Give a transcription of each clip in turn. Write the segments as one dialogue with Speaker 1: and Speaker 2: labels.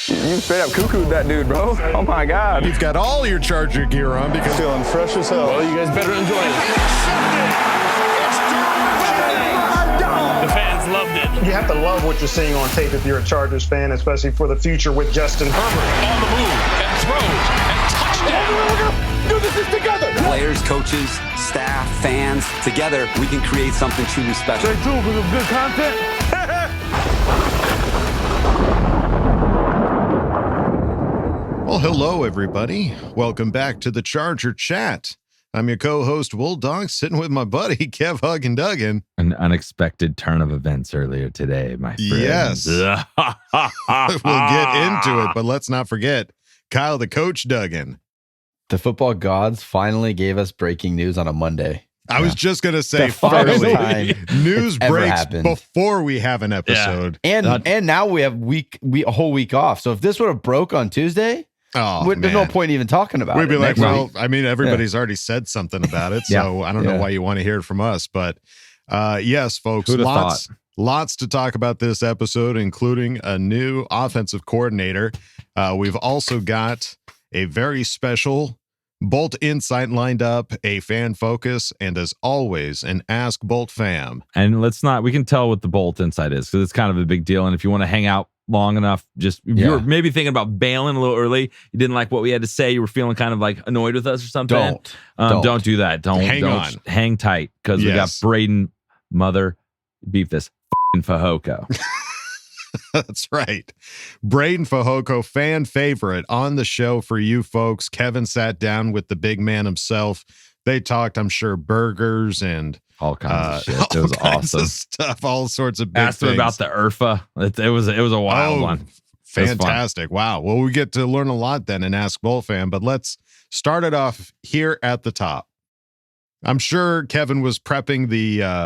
Speaker 1: You straight up cuckooed that dude, bro. Oh my God.
Speaker 2: You've got all your Charger gear on because
Speaker 1: Feeling fresh as hell.
Speaker 3: Well, you guys better enjoy it. The fans loved it.
Speaker 4: You have to love what you're seeing on tape if you're a Chargers fan, especially for the future with Justin Herbert.
Speaker 3: On the move and throws and touchdown.
Speaker 5: Do this together. Players, coaches, staff, fans, together we can create something truly special.
Speaker 1: Stay tuned for some good content.
Speaker 2: Well, hello, everybody. Welcome back to the Charger Chat. I'm your co-host, Wolldog, sitting with my buddy, Kev Hug and Duggan.
Speaker 6: An unexpected turn of events earlier today, my friend.
Speaker 2: Yes. We'll get into it, but let's not forget Kyle, the coach, Duggan.
Speaker 7: The football gods finally gave us breaking news on a Monday.
Speaker 2: I was just going to say,
Speaker 7: The first
Speaker 2: finally,
Speaker 7: time
Speaker 2: news
Speaker 7: ever
Speaker 2: breaks
Speaker 7: happened.
Speaker 2: before we have an episode.
Speaker 7: And now we have a whole week off. So if this would have broke on Tuesday, there's no point even talking about it.
Speaker 2: We'd be like,
Speaker 7: next
Speaker 2: well,
Speaker 7: week.
Speaker 2: I mean, everybody's already said something about it, so I don't know why you want to hear it from us. But yes, folks,
Speaker 6: Who'd have
Speaker 2: lots to talk about this episode, including a new offensive coordinator. We've also got a very special Bolt Insight lined up, a fan focus, and as always, an Ask Bolt Fam.
Speaker 6: And we can tell what the Bolt Insight is because it's kind of a big deal. And if you want to hang out long enough, if you were maybe thinking about bailing a little early, you didn't like what we had to say, you were feeling kind of like annoyed with us or something. Don't do that. Hang tight because we got Braden, mother, beef this Fahoko.
Speaker 2: That's right. Braden Fahoko, fan favorite on the show for you folks. Kevin sat down with the big man himself. They talked, I'm sure, burgers and
Speaker 6: all kinds of shit. It was awesome.
Speaker 2: Of stuff, all sorts of big
Speaker 6: Asked him about the IRFA. It was a wild one.
Speaker 2: Fantastic. Wow. Well, we get to learn a lot then in Ask Bolt Fan, but let's start it off here at the top. I'm sure Kevin was prepping the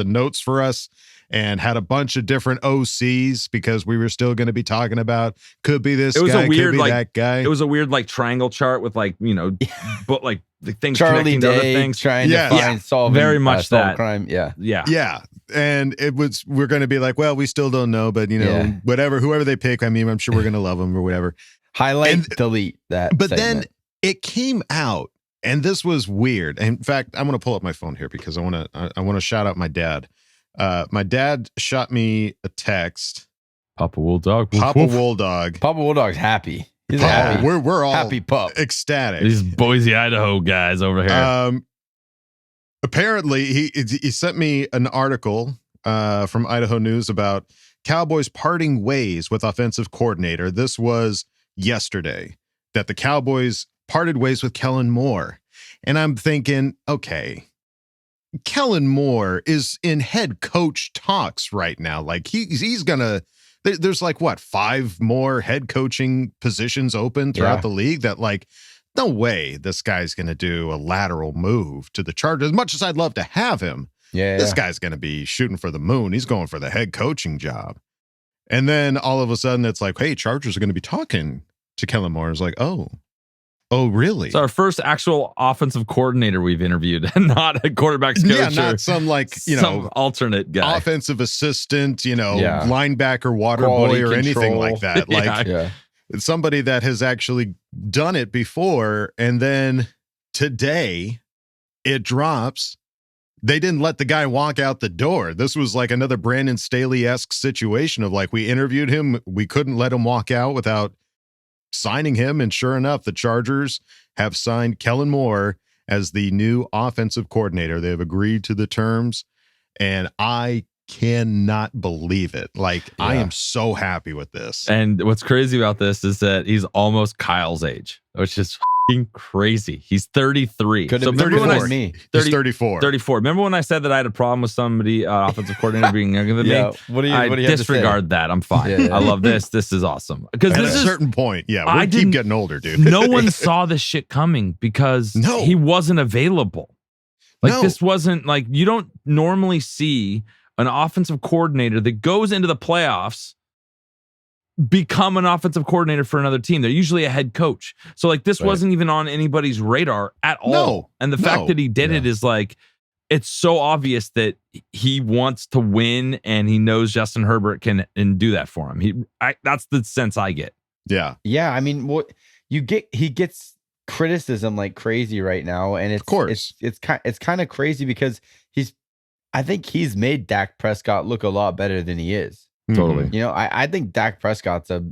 Speaker 2: notes for us and had a bunch of different OCs because we were still going to be talking about could be this guy, could be that guy.
Speaker 6: It was a weird triangle chart with but the things
Speaker 7: Charlie
Speaker 6: connecting to other
Speaker 7: Day
Speaker 6: things.
Speaker 7: trying to solve
Speaker 6: very much that
Speaker 7: crime.
Speaker 2: Yeah. And we're going to be like, well, we still don't know, but whoever they pick, I mean, I'm sure we're going to love them or whatever.
Speaker 7: Highlight, delete that.
Speaker 2: But
Speaker 7: segment.
Speaker 2: then it came out, and this was weird. In fact, I'm going to pull up my phone here because I want to shout out my dad. My dad shot me a text.
Speaker 6: Papa Wolldog.
Speaker 2: Papa
Speaker 7: Wolldog's happy. He's happy.
Speaker 2: We're all
Speaker 7: happy pup.
Speaker 2: Ecstatic.
Speaker 6: These Boise, Idaho guys over here.
Speaker 2: Apparently, he sent me an article from Idaho News about Cowboys parting ways with offensive coordinator. This was yesterday that the Cowboys parted ways with Kellen Moore. And I'm thinking, okay, Kellen Moore is in head coach talks right now. Like he's gonna, there's 5 more head coaching positions open throughout the league that no way this guy's gonna do a lateral move to the Chargers. As much as I'd love to have him, this guy's gonna be shooting for the moon. He's going for the head coaching job. And then all of a sudden it's like, hey, Chargers are gonna be talking to Kellen Moore. It's like, Oh, really?
Speaker 6: It's our first actual offensive coordinator we've interviewed, and not a quarterback's coach.
Speaker 2: Yeah, not some
Speaker 6: some alternate guy,
Speaker 2: offensive assistant, linebacker, water boy, or anything like that. It's somebody that has actually done it before. And then today it drops. They didn't let the guy walk out the door. This was like another Brandon Staley-esque situation of we interviewed him. We couldn't let him walk out without signing him, and sure enough, the Chargers have signed Kellen Moore as the new offensive coordinator. They have agreed to the terms, and I cannot believe it. I am so happy with this.
Speaker 6: And what's crazy about this is that he's almost Kyle's age, which is crazy. He's 33.
Speaker 7: Could have been 34. He's
Speaker 2: 34.
Speaker 6: 34. Remember when I said that I had a problem with somebody, offensive coordinator, being younger than me?
Speaker 7: What do you
Speaker 6: I disregard that. I'm fine. I love this. This is awesome. Because
Speaker 2: at a certain point, we keep getting older, dude.
Speaker 6: No one saw this shit coming because he wasn't available. This wasn't you don't normally see an offensive coordinator that goes into the playoffs become an offensive coordinator for another team. They're usually a head coach. So this wasn't even on anybody's radar at all. And the fact that he did it is it's so obvious that he wants to win and he knows Justin Herbert can and do that for him. That's the sense I get.
Speaker 2: Yeah.
Speaker 7: Yeah. I mean, he gets criticism like crazy right now. And
Speaker 2: of course
Speaker 7: it's kind of crazy because I think he's made Dak Prescott look a lot better than he is.
Speaker 6: Totally.
Speaker 7: You know, I think Dak Prescott's a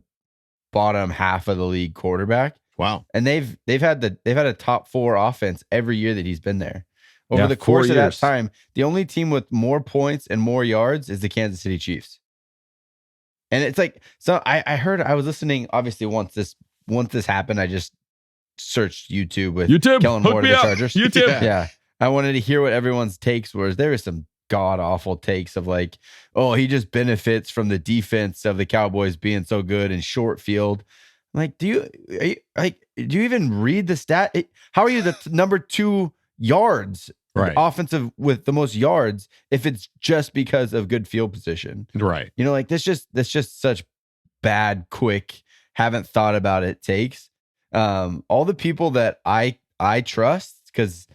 Speaker 7: bottom half of the league quarterback.
Speaker 2: Wow.
Speaker 7: And they've had a top 4 offense every year that he's been there. Over the course of that time, the only team with more points and more yards is the Kansas City Chiefs. And it's like, so I was listening, obviously once this happened, I just searched YouTube with Kellen Moore to the Chargers.
Speaker 6: YouTube.
Speaker 7: Yeah. I wanted to hear what everyone's takes were. There was some god awful takes of like, oh, he just benefits from the defense of the Cowboys being so good in short field. I'm like, do you even read the stat? How are you the number 2 yards offensive with the most yards if it's just because of good field position?
Speaker 2: Right.
Speaker 7: You know, like that's just such bad, quick, haven't thought about it takes. All the people that I trust, because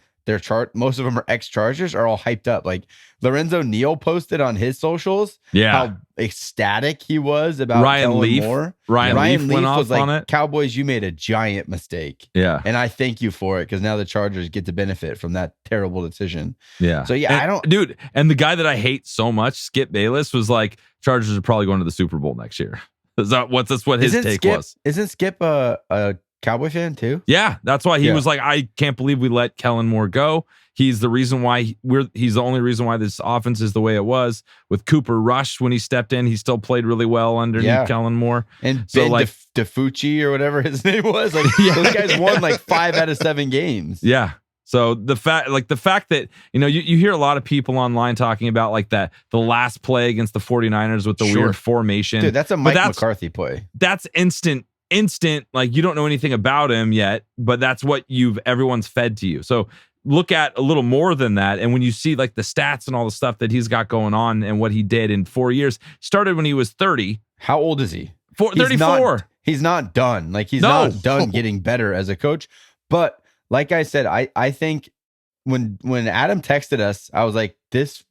Speaker 7: most of them are ex-Chargers, are all hyped up. Like Lorenzo Neal posted on his socials how ecstatic he was about
Speaker 6: Ryan Leaf.
Speaker 7: Moore.
Speaker 6: Ryan Leaf went off
Speaker 7: was like,
Speaker 6: on it.
Speaker 7: Cowboys, you made a giant mistake.
Speaker 6: Yeah.
Speaker 7: And I thank you for it because now the Chargers get to benefit from that terrible decision.
Speaker 6: Yeah.
Speaker 7: So yeah,
Speaker 6: dude. And the guy that I hate so much, Skip Bayless, was like, Chargers are probably going to the Super Bowl next year. That's what his take was.
Speaker 7: Isn't Skip a Cowboy fan too?
Speaker 6: Yeah, that's why he was like, I can't believe we let Kellen Moore go. He's the reason why he's the only reason why this offense is the way it was. With Cooper Rush, when he stepped in, he still played really well underneath Kellen Moore.
Speaker 7: And
Speaker 6: so
Speaker 7: Ben
Speaker 6: like
Speaker 7: DiFucci or whatever his name was, like those guys won like 5 out of 7 games.
Speaker 6: Yeah. So the fact that, you know, you hear a lot of people online talking about like the last play against the 49ers with the weird formation.
Speaker 7: Dude, that's a Mike McCarthy play.
Speaker 6: That's instant, like you don't know anything about him yet, but that's what everyone's fed to you. So look at a little more than that. And when you see like the stats and all the stuff that he's got going on and what he did in 4 years, started when he was 30.
Speaker 7: How old is he?
Speaker 6: 34.
Speaker 7: He's not done. Like he's not done getting better as a coach. But like I said, I think when Adam texted us, I was like, this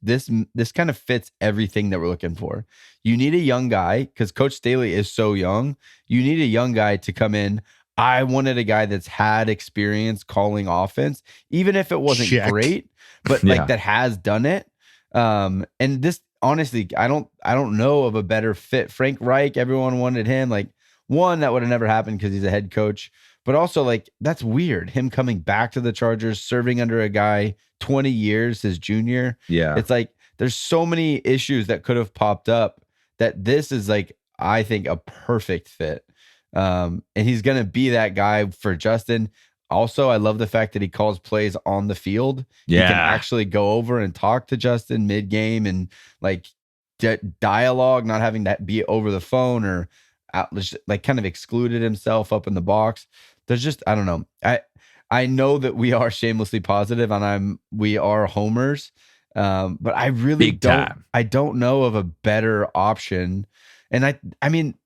Speaker 7: kind of fits everything that we're looking for. You need a young guy because Coach Staley is so young. You need a young guy to come in. I wanted a guy that's had experience calling offense, even if it wasn't great, but like that has done it. And this, honestly, I don't know of a better fit. Frank Reich, everyone wanted him. Like one, that would have never happened because he's a head coach. But also, like, that's weird. Him coming back to the Chargers, serving under a guy 20 years, his junior.
Speaker 6: Yeah.
Speaker 7: It's like there's so many issues that could have popped up that this is like, I think, a perfect fit. And he's going to be that guy for Justin. Also, I love the fact that he calls plays on the field.
Speaker 6: Yeah.
Speaker 7: He can actually go over and talk to Justin mid-game and like dialogue, not having that be over the phone or like kind of excluded himself up in the box. There's just, I don't know. I know that we are shamelessly positive and we are homers. But I really don't know of a better option. And I mean,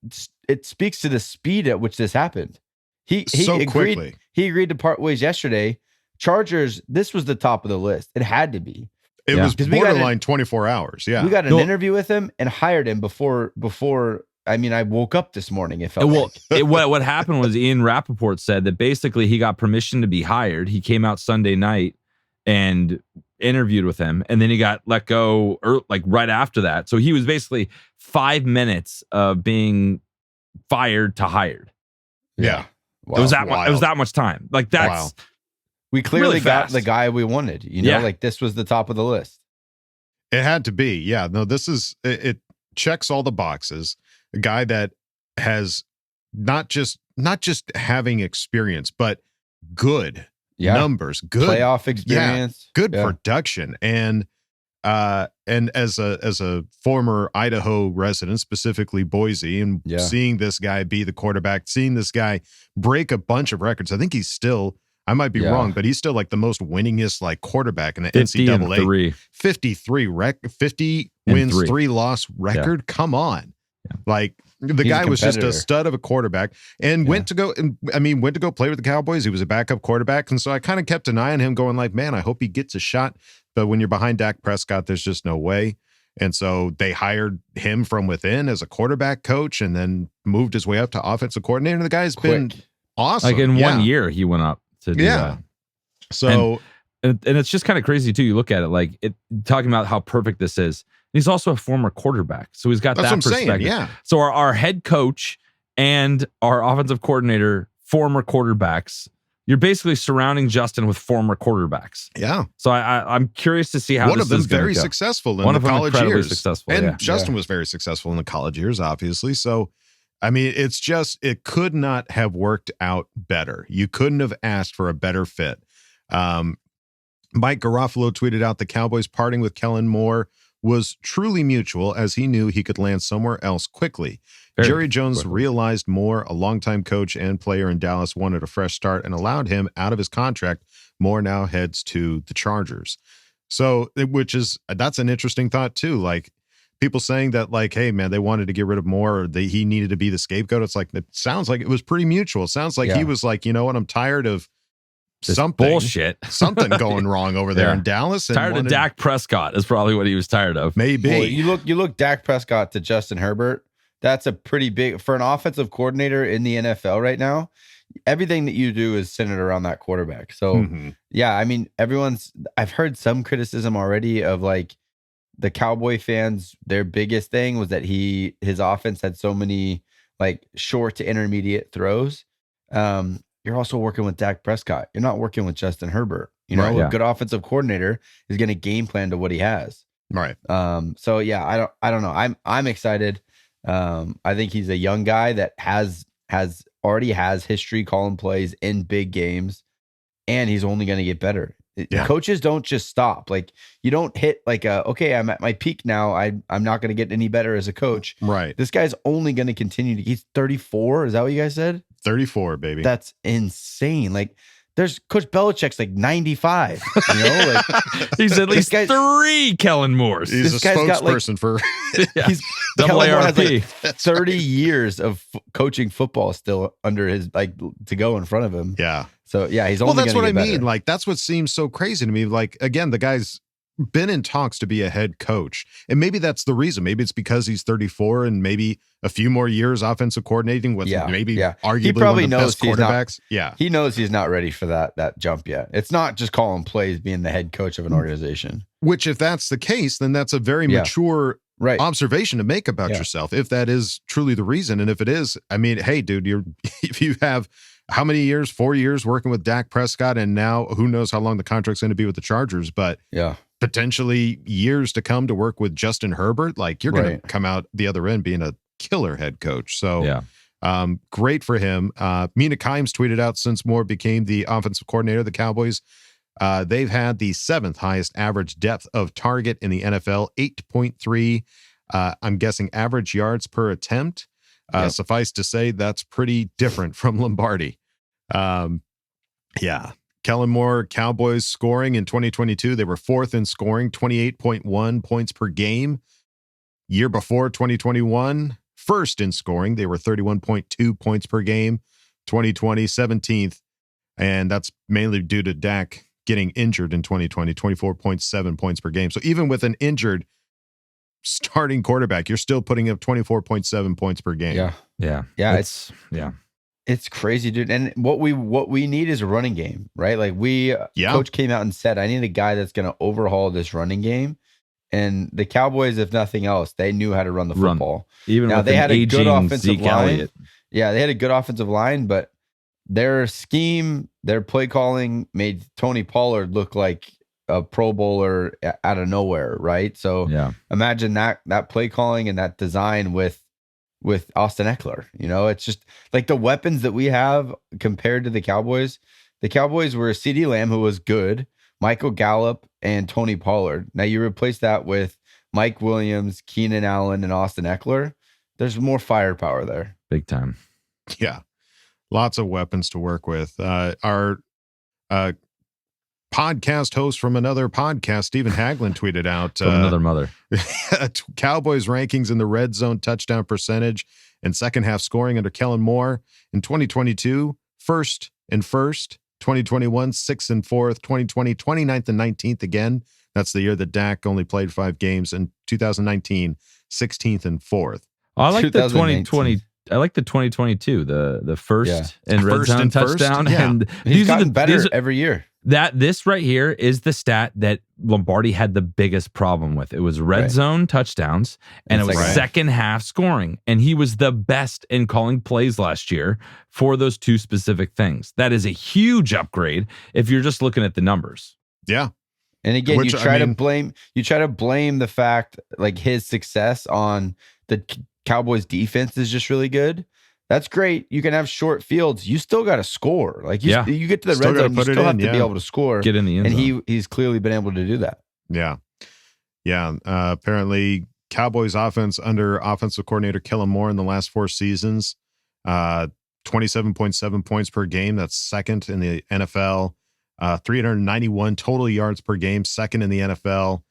Speaker 7: it speaks to the speed at which this happened. He agreed to part ways yesterday. Chargers, this was the top of the list. It had to be.
Speaker 2: It was borderline 24 hours. Yeah.
Speaker 7: We got an interview with him and hired him before I mean, I woke up this morning. It felt
Speaker 6: what happened was Ian Rappaport said that basically he got permission to be hired. He came out Sunday night and interviewed with him, and then he got let go like right after that. So he was basically 5 minutes of being fired to hired.
Speaker 2: Yeah.
Speaker 6: Wow. It was that much time. Like that's
Speaker 7: we clearly
Speaker 6: really
Speaker 7: got the guy we wanted. You know, like this was the top of the list.
Speaker 2: It had to be. Yeah. No, this is it checks all the boxes. A guy that has not just having experience, but good numbers, good
Speaker 7: playoff experience,
Speaker 2: good production, and as a former Idaho resident, specifically Boise, and seeing this guy be the quarterback, seeing this guy break a bunch of records. I think he's still, I might be wrong, but he's still like the most winningest like quarterback in the NCAA. 50 wins, 3-loss record. Yeah. Come on. Like the
Speaker 7: He's
Speaker 2: guy
Speaker 7: a
Speaker 2: was just a
Speaker 7: competitor.
Speaker 2: stud of a quarterback and went to go play with the Cowboys. He was a backup quarterback. And so I kind of kept an eye on him going like, man, I hope he gets a shot. But when you're behind Dak Prescott, there's just no way. And so they hired him from within as a quarterback coach and then moved his way up to offensive coordinator. And the guy's been awesome.
Speaker 6: Like in 1 year, he went up to do that.
Speaker 2: So,
Speaker 6: and it's just kind of crazy too. You look at it like talking about how perfect this is. He's also a former quarterback, so he's got
Speaker 2: that's
Speaker 6: that
Speaker 2: what I'm saying.
Speaker 6: perspective.
Speaker 2: Yeah.
Speaker 6: So our head coach and our offensive coordinator, former quarterbacks. You're basically surrounding Justin with former quarterbacks.
Speaker 2: Yeah.
Speaker 6: So I'm curious to see how
Speaker 2: one
Speaker 6: this
Speaker 2: of them
Speaker 6: is going to
Speaker 2: very
Speaker 6: go.
Speaker 2: successful in
Speaker 6: One
Speaker 2: the
Speaker 6: of them
Speaker 2: college
Speaker 6: incredibly
Speaker 2: years.
Speaker 6: successful,
Speaker 2: and
Speaker 6: yeah.
Speaker 2: Justin was very successful in the college years, obviously. So, I mean, it's just, it could not have worked out better. You couldn't have asked for a better fit. Mike Garofalo tweeted out the Cowboys parting with Kellen Moore was truly mutual as he knew he could land somewhere else quickly. Jerry Jones realized Moore, a longtime coach and player in Dallas, wanted a fresh start and allowed him out of his contract. Moore now heads to the Chargers. So, that's an interesting thought too. Like people saying that like, hey man, they wanted to get rid of Moore or he needed to be the scapegoat. It's like, it sounds like it was pretty mutual. It sounds like he was like, you know what? I'm tired of
Speaker 6: This
Speaker 2: something
Speaker 6: bullshit.
Speaker 2: something going wrong over there in Dallas. And
Speaker 6: tired of Dak Prescott is probably what he was tired of.
Speaker 2: Maybe.
Speaker 7: Well, you look Dak Prescott to Justin Herbert. That's a pretty big for an offensive coordinator in the NFL right now. Everything that you do is centered around that quarterback. So yeah, I mean, I've heard some criticism already of like the Cowboy fans. Their biggest thing was that his offense had so many like short to intermediate throws. You're also working with Dak Prescott. You're not working with Justin Herbert. You know, a good offensive coordinator is going to game plan to what he has.
Speaker 2: Right.
Speaker 7: So yeah, I don't know. I'm excited. I think he's a young guy that already has history calling plays in big games, and he's only going to get better.
Speaker 2: Yeah.
Speaker 7: Coaches don't just stop. Like you don't hit like okay, I'm at my peak now. I'm not going to get any better as a coach.
Speaker 2: Right.
Speaker 7: This guy's only going to continue to. He's 34. Is that what you guys said?
Speaker 2: 34, baby.
Speaker 7: That's insane. Like there's Coach Belichick's like 95. You know, like
Speaker 6: he's at least 3 Kellen Moores.
Speaker 2: He's
Speaker 7: this
Speaker 2: a
Speaker 7: guy's got, like-
Speaker 2: spokesperson for
Speaker 7: he's
Speaker 6: Double
Speaker 7: Kellen Moore has
Speaker 6: ARP.
Speaker 7: like 30 years of coaching football still under his like to go in front of him.
Speaker 2: yeah.
Speaker 7: So yeah, he's only.
Speaker 2: Well, that's
Speaker 7: gonna
Speaker 2: what I
Speaker 7: get
Speaker 2: mean.
Speaker 7: better.
Speaker 2: Like that's what seems so crazy to me. Like again, the guy's been in talks to be a head coach, and maybe that's the reason. Maybe it's because he's 34 and maybe a few more years offensive coordinating with arguably
Speaker 7: He probably
Speaker 2: one of the
Speaker 7: knows
Speaker 2: best
Speaker 7: he's not-
Speaker 2: quarterbacks. Yeah.
Speaker 7: He knows he's not ready for that jump yet. It's not just calling plays, being the head coach of an organization.
Speaker 2: Which, if that's the case, then that's a very mature
Speaker 7: Right.
Speaker 2: observation to make about yourself. If that is truly the reason, and if it is, I mean, hey, dude, if you have how many years? 4 years working with Dak Prescott, and now who knows how long the contract's going to be with the Chargers, but potentially years to come to work with Justin Herbert, like you're going to come out the other end being a killer head coach. So great for him. Mina Kimes tweeted out since Moore became the offensive coordinator of the Cowboys, they've had the 7th highest average depth of target in the NFL, 8.3. I'm guessing average yards per attempt. Suffice to say, that's pretty different from Lombardi. Kellen Moore, Cowboys scoring in 2022. They were 4th in scoring, 28.1 points per game. Year before 2021, 1st in scoring. They were 31.2 points per game. 2020, 17th. And that's mainly due to Dak getting injured in 2020, 24.7 points per game. So even with an injured starting quarterback, you're still putting up 24.7 points per game.
Speaker 7: It's crazy, dude. And what we need is a running game, right? Like coach came out and said, I need a guy that's going to overhaul this running game. And the Cowboys, if nothing else, they knew how to run the football.
Speaker 6: Even
Speaker 7: now
Speaker 6: with
Speaker 7: they had a good offensive
Speaker 6: Zeke
Speaker 7: line.
Speaker 6: Elliott.
Speaker 7: Yeah, they had a good offensive line, but their scheme, their play calling made Tony Pollard look like a Pro Bowler out of nowhere, right? So imagine that play calling and that design with Austin Eckler. You know, it's just like the weapons that we have compared to the Cowboys. The Cowboys were CeeDee Lamb, who was good, Michael Gallup, and Tony Pollard. Now you replace that with Mike Williams, Keenan Allen, and Austin Eckler. There's more firepower there.
Speaker 6: Big time.
Speaker 2: Yeah. Lots of weapons to work with. podcast host from another podcast, Stephen Haglund, tweeted out
Speaker 6: From another mother.
Speaker 2: Cowboys rankings in the red zone touchdown percentage and second half scoring under Kellen Moore in 2022, first and first, 2021, 6th and 4th, 2020, 29th and 19th again. That's the year that Dak only played 5 games. In 2019, 16th and 4th.
Speaker 6: I like the 2020. I like the 2022, the first and red
Speaker 2: First
Speaker 6: zone
Speaker 2: and first,
Speaker 6: touchdown.
Speaker 2: yeah.
Speaker 6: And
Speaker 7: He's
Speaker 6: these are
Speaker 7: gotten better
Speaker 6: these are-
Speaker 7: every year.
Speaker 6: This right here is the stat that Lombardi had the biggest problem with. It was red zone touchdowns and it was second half scoring. And he was the best in calling plays last year for those two specific things. That is a huge upgrade if you're just looking at the numbers.
Speaker 2: Yeah.
Speaker 7: And again,
Speaker 2: Which,
Speaker 7: you try to blame the fact like his success on the Cowboys defense is just really good. That's great. You can have short fields. You still got to score. Like you get to the
Speaker 2: Still
Speaker 7: red
Speaker 2: gotta
Speaker 7: zone, you
Speaker 2: put it
Speaker 7: still have
Speaker 2: in,
Speaker 7: to be
Speaker 2: yeah.
Speaker 7: able to score.
Speaker 6: Get in the end
Speaker 7: and
Speaker 6: zone.
Speaker 7: he's clearly been able to do that.
Speaker 2: Yeah. Yeah. Apparently, Cowboys offense under offensive coordinator Kellen Moore in the last 4 seasons, 27.7 points per game. That's second in the NFL. 391 total yards per game, second in the NFL.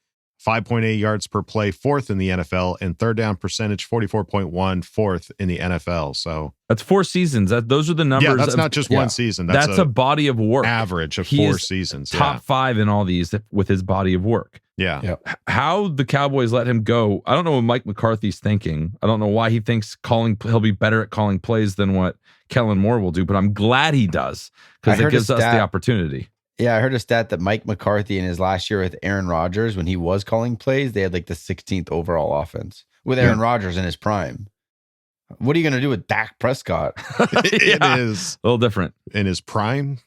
Speaker 2: 5.8 yards per play, fourth in the NFL, and third down percentage, 44.1, fourth in the NFL. So
Speaker 6: that's 4 seasons. Those are the numbers.
Speaker 2: Yeah, that's not just one season.
Speaker 6: That's a body of work.
Speaker 2: Average of
Speaker 6: He
Speaker 2: 4
Speaker 6: is
Speaker 2: seasons.
Speaker 6: Top 5 in all these with his body of work.
Speaker 2: Yeah.
Speaker 6: How the Cowboys let him go, I don't know what Mike McCarthy's thinking. I don't know why he thinks he'll be better at calling plays than what Kellen Moore will do, but I'm glad he does because it gives us the opportunity.
Speaker 7: Yeah, I heard a stat that Mike McCarthy in his last year with Aaron Rodgers, when he was calling plays, they had like the 16th overall offense with Aaron Rodgers in his prime. What are you going to do with Dak Prescott?
Speaker 2: It is
Speaker 6: a little different
Speaker 2: in his prime ?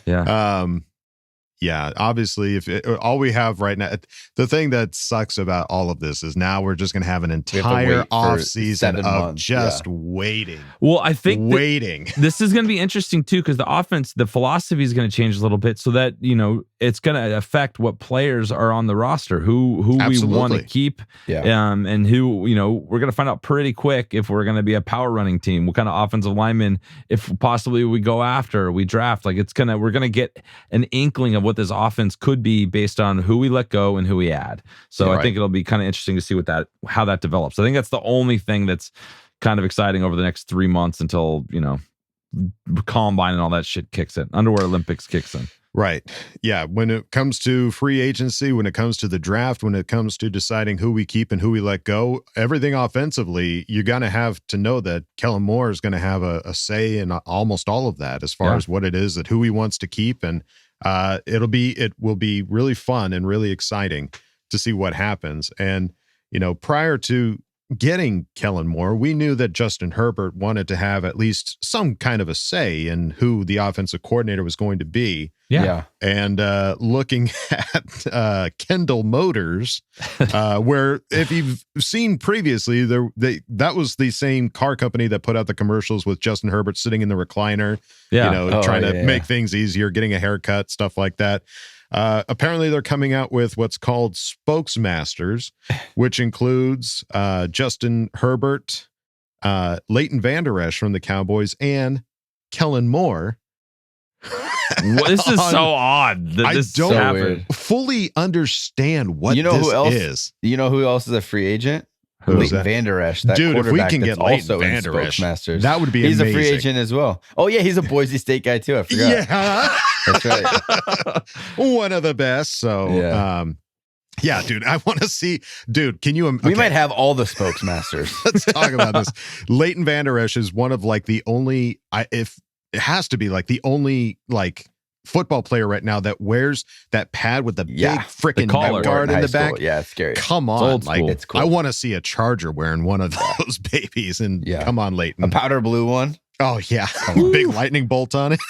Speaker 6: Yeah.
Speaker 2: Yeah, obviously, all we have right now, the thing that sucks about all of this is now we're just going to have an entire off season of just waiting.
Speaker 6: Well, I think
Speaker 2: waiting.
Speaker 6: This is going to be interesting too, because the offense, the philosophy is going to change a little bit, so that it's going to affect what players are on the roster, who we want to keep, and who we're going to find out pretty quick if we're going to be a power running team, what kind of offensive linemen, if possibly we go after, we draft. Like we're going to get an inkling of what this offense could be based on who we let go and who we add. So I think it'll be kind of interesting to see how that develops. I think that's the only thing that's kind of exciting over the next 3 months until Combine and all that shit kicks in. Underwear Olympics kicks in.
Speaker 2: Right. Yeah. When it comes to free agency, when it comes to the draft, when it comes to deciding who we keep and who we let go, everything offensively, you're going to have to know that Kellen Moore is going to have a say in almost all of that as far as what it is that who he wants to keep. And it will be really fun and really exciting to see what happens. And, prior to getting Kellen Moore, we knew that Justin Herbert wanted to have at least some kind of a say in who the offensive coordinator was going to be.
Speaker 6: Yeah.
Speaker 2: And looking at Kendall Motors, where if you've seen previously, that was the same car company that put out the commercials with Justin Herbert sitting in the recliner, trying to make things easier, getting a haircut, stuff like that. Apparently they're coming out with what's called spokesmasters, which includes Justin Herbert, Leighton Vander Esch from the Cowboys, and Kellen Moore.
Speaker 6: This is so odd.
Speaker 2: I don't fully understand what
Speaker 7: who else
Speaker 2: is.
Speaker 7: You know who else is a free agent? Leighton Vander Esch, that
Speaker 2: dude. If we
Speaker 7: quarterback
Speaker 2: can get
Speaker 7: that's
Speaker 2: Leighton
Speaker 7: also in
Speaker 2: Vander Esch,
Speaker 7: Spokesmasters,
Speaker 2: that would be
Speaker 7: he's
Speaker 2: amazing.
Speaker 7: a free agent as well. Oh yeah, he's a Boise State guy too. I forgot.
Speaker 2: Yeah,
Speaker 7: that's right.
Speaker 2: One of the best. So yeah, dude, I want to see. Dude, can you?
Speaker 7: We might have all the spokesmasters.
Speaker 2: Let's talk about this. Leighton Vander Esch is one of like the only. If it has to be like the only football player right now that wears that pad with the big freaking neck guard in the back.
Speaker 7: Yeah, it's scary.
Speaker 2: Come on,
Speaker 7: it's cool.
Speaker 2: I want to see a Charger wearing one of those babies. And come on, Leighton,
Speaker 7: a powder blue one.
Speaker 2: Oh yeah, big lightning bolt on it.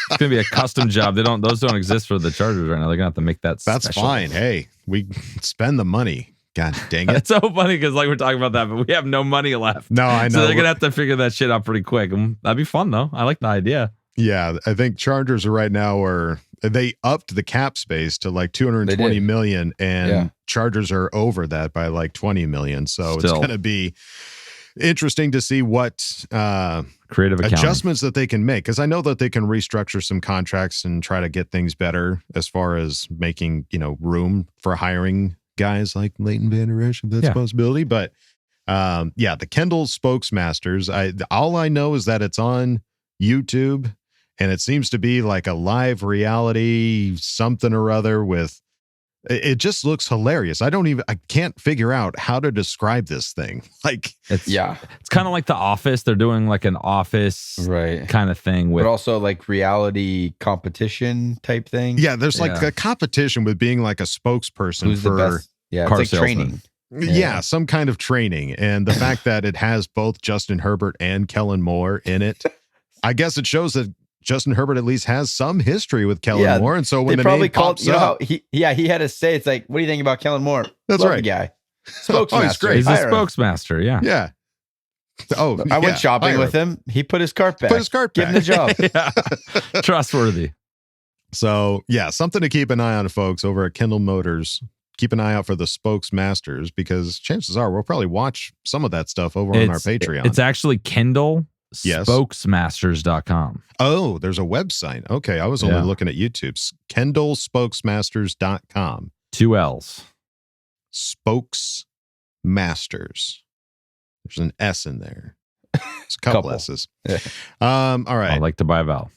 Speaker 6: It's gonna be a custom job. Those don't exist for the Chargers right now. They're gonna have to make that.
Speaker 2: That's
Speaker 6: special.
Speaker 2: fine. Hey, we spend the money. God dang it!
Speaker 6: It's so funny because we're talking about that, but we have no money left.
Speaker 2: No, I know.
Speaker 6: So they're gonna have to figure that shit out pretty quick. That'd be fun though. I like the idea.
Speaker 2: Yeah, I think Chargers are right now they upped the cap space to like 220 million, and Chargers are over that by like 20 million. So it's gonna be interesting to see what
Speaker 6: Creative accounting.
Speaker 2: adjustments that they can make, because I know that they can restructure some contracts and try to get things better as far as making room for hiring guys like Leighton Vander Esch, if that's a possibility. But the Kendall Spokesmasters. All I know is that it's on YouTube, and it seems to be like a live reality something or other with. It just looks hilarious. I can't figure out how to describe this thing. Like
Speaker 6: it's kind of like The Office. They're doing like an Office kind of thing with,
Speaker 7: but also like reality competition type thing.
Speaker 2: Yeah, there's like a competition with being like a spokesperson for
Speaker 7: the best. Yeah,
Speaker 6: car
Speaker 7: it's like
Speaker 6: salesman.
Speaker 7: training.
Speaker 2: Yeah, some kind of training. And the fact that it has both Justin Herbert and Kellen Moore in it, I guess it shows that Justin Herbert at least has some history with Kellen Moore. And so when the name pops up,
Speaker 7: he had to say, it's like, what do you think about Kellen Moore?
Speaker 2: That's
Speaker 7: Love
Speaker 2: right.
Speaker 7: the guy.
Speaker 2: Oh,
Speaker 7: Spokesmaster.
Speaker 2: he's great.
Speaker 6: He's a
Speaker 7: Hire him.
Speaker 6: spokesmaster. Yeah.
Speaker 2: Yeah. Oh,
Speaker 7: I went shopping with him. He put his cart back. Give him the job.
Speaker 6: Yeah. Trustworthy.
Speaker 2: So, something to keep an eye on, folks, over at Kendall Motors. Keep an eye out for the Spokesmasters, because chances are we'll probably watch some of that stuff over on our Patreon.
Speaker 6: It's actually Kendall Spokesmasters.com.
Speaker 2: Oh, there's a website. Okay, I was only looking at YouTube's KendallSpokesmasters.com.
Speaker 6: 2 L's.
Speaker 2: Spokesmasters. There's an S in there. It's a couple S's.
Speaker 7: Yeah.
Speaker 2: All right.
Speaker 6: I'd like to buy a vowel.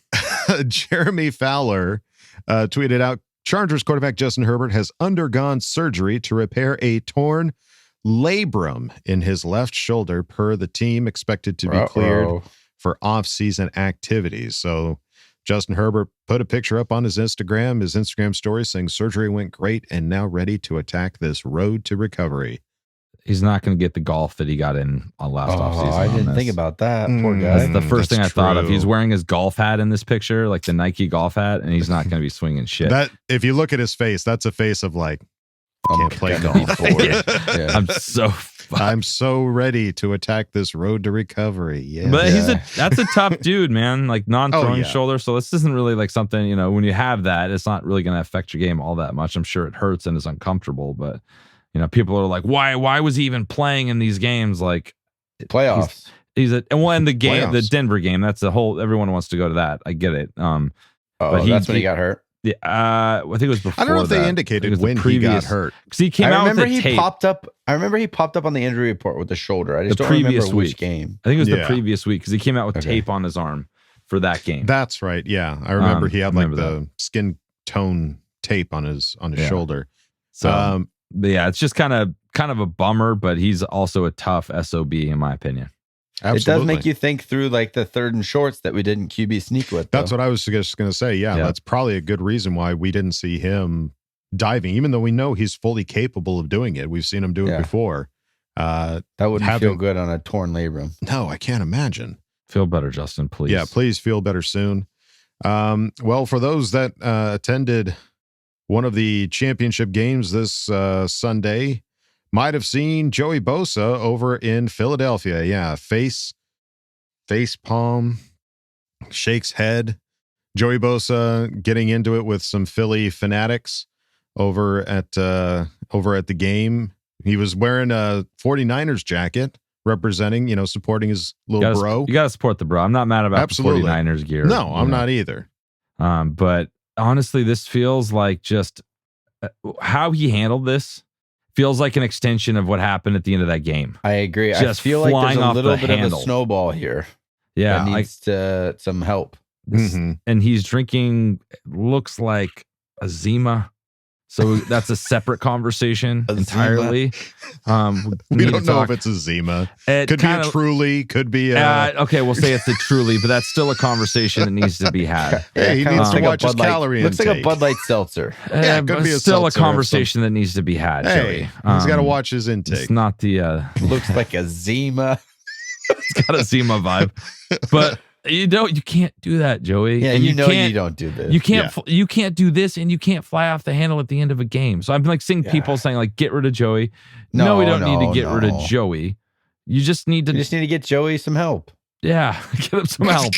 Speaker 2: Jeremy Fowler tweeted out, Chargers quarterback Justin Herbert has undergone surgery to repair a torn labrum in his left shoulder, per the team, expected to be cleared for off-season activities. So Justin Herbert put a picture up on his Instagram story, saying surgery went great and now ready to attack this road to recovery.
Speaker 6: He's not going to get the golf that he got in on last offseason.
Speaker 7: I didn't think about that. Poor guy.
Speaker 6: That's the first thing I thought of.
Speaker 2: true.
Speaker 6: He's wearing his golf hat in this picture, like the Nike golf hat, and he's not going to be swinging shit.
Speaker 2: That, if you look at his face, that's a face of like, can't play golf. I'm so ready to attack this road to recovery. Yeah.
Speaker 6: But that's a tough dude, man. Like non-throwing shoulder. So this isn't really like something, when you have that, it's not really going to affect your game all that much. I'm sure it hurts and is uncomfortable, but people are like, why was he even playing in these games? Like
Speaker 7: playoffs.
Speaker 6: And the game, the Denver game, that's the whole, everyone wants to go to that. I get it. But
Speaker 7: that's when he got hurt.
Speaker 6: Yeah, I think it was before.
Speaker 2: I don't know if they indicated when he got hurt.
Speaker 6: Because he came out with a tape.
Speaker 7: I remember he popped up on the injury report with the shoulder. I just don't remember which game.
Speaker 6: I think it was the previous week, because he came out with tape on his arm for that game.
Speaker 2: That's right. Yeah, I remember he had like the skin tone tape on his shoulder.
Speaker 6: So, but yeah, it's just kind of a bummer. But he's also a tough SOB, in my opinion.
Speaker 2: Absolutely.
Speaker 7: It does make you think through like the third and shorts that we didn't QB sneak with.
Speaker 2: That's what I was just going to say. Yeah, that's probably a good reason why we didn't see him diving, even though we know he's fully capable of doing it. We've seen him do it before.
Speaker 7: That wouldn't feel good on a torn labrum.
Speaker 2: No, I can't imagine.
Speaker 6: Feel better, Justin, please.
Speaker 2: Yeah, please feel better soon. Well, for those that attended one of the championship games this Sunday, might have seen Joey Bosa over in Philadelphia. Yeah, face palm, shakes head. Joey Bosa getting into it with some Philly fanatics over at the game. He was wearing a 49ers jacket, representing, supporting his little bro.
Speaker 6: You got to support the bro. I'm not mad about the 49ers gear.
Speaker 2: No, I'm not either.
Speaker 6: But honestly, this feels like just how he handled this. Feels like an extension of what happened at the end of that game.
Speaker 7: I agree.
Speaker 6: Just
Speaker 7: I feel like there's a little bit
Speaker 6: handle.
Speaker 7: of a snowball here.
Speaker 6: Yeah.
Speaker 7: That needs some help.
Speaker 6: And he's drinking, looks like a Zima. So that's a separate conversation entirely.
Speaker 2: We don't know if it's a Zima. Could be a Truly. Could be a...
Speaker 6: okay, we'll say it's a Truly, but that's still a conversation that needs to be had.
Speaker 2: Hey, he needs to watch his calorie
Speaker 7: intake. Looks like a Bud Light seltzer.
Speaker 2: Yeah, it could be
Speaker 6: still a conversation that needs to be had, Joey.
Speaker 2: He's got to watch his intake.
Speaker 6: It's not the...
Speaker 7: looks like a Zima.
Speaker 6: It's got a Zima vibe. But... You can't do that, Joey.
Speaker 7: Yeah,
Speaker 6: and
Speaker 7: you don't do this.
Speaker 6: You can't do this, and you can't fly off the handle at the end of a game. So I'm like seeing people saying like, get rid of Joey. No, we don't need to get rid of Joey. You just need to
Speaker 7: get Joey some help.
Speaker 6: Yeah, get him some help.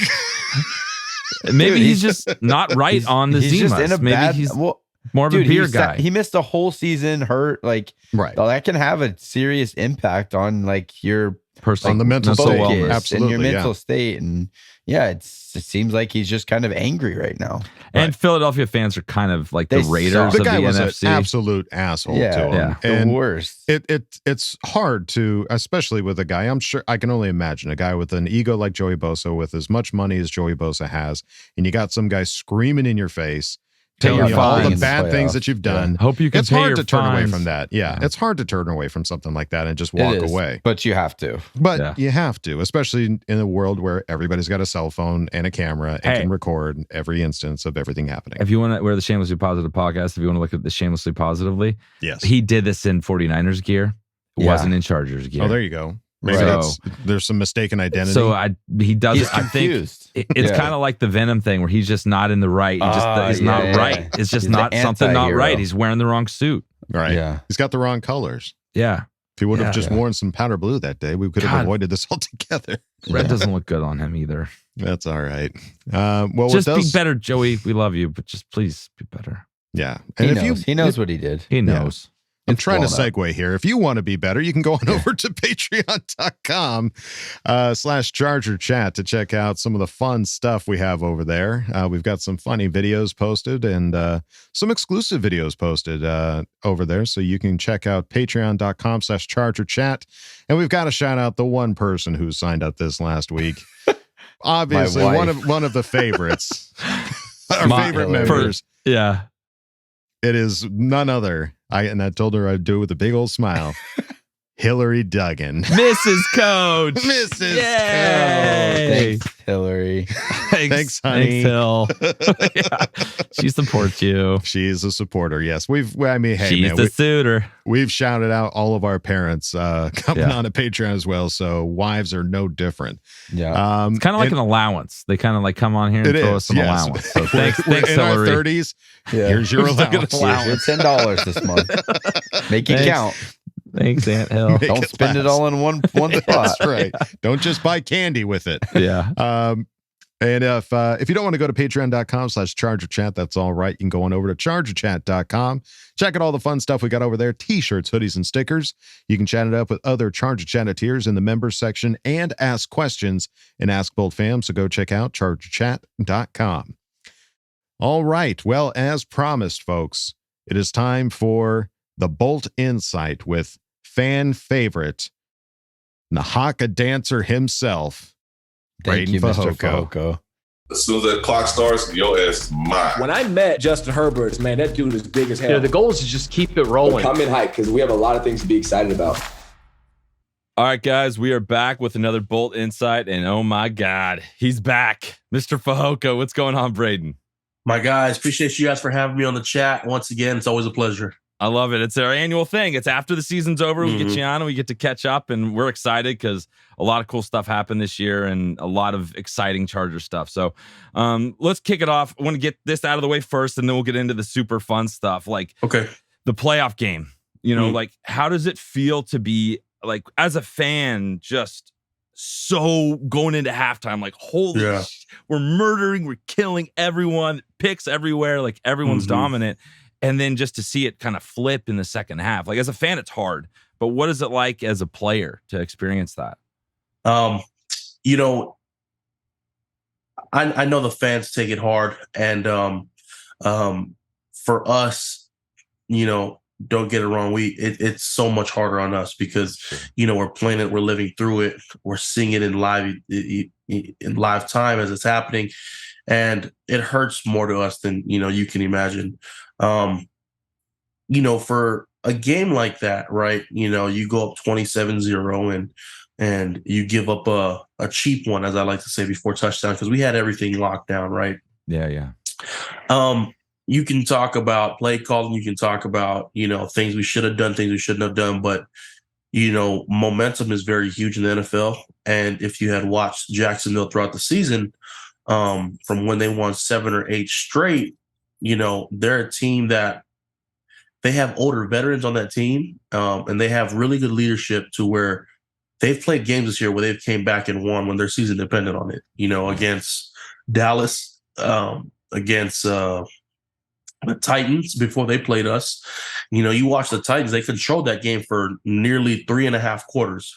Speaker 6: Maybe he's just not right on the Zimas. Maybe he's more of a beer guy.
Speaker 7: He missed a whole season hurt. Like,
Speaker 2: right.
Speaker 7: That can have a serious impact on like your
Speaker 6: Personally,
Speaker 2: on the mental
Speaker 6: mental
Speaker 2: state.
Speaker 6: wellness.
Speaker 2: Absolutely,
Speaker 7: and your
Speaker 2: yeah.
Speaker 7: mental state, and it seems like he's just kind of angry right now.
Speaker 6: And Philadelphia fans are kind of like the
Speaker 7: They
Speaker 6: Raiders
Speaker 7: suck.
Speaker 6: of
Speaker 2: The
Speaker 6: the
Speaker 2: guy was
Speaker 6: NFC.
Speaker 2: an absolute asshole to him.
Speaker 6: Yeah.
Speaker 7: The
Speaker 2: And
Speaker 7: worst.
Speaker 2: it's hard to, especially with a guy, I'm sure, I can only imagine a guy with an ego like Joey Bosa, with as much money as Joey Bosa has, and you got some guy screaming in your face, telling
Speaker 6: your
Speaker 2: you all the
Speaker 6: fines.
Speaker 2: bad things that you've done.
Speaker 6: Hope you can
Speaker 2: It's
Speaker 6: pay
Speaker 2: hard
Speaker 6: your
Speaker 2: to turn away
Speaker 6: fines.
Speaker 2: from that. Yeah, it's hard to turn away from something like that and just
Speaker 7: It
Speaker 2: walk
Speaker 7: is,
Speaker 2: away.
Speaker 7: but you have to.
Speaker 2: But you have to, especially in a world where everybody's got a cell phone and a camera and can record every instance of everything happening.
Speaker 6: If you want to, we're the Shamelessly Positive podcast. If you want to look at the Shamelessly Positively,
Speaker 2: Yes.
Speaker 6: he did this in 49ers gear. It wasn't in Chargers gear.
Speaker 2: Oh, there you go. Maybe
Speaker 6: Right.
Speaker 2: there's some mistaken identity.
Speaker 6: So he does
Speaker 7: He's
Speaker 6: it. I think
Speaker 7: confused.
Speaker 6: it's kind of like the Venom thing where he's just not in the right. He's not right. It's just
Speaker 7: He's
Speaker 6: not
Speaker 7: the
Speaker 6: something not
Speaker 7: anti-hero.
Speaker 6: right. He's wearing the wrong suit.
Speaker 2: Right.
Speaker 7: Yeah.
Speaker 2: He's got the wrong colors.
Speaker 6: Yeah.
Speaker 2: If he would have
Speaker 6: Yeah.
Speaker 2: just worn some powder blue that day, we could have
Speaker 6: God.
Speaker 2: avoided this altogether.
Speaker 6: Red doesn't look good on him either.
Speaker 2: That's all right. Well,
Speaker 6: Just
Speaker 2: what
Speaker 6: be
Speaker 2: does,
Speaker 6: better, Joey. We love you, but just please be better.
Speaker 2: Yeah.
Speaker 7: He
Speaker 2: And
Speaker 7: knows. He knows what he did.
Speaker 6: He knows.
Speaker 2: I'm trying to
Speaker 7: blown up.
Speaker 2: segue here. If you want to be better, you can go on over to patreon.com /Charger Chat to check out some of the fun stuff we have over there. We've got some funny videos posted and some exclusive videos posted over there. So you can check out patreon.com /Charger Chat. And we've got to shout out the one person who signed up this last week. Obviously,
Speaker 7: My
Speaker 2: one of the favorites. Our favorite
Speaker 7: Hillary.
Speaker 2: members.
Speaker 6: Yeah.
Speaker 2: It is none other. I told her I'd do it with a big old smile. Hillary Duggan.
Speaker 6: Mrs. Coach.
Speaker 2: Mrs.
Speaker 6: Yay.
Speaker 7: Thanks, Hillary.
Speaker 2: Thanks, honey.
Speaker 6: Thanks, Hill. Yeah. She supports you.
Speaker 2: She's a supporter. Yes. Hey,
Speaker 6: She's
Speaker 2: man,
Speaker 6: the suitor.
Speaker 2: we've shouted out all of our parents coming
Speaker 6: Yeah.
Speaker 2: on a Patreon as well. So wives are no different.
Speaker 7: Yeah.
Speaker 6: It's kind of like an allowance. They kind of like come on here and
Speaker 2: It
Speaker 6: throw
Speaker 2: is,
Speaker 6: us some
Speaker 2: yes.
Speaker 6: allowance. So thanks,
Speaker 2: We're
Speaker 6: thanks,
Speaker 2: in our
Speaker 6: Hillary.
Speaker 2: 30s. Here's your
Speaker 6: Look at
Speaker 2: allowance.
Speaker 6: allowance.
Speaker 7: Here's your $10 this month. Make it
Speaker 6: Thanks.
Speaker 7: count.
Speaker 6: Thanks, Aunt Hill.
Speaker 2: Make
Speaker 7: Don't
Speaker 2: it
Speaker 7: spend it
Speaker 2: last.
Speaker 7: all in one spot.
Speaker 2: That's right. Don't just buy candy with it.
Speaker 6: Yeah.
Speaker 2: And if you don't want to go to patreon.com /Charger Chat, that's all right. You can go on over to chargerchat.com. Check out all the fun stuff we got over there. T-shirts, hoodies, and stickers. You can chat it up with other Charger Chatteteers in the members section and ask questions in Ask Boltfam. So go check out chargerchat.com. All right. Well, as promised, folks, it is time for the Bolt Insight with fan favorite, Nahaka dancer himself,
Speaker 7: Thank you,
Speaker 2: Braden
Speaker 7: Mr. Fahoko.
Speaker 8: As soon as that clock starts, your ass is mine.
Speaker 9: When I met Justin Herbert, man, that dude is big as hell.
Speaker 10: You know, the goal is to just keep it rolling.
Speaker 9: Come in hype because we have a lot of things to be excited about.
Speaker 6: All right, guys, we are back with another Bolt Insight, and oh my God, he's back. Mr. Fahoko, what's going on, Braden?
Speaker 10: My guys, appreciate you guys for having me on the chat. Once again, it's always a pleasure.
Speaker 6: I love it. It's our annual thing. It's after the season's over. We get you on and we get to catch up, and we're excited because a lot of cool stuff happened this year and a lot of exciting Charger stuff. So let's kick it off. I want to get this out of the way first, and then we'll get into the super fun stuff, like the playoff game. You know, like how does it feel to be like as a fan, just so going into halftime, like holy, we're murdering, we're killing everyone, picks everywhere, like everyone's dominant. And then just to see it kind of flip in the second half, like as a fan, it's hard. But what is it like as a player to experience that?
Speaker 10: You know, I know the fans take it hard, and for us, you know, don't get it wrong. It's so much harder on us because you know we're playing it, we're living through it, we're seeing it in live time as it's happening, and it hurts more to us than you know you can imagine. You know, for a game like that, right? You know, you go up 27-0 and you give up a cheap one, as I like to say, before touchdown, because we had everything locked down, right?
Speaker 6: Yeah.
Speaker 10: You can talk about play calling, you can talk about, you know, things we should have done, things we shouldn't have done, but you know, momentum is very huge in the NFL. And if you had watched Jacksonville throughout the season, from when they won 7 or 8 straight, you know, they're a team that they have older veterans on that team, and they have really good leadership to where they've played games this year where they've came back and won when their season depended on it, you know, against Dallas, against the Titans before they played us. You know, you watch the Titans, they controlled that game for nearly 3.5 quarters.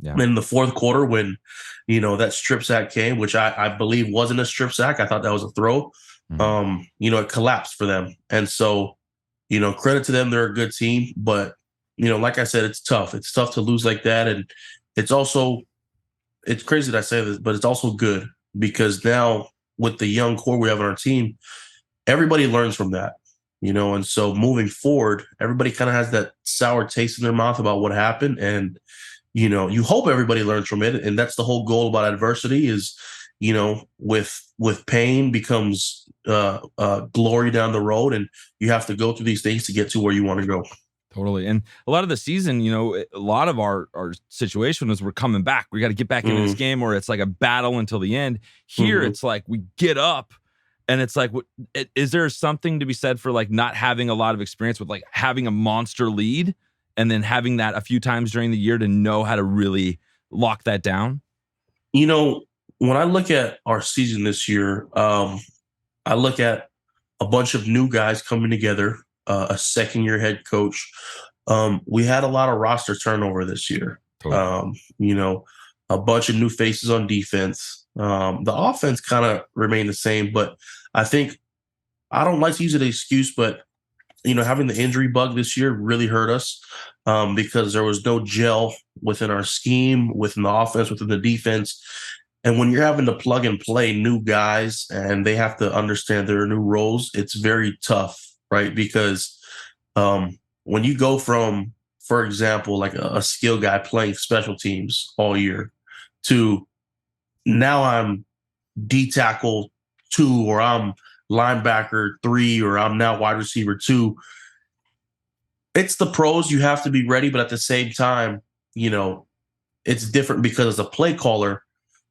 Speaker 10: In the fourth quarter, when, that strip sack came, which I believe wasn't a strip sack. I thought that was a throw. It collapsed for them. And so, credit to them. They're a good team. But, like I said, it's tough. It's tough to lose like that. And it's crazy that I say this, but it's also good because now with the young core we have on our team, everybody learns from that, and so moving forward, everybody kind of has that sour taste in their mouth about what happened. And, you hope everybody learns from it. And that's the whole goal about adversity is, with pain becomes glory down the road. And you have to go through these things to get to where you want to go.
Speaker 6: Totally. And a lot of the season, a lot of our situation was we're coming back. We got to get back into this game, or it's like a battle until the end. Here, it's like we get up and it's like, is there something to be said for like not having a lot of experience with like having a monster lead and then having that a few times during the year to know how to really lock that down?
Speaker 10: When I look at our season this year, I look at a bunch of new guys coming together. A second-year head coach. We had a lot of roster turnover this year. Totally. A bunch of new faces on defense. The offense kind of remained the same, but I think I don't like to use it as an excuse, but having the injury bug this year really hurt us because there was no gel within our scheme, within the offense, within the defense. And when you're having to plug and play new guys and they have to understand their new roles, it's very tough. Right. Because when you go from, for example, like a skill guy playing special teams all year to now I'm D tackle 2 or I'm linebacker 3 or I'm now wide receiver 2. It's the pros. You have to be ready. But at the same time, it's different because as a play caller,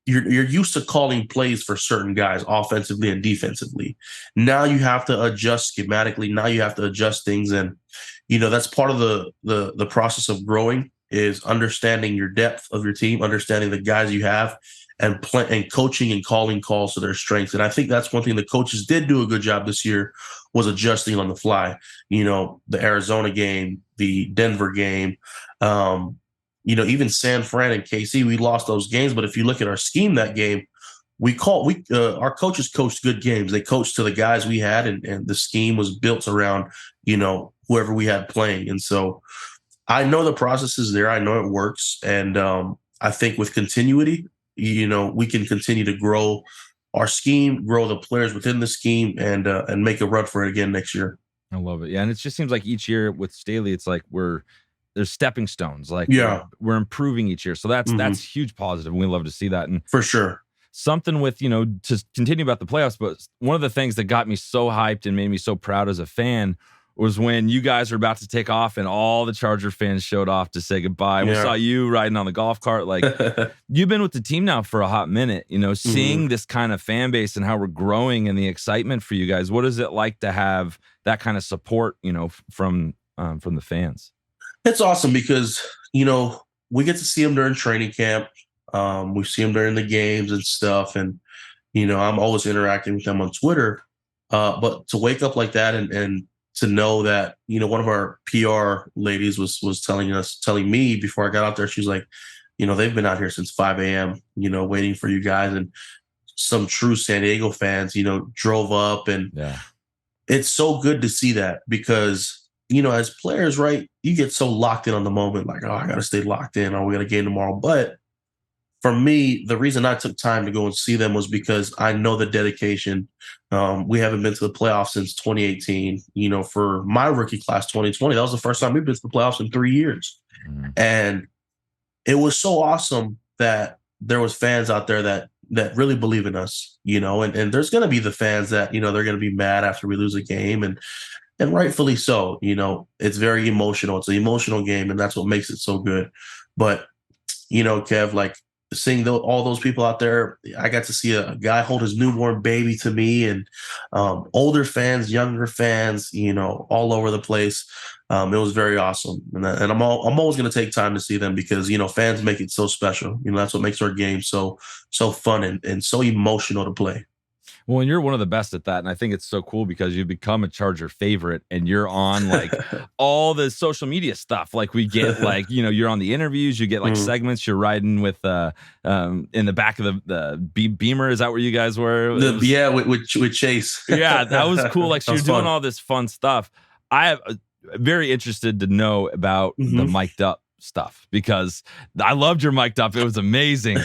Speaker 10: you're used to calling plays for certain guys offensively and defensively. Now you have to adjust schematically. Now you have to adjust things. And, that's part of the process of growing is understanding your depth of your team, understanding the guys you have and coaching and calling calls to their strengths. And I think that's one thing the coaches did do a good job this year was adjusting on the fly. The Arizona game, the Denver game, even San Fran and KC, we lost those games. But if you look at our scheme that game, our coaches coached good games. They coached to the guys we had, and the scheme was built around, whoever we had playing. And so I know the process is there. I know it works. And I think with continuity, we can continue to grow our scheme, grow the players within the scheme, and make a run for it again next year.
Speaker 6: I love it. Yeah. And it just seems like each year with Staley, it's like there's stepping stones. Like we're improving each year. So that's huge positive. And we love to see that. And
Speaker 10: for sure.
Speaker 6: Something with, to continue about the playoffs, but one of the things that got me so hyped and made me so proud as a fan was when you guys were about to take off and all the Charger fans showed off to say goodbye. We saw you riding on the golf cart. Like you've been with the team now for a hot minute, seeing this kind of fan base and how we're growing and the excitement for you guys. What is it like to have that kind of support, from the fans?
Speaker 10: It's awesome because, we get to see them during training camp. We see them during the games and stuff. And, I'm always interacting with them on Twitter. But to wake up like that and to know that, one of our PR ladies was telling me before I got out there, she was like, they've been out here since 5 a.m., waiting for you guys. And some true San Diego fans, drove up. And it's so good to see that because, as players, right, you get so locked in on the moment, like, oh, I got to stay locked in. Oh, we got a game tomorrow. But for me, the reason I took time to go and see them was because I know the dedication. We haven't been to the playoffs since 2018. For my rookie class, 2020, that was the first time we've been to the playoffs in 3 years. And it was so awesome that there was fans out there that really believe in us, and there's going to be the fans that, they're going to be mad after we lose a game. And rightfully so, it's very emotional. It's an emotional game, and that's what makes it so good. But, Kev, like seeing all those people out there, I got to see a guy hold his newborn baby to me, and older fans, younger fans, all over the place. It was very awesome. And I'm always going to take time to see them because, fans make it so special. That's what makes our game so fun and so emotional to play.
Speaker 6: Well, and you're one of the best at that. And I think it's so cool because you've become a Charger favorite and you're on like all the social media stuff. Like we get like, you're on the interviews, you get like segments, you're riding with in the back of the Beamer. Is that where you guys were?
Speaker 10: With Chase.
Speaker 6: Yeah, that was cool. Like, so you're doing
Speaker 10: fun.
Speaker 6: all this fun stuff. I am very interested to know about the mic'd up stuff because I loved your mic'd up. It was amazing.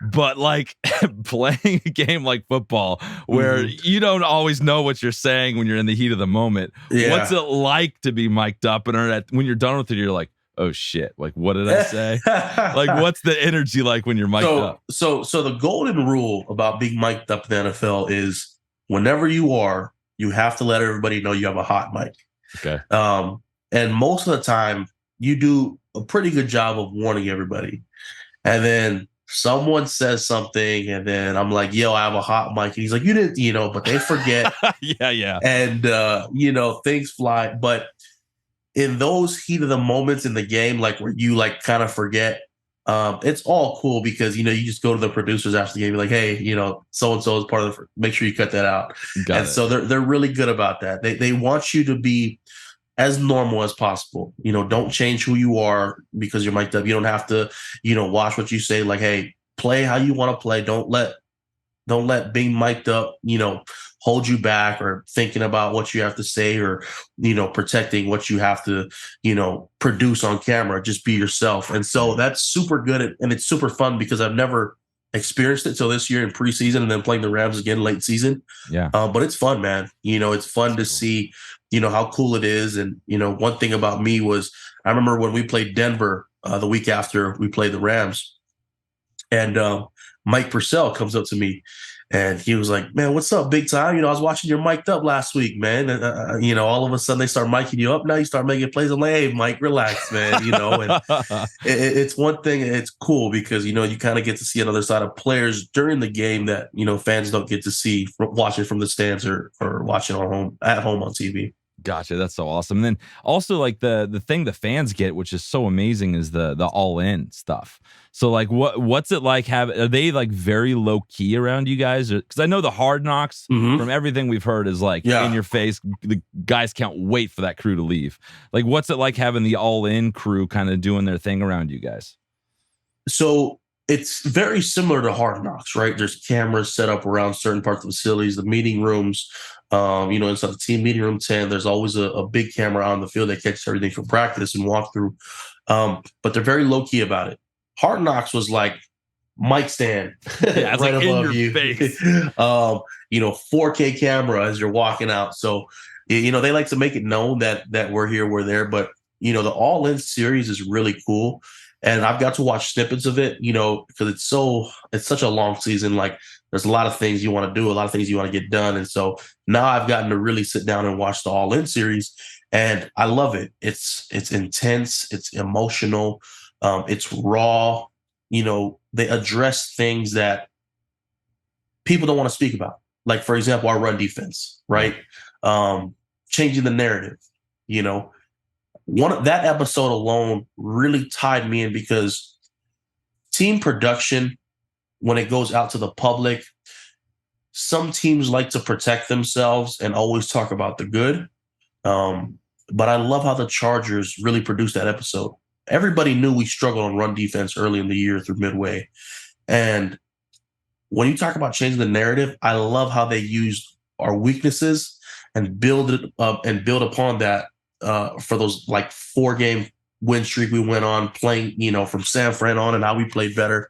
Speaker 6: But like playing a game like football where you don't always know what you're saying when you're in the heat of the moment.
Speaker 10: Yeah.
Speaker 6: What's it like to be mic'd up and when you're done with it, you're like, oh shit, like what did I say? Like what's the energy like when you're mic'd up?
Speaker 10: So the golden rule about being mic'd up in the NFL is whenever you have to let everybody know you have a hot mic.
Speaker 6: Okay.
Speaker 10: And most of the time you do a pretty good job of warning everybody. And then someone says something and then I'm like, yo, I have a hot mic. And he's like, you didn't, but they forget.
Speaker 6: Yeah.
Speaker 10: And, things fly. But in those heat of the moments in the game, like where you like kind of forget, it's all cool because, you just go to the producers after the game, you're like, hey, so-and-so is part of make sure you cut that out. So they're really good about that. They want you to be as normal as possible. Don't change who you are because you're mic'd up. You don't have to, watch what you say. Like, hey, play how you want to play. Don't let being mic'd up, hold you back or thinking about what you have to say or, protecting what you have to, produce on camera. Just be yourself. And so that's super good. And it's super fun because I've never experienced it till this year in preseason and then playing the Rams again late season.
Speaker 6: Yeah.
Speaker 10: But it's fun, man. It's fun to see, how cool it is. And, one thing about me was I remember when we played Denver the week after we played the Rams and Mike Purcell comes up to me and he was like, man, what's up, big time? I was watching your mic'd up last week, man. And, all of a sudden they start micing you up. Now you start making plays. I'm like, hey, Mike, relax, man. And it's one thing. It's cool because, you kind of get to see another side of players during the game that, fans don't get to see watching from the stands or watching at home on TV.
Speaker 6: Gotcha. That's so awesome. And then also like the thing the fans get, which is so amazing, is the all in stuff. So like what's it like are they like very low key around you guys? Because I know the Hard Knocks from everything we've heard is like in your face. The guys can't wait for that crew to leave. Like what's it like having the all in crew kind of doing their thing around you guys?
Speaker 10: So it's very similar to Hard Knocks, right? There's cameras set up around certain parts of the facilities, the meeting rooms. Inside the team meeting room 10, there's always a big camera on the field that catches everything from practice and walkthrough. But they're very low key about it. Hard Knocks was like mic stand
Speaker 6: right
Speaker 10: like above
Speaker 6: in your
Speaker 10: you.
Speaker 6: face.
Speaker 10: 4K camera as you're walking out. So, they like to make it known that we're here, we're there. But, the All In series is really cool. And I've got to watch snippets of it, because it's such a long season. Like there's a lot of things you want to do, a lot of things you want to get done. And so now I've gotten to really sit down and watch the All In series and I love it. It's intense. It's emotional. It's raw. They address things that people don't want to speak about. Like, for example, our run defense, right? Changing the narrative, that episode alone really tied me in because team production, when it goes out to the public, some teams like to protect themselves and always talk about the good. But I love how the Chargers really produced that episode. Everybody knew we struggled on run defense early in the year through midway. And when you talk about changing the narrative, I love how they used our weaknesses and build it up and build upon that. For those like 4-game win streak we went on playing, from San Fran on and how we played better.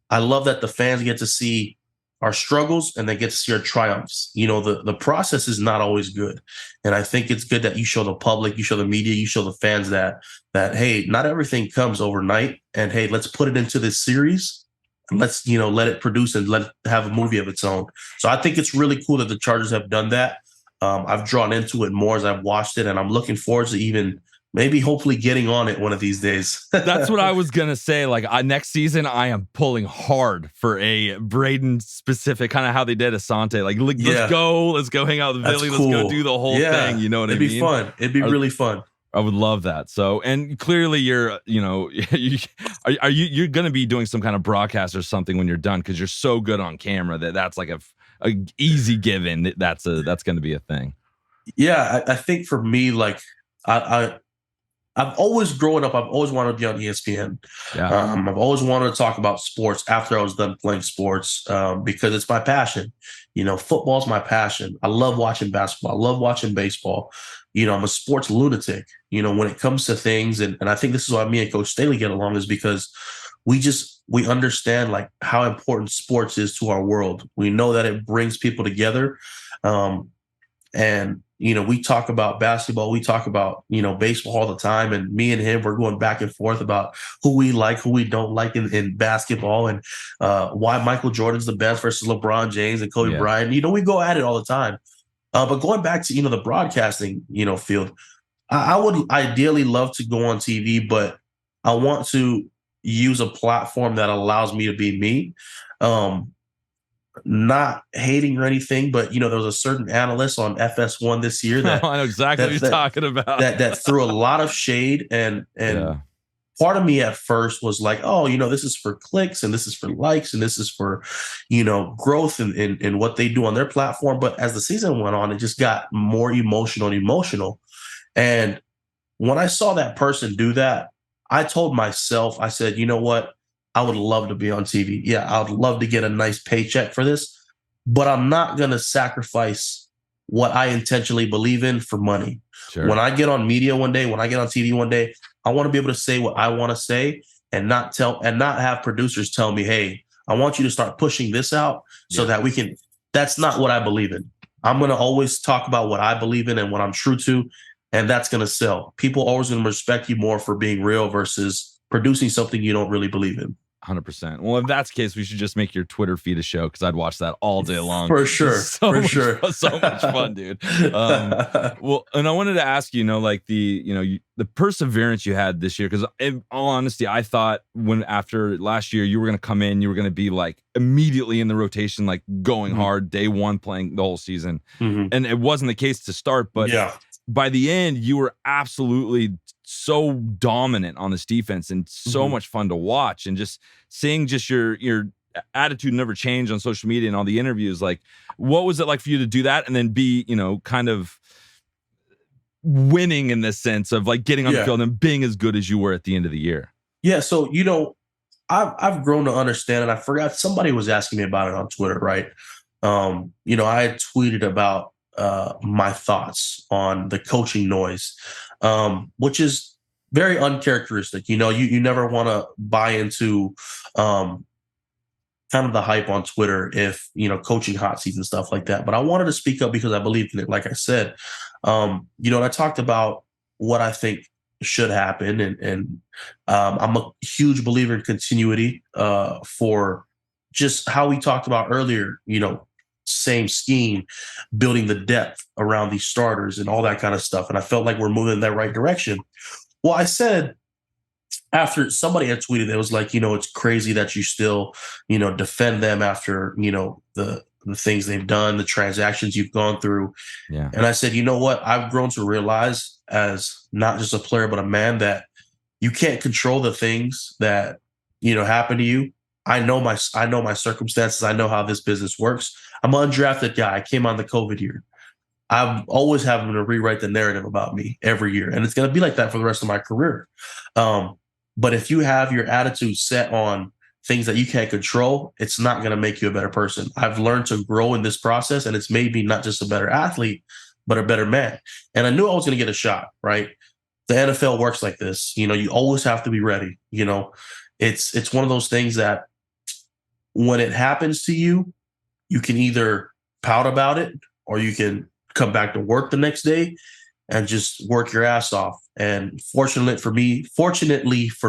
Speaker 10: I love that the fans get to see our struggles and they get to see our triumphs. The process is not always good. And I think it's good that you show the public, you show the media, you show the fans that, hey, not everything comes overnight. And hey, let's put it into this series and let's, let it produce and let it have a movie of its own. So I think it's really cool that the Chargers have done that. I've drawn into it more as I've watched it, and I'm looking forward to even maybe hopefully getting on it one of these days.
Speaker 6: That's what I was going to say. Like next season, I am pulling hard for a Braden specific, kind of how they did Asante. Like, let's go hang out with Billy.
Speaker 10: Cool.
Speaker 6: Let's go do the whole thing. You know what I mean?
Speaker 10: It'd be fun. It'd be really fun.
Speaker 6: I would love that. So, and clearly you're going to be doing some kind of broadcast or something when you're done because you're so good on camera that's like a easy given. That's going to be a thing.
Speaker 10: Yeah, I think for me, like I've always growing up, I've always wanted to be on ESPN.
Speaker 6: Yeah.
Speaker 10: I've always wanted to talk about sports after I was done playing sports because it's my passion. Football's my passion. I love watching basketball. I love watching baseball. I'm a sports lunatic, when it comes to things. And I think this is why me and Coach Staley get along, is because we understand like how important sports is to our world. We know that it brings people together. And we talk about basketball, we talk about, baseball all the time. And me and him, we're going back and forth about who we like, who we don't like in basketball, and why Michael Jordan's the best versus LeBron James and Kobe Bryant. We go at it all the time. But going back to, the broadcasting, field, I would ideally love to go on TV, but I want to use a platform that allows me to be me. Not hating or anything, but there was a certain analyst on FS1 this year that
Speaker 6: I know exactly what you're talking about.
Speaker 10: that threw a lot of shade, and part of me at first was like, oh, this is for clicks and this is for likes and this is for, growth in what they do on their platform. But as the season went on, it just got more emotional. And when I saw that person do that, I told myself, I said, you know what? I would love to be on TV. Yeah, I would love to get a nice paycheck for this, but I'm not going to sacrifice what I intentionally believe in for money.
Speaker 6: Sure.
Speaker 10: When I get on media one day, when I get on TV one day, I want to be able to say what I want to say and not have producers tell me, hey, I want you to start pushing this out so that we can. That's not what I believe in. I'm going to always talk about what I believe in and what I'm true to, and that's going to sell. People always going to respect you more for being real versus producing something you don't really believe in.
Speaker 6: 100%. Well, if that's the case, we should just make your Twitter feed a show, because I'd watch that all day long.
Speaker 10: For sure.
Speaker 6: So much fun, dude. Well, and I wanted to ask you, like the perseverance you had this year, because in all honesty, I thought after last year, you were going to come in, you were going to be like immediately in the rotation, like going hard day one, playing the whole season.
Speaker 10: Mm-hmm.
Speaker 6: And it wasn't the case to start, but by the end, you were absolutely so dominant on this defense and so much fun to watch, and just seeing your attitude never change on social media and all the interviews. Like, what was it like for you to do that and then be, kind of winning in the sense of like getting on the field and being as good as you were at the end of the year?
Speaker 10: Yeah. So, I've grown to understand, and I forgot, somebody was asking me about it on Twitter, right? I had tweeted about my thoughts on the coaching noise, which is very uncharacteristic. You never want to buy into kind of the hype on Twitter if, coaching hot seats and stuff like that. But I wanted to speak up because I believe in it. Like I said, and I talked about what I think should happen. And I'm a huge believer in continuity for just how we talked about earlier, same scheme, building the depth around these starters and all that kind of stuff. And I felt like we're moving in that right direction. Well, I said, after somebody had tweeted, it was like, it's crazy that you still, defend them after, the things they've done, the transactions you've gone through.
Speaker 6: Yeah.
Speaker 10: And I said, you know what? I've grown to realize, as not just a player, but a man, that you can't control the things that, happen to you. I know my circumstances. I know how this business works. I'm an undrafted guy. I came on the COVID year. I'm always having to rewrite the narrative about me every year. And it's going to be like that for the rest of my career. But if you have your attitude set on things that you can't control, it's not going to make you a better person. I've learned to grow in this process, and it's made me not just a better athlete, but a better man. And I knew I was going to get a shot, right? The NFL works like this. You always have to be ready. It's one of those things that when it happens to you, you can either pout about it or you can come back to work the next day and just work your ass off. And fortunately for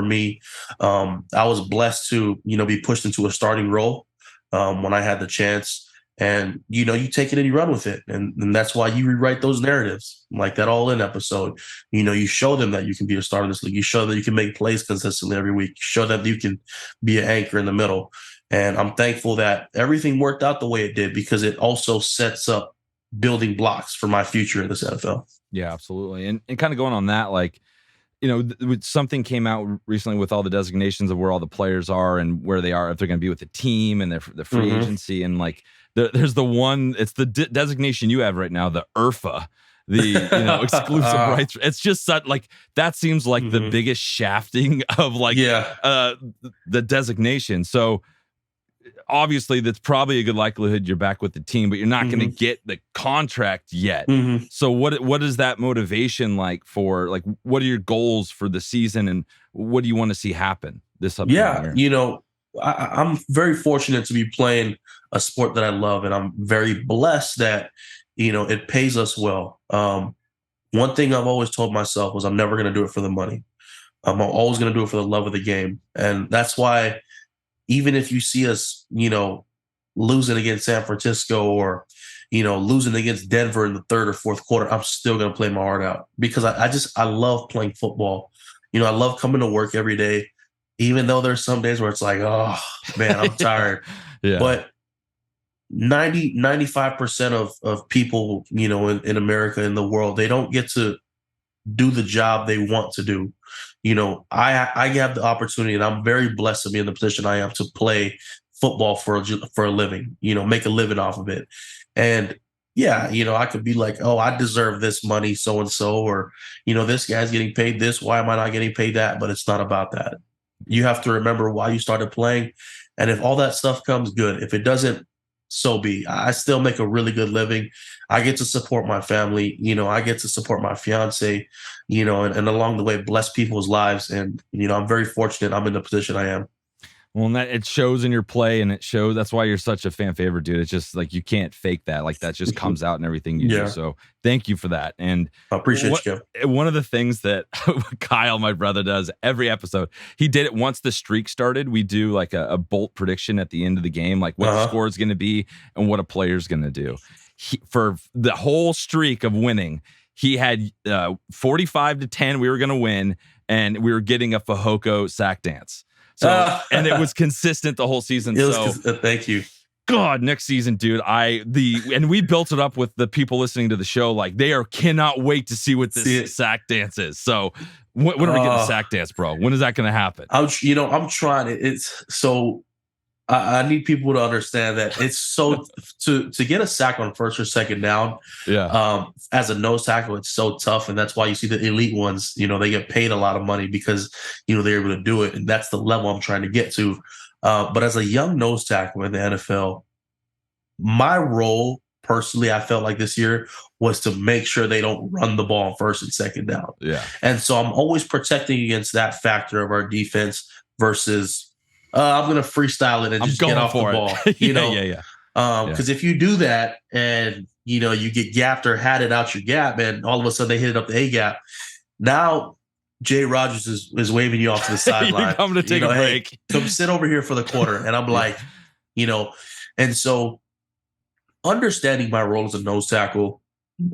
Speaker 10: me, I was blessed to, be pushed into a starting role when I had the chance. And, you take it and you run with it. And that's why you rewrite those narratives, like that All In episode. You show them that you can be a star in this league. You show them that you can make plays consistently every week. You show them that you can be an anchor in the middle. And I'm thankful that everything worked out the way it did, because it also sets up building blocks for my future in this NFL.
Speaker 6: Yeah, absolutely. And kind of going on that, like, something came out recently with all the designations of where all the players are and where they are, if they're going to be with the team and the free agency. And like, there's the one, it's the designation you have right now, the IRFA, the exclusive rights. It's just such like, that seems like the biggest shafting of like the designation. So obviously that's probably a good likelihood you're back with the team, but you're not going to get the contract yet. So what is that motivation like for, like, what are your goals for the season and what do you want to see happen this upcoming year?
Speaker 10: I'm very fortunate to be playing a sport that I love, and I'm very blessed that, it pays us well. One thing I've always told myself was I'm never going to do it for the money. I'm always going to do it for the love of the game. And that's why even if you see us, losing against San Francisco or, losing against Denver in the third or fourth quarter, I'm still going to play my heart out because I love playing football. I love coming to work every day, even though there's some days where it's like, oh man, I'm tired. But 95% of people, in America, in the world, they don't get to do the job they want to do. I have the opportunity, and I'm very blessed to be in the position I am to play football for a living, make a living off of it. And I could be like, oh, I deserve this money, so-and-so, or, this guy's getting paid this. Why am I not getting paid that? But it's not about that. You have to remember why you started playing. And if all that stuff comes, good. If it doesn't, so be. I still make a really good living. I get to support my family. I get to support my fiance, and along the way, bless people's lives. And, I'm very fortunate I'm in the position I am.
Speaker 6: Well, and that it shows in your play, and it shows that's why you're such a fan favorite, dude. It's just like you can't fake that. Like that just comes out in everything you do. So thank you for that. And
Speaker 10: I appreciate you.
Speaker 6: One of the things that Kyle, my brother, does every episode, he did it once the streak started. We do like a bolt prediction at the end of the game, like what the score is going to be and what a player's going to do. For the whole streak of winning, he had 45-10. We were going to win, and we were getting a Fajoko sack dance. So and it was consistent the whole season.
Speaker 10: Thank you.
Speaker 6: God, next season, dude. And we built it up with the people listening to the show. Like they cannot wait to see what this sack dance is. So when are we getting the sack dance, bro? When is that going to happen?
Speaker 10: I'm trying it. It's so I need people to understand that it's so to get a sack on first or second down. As a nose tackle, it's so tough, and that's why you see the elite ones. They get paid a lot of money because they're able to do it, and that's the level I'm trying to get to. But as a young nose tackle in the NFL, my role personally, I felt like this year was to make sure they don't run the ball on first and second down. And so I'm always protecting against that factor of our defense versus. I'm going to freestyle it and just get off the ball, Because if you do that and, you get gapped or had it out your gap and all of a sudden they hit it up the A gap. Now Jay Rogers is waving you off to the sideline.
Speaker 6: I'm going to take a break.
Speaker 10: Hey, come sit over here for the quarter. And I'm like, and so understanding my role as a nose tackle,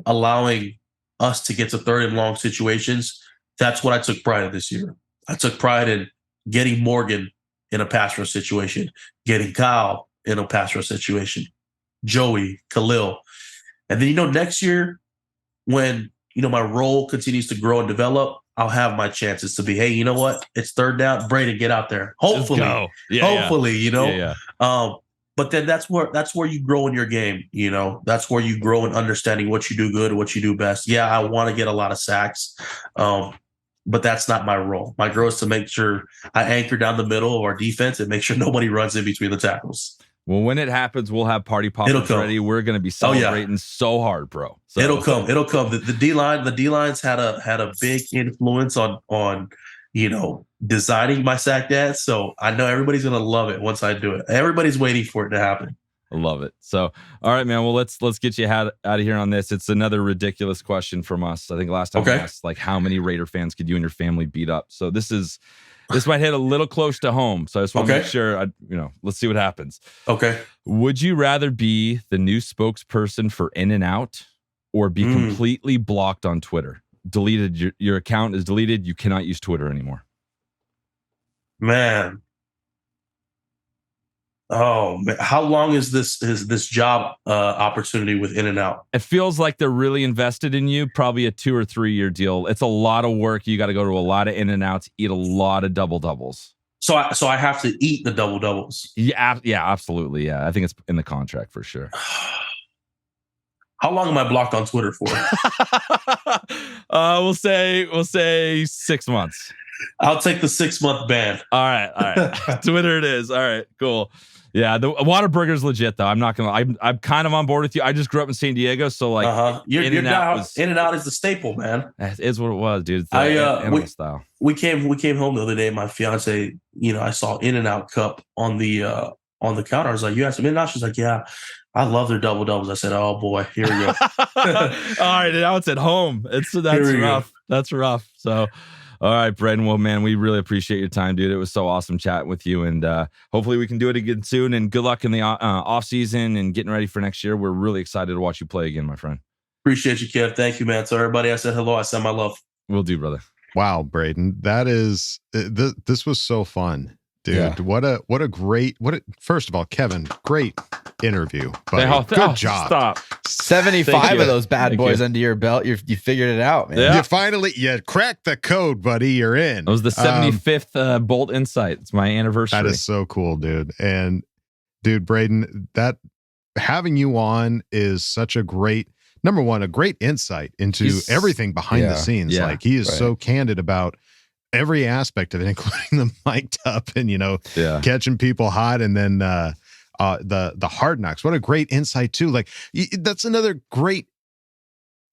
Speaker 10: allowing us to get to third and long situations. That's what I took pride in this year. I took pride in getting Morgan in a pass rush situation, getting Kyle in a pass rush situation, Joey, Khalil. And then, next year when, my role continues to grow and develop, I'll have my chances to be, hey, you know what? It's third down. Braden, get out there. Hopefully. But then that's where you grow in your game. That's where you grow in understanding what you do good, what you do best. Yeah, I want to get a lot of sacks. But that's not my role. My role is to make sure I anchor down the middle of our defense and make sure nobody runs in between the tackles.
Speaker 6: Well, when it happens, we'll have party poppers ready. We're going to be celebrating so hard, bro. So.
Speaker 10: It'll come. The D-lines had a big influence on designing my sack dance. So I know everybody's going to love it once I do it. Everybody's waiting for it to happen.
Speaker 6: I love it. So, all right, man. Well, let's get you out of here on this. It's another ridiculous question from us. I think last time we asked, like, how many Raider fans could you and your family beat up? So this might hit a little close to home. So I just want to make sure, let's see what happens.
Speaker 10: Okay.
Speaker 6: Would you rather be the new spokesperson for In-N-Out or be completely blocked on Twitter? Deleted. Your account is deleted. You cannot use Twitter anymore.
Speaker 10: Man. Oh man, how long is this job opportunity with In-N-Out?
Speaker 6: It feels like they're really invested in you. Probably a 2 or 3 year deal. It's a lot of work. You got to go to a lot of In-N-Outs, eat a lot of double doubles.
Speaker 10: So I have to eat the double doubles.
Speaker 6: Yeah, absolutely. Yeah, I think it's in the contract for sure.
Speaker 10: How long am I blocked on Twitter for?
Speaker 6: We'll say 6 months.
Speaker 10: I'll take the 6-month ban.
Speaker 6: All right. Twitter it is. All right, cool. Yeah, the Whataburger's legit though. I'm not gonna. I'm kind of on board with you. I just grew up in San Diego, so like,
Speaker 10: In-N-Out is the staple, man.
Speaker 6: It is what it was, dude. It's the animal style.
Speaker 10: We came home the other day. My fiance, I saw In-N-Out cup on the counter. I was like, "You have some In-N-Out?" She's like, "Yeah, I love their double doubles." I said, "Oh boy, here we go."
Speaker 6: All right, now it's at home. That's rough. That's rough. So. All right, Brendan. Well, man, we really appreciate your time, dude. It was so awesome chatting with you, and hopefully we can do it again soon. And good luck in the off season and getting ready for next year. We're really excited to watch you play again, my friend.
Speaker 10: Appreciate you, Kev. Thank you, man. So everybody, I said hello. I send my love.
Speaker 6: Will do, brother.
Speaker 2: Wow, Braden, that is this was so fun, dude. Yeah. First of all, Kevin, great interview. Good job.
Speaker 6: Stop.
Speaker 7: 75 of those bad boys under your belt. You figured it out, man.
Speaker 2: Yeah. You cracked the code, buddy. You're in.
Speaker 6: It was the 75th Bolt Insight. It's my anniversary.
Speaker 2: That is so cool, dude. And dude, Braden, that having you on is such a great, number one, a great insight into everything behind the scenes.
Speaker 6: Yeah,
Speaker 2: like he is so candid about every aspect of it, including the mic'd up and, catching people hot, and then the hard knocks. What a great insight too. Like that's another great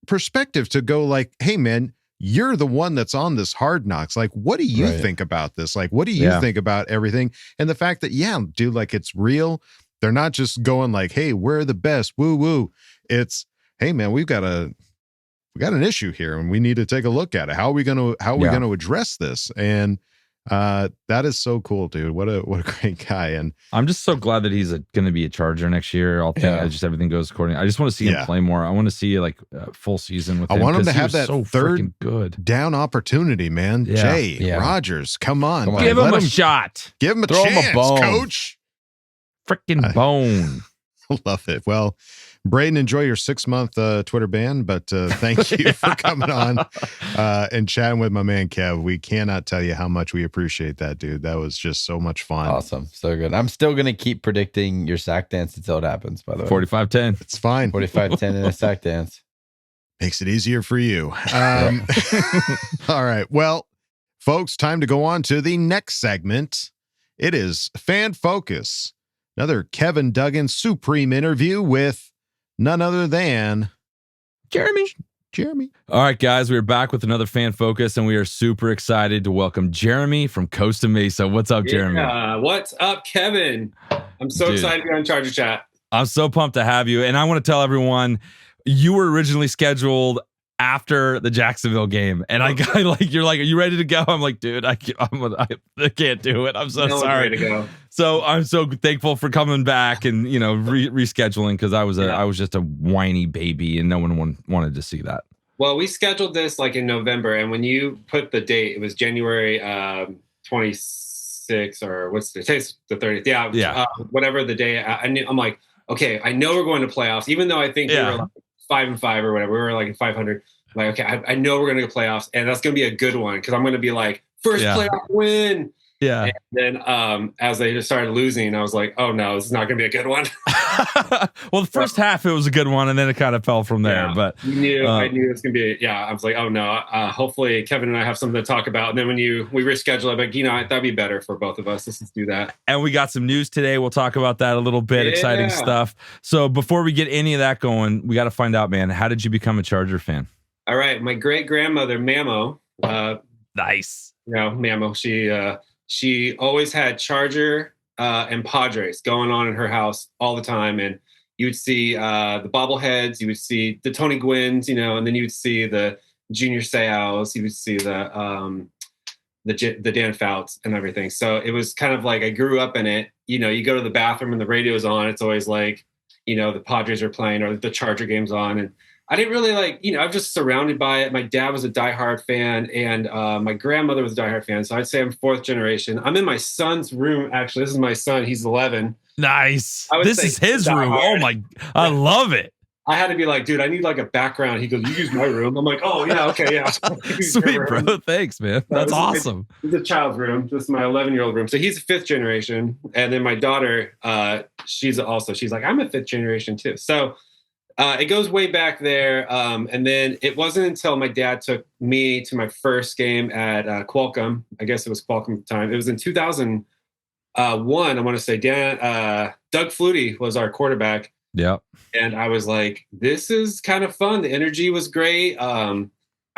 Speaker 2: perspective to go like, hey man, you're the one that's on this hard knocks. Like, what do you think about this? Like, what do you think about everything? And the fact that, dude, like it's real. They're not just going like, hey, we're the best, woo woo. It's, hey man, we got an issue here and we need to take a look at it. How are we going to address this? And that is so cool, dude. What a great guy. And
Speaker 6: I'm just so glad that he's going to be a Charger next year. Just everything goes according. I just want to see him play more. I want to see like a full season with him.
Speaker 2: I want him to have that third
Speaker 6: good
Speaker 2: down opportunity, man. Jay Rogers, come on.
Speaker 6: Give him a shot.
Speaker 2: Give him a
Speaker 7: Throw
Speaker 2: chance,
Speaker 7: him a bone.
Speaker 2: coach.
Speaker 6: Freaking bone.
Speaker 2: Love it. Well, Braden, enjoy your 6-month Twitter ban, but thank you for coming on and chatting with my man, Kev. We cannot tell you how much we appreciate that, dude. That was just so much fun.
Speaker 7: Awesome. So good. I'm still going to keep predicting your sack dance until it happens, by the way.
Speaker 6: 45-10.
Speaker 2: It's fine.
Speaker 7: 45-10 in a sack dance.
Speaker 2: Makes it easier for you. All right. Well, folks, time to go on to the next segment. It is Fan Focus. Another Kevin Duggan Supreme interview with none other than Jeremy.
Speaker 6: All right, guys, we're back with another Fan Focus, and we are super excited to welcome Jeremy from Costa Mesa. What's up, Jeremy?
Speaker 11: What's up, Kevin? I'm so excited to be on Charger Chat.
Speaker 6: I'm so pumped to have you, and I want to tell everyone you were originally scheduled after the Jacksonville game, and I got like, you're like, are you ready to go? I'm like, dude, I can't do it. I'm so sorry.
Speaker 11: Ready to go.
Speaker 6: So I'm so thankful for coming back and rescheduling, because I was just a whiny baby and no one wanted to see that.
Speaker 11: Well, we scheduled this like in November, and when you put the date, it was January 26th, or what's the today's the 30th? Yeah. Whatever the day. I'm like, okay, I know we're going to playoffs, even though I think we were like 5-5 or whatever. We were like 500. I'm like, okay, I know we're going to go playoffs, and that's going to be a good one, because I'm going to be like first playoff win.
Speaker 6: Yeah.
Speaker 11: And then as they just started losing, I was like, oh no, this is not going to be a good one.
Speaker 6: Well, the first half it was a good one, and then it kind of fell from there. Yeah. But
Speaker 11: I knew it was going to be. I was like, oh no. Hopefully, Kevin and I have something to talk about. And then when we reschedule, I'm like, that'd be better for both of us. Let's just do that.
Speaker 6: And we got some news today. We'll talk about that a little bit. Exciting stuff. So before we get any of that going, we got to find out, man. How did you become a Charger fan?
Speaker 11: All right, my great grandmother Mamo.
Speaker 6: Nice.
Speaker 11: Mamo. She always had Charger and Padres going on in her house all the time. And you would see the bobbleheads, you would see the Tony Gwynns, and then you would see the Junior Seaus, you would see the Dan Fouts and everything. So it was kind of like I grew up in it. You go to the bathroom and the radio's on. It's always like, the Padres are playing or the Charger game's on. And I didn't really I'm just surrounded by it. My dad was a diehard fan, and my grandmother was a diehard fan. So I'd say I'm fourth generation. I'm in my son's room, actually. This is my son. He's 11.
Speaker 6: Nice.
Speaker 11: I would
Speaker 6: This
Speaker 11: say
Speaker 6: is his
Speaker 11: die
Speaker 6: room.
Speaker 11: hard.
Speaker 6: Oh my, I love it.
Speaker 11: I had to be like, dude, I need like a background. He goes, you use my room. I'm like, oh yeah, okay, yeah.
Speaker 6: Sweet, bro. Thanks, man. That's awesome.
Speaker 11: It's a child's room. This is my 11-year-old room. So he's a 5th generation. And then my daughter, she's like, I'm a 5th generation too. So it goes way back there. And then it wasn't until my dad took me to my first game at Qualcomm. I guess it was Qualcomm at the time. It was in 2001. I want to say Doug Flutie was our quarterback.
Speaker 6: Yeah.
Speaker 11: And I was like, this is kind of fun. The energy was great. I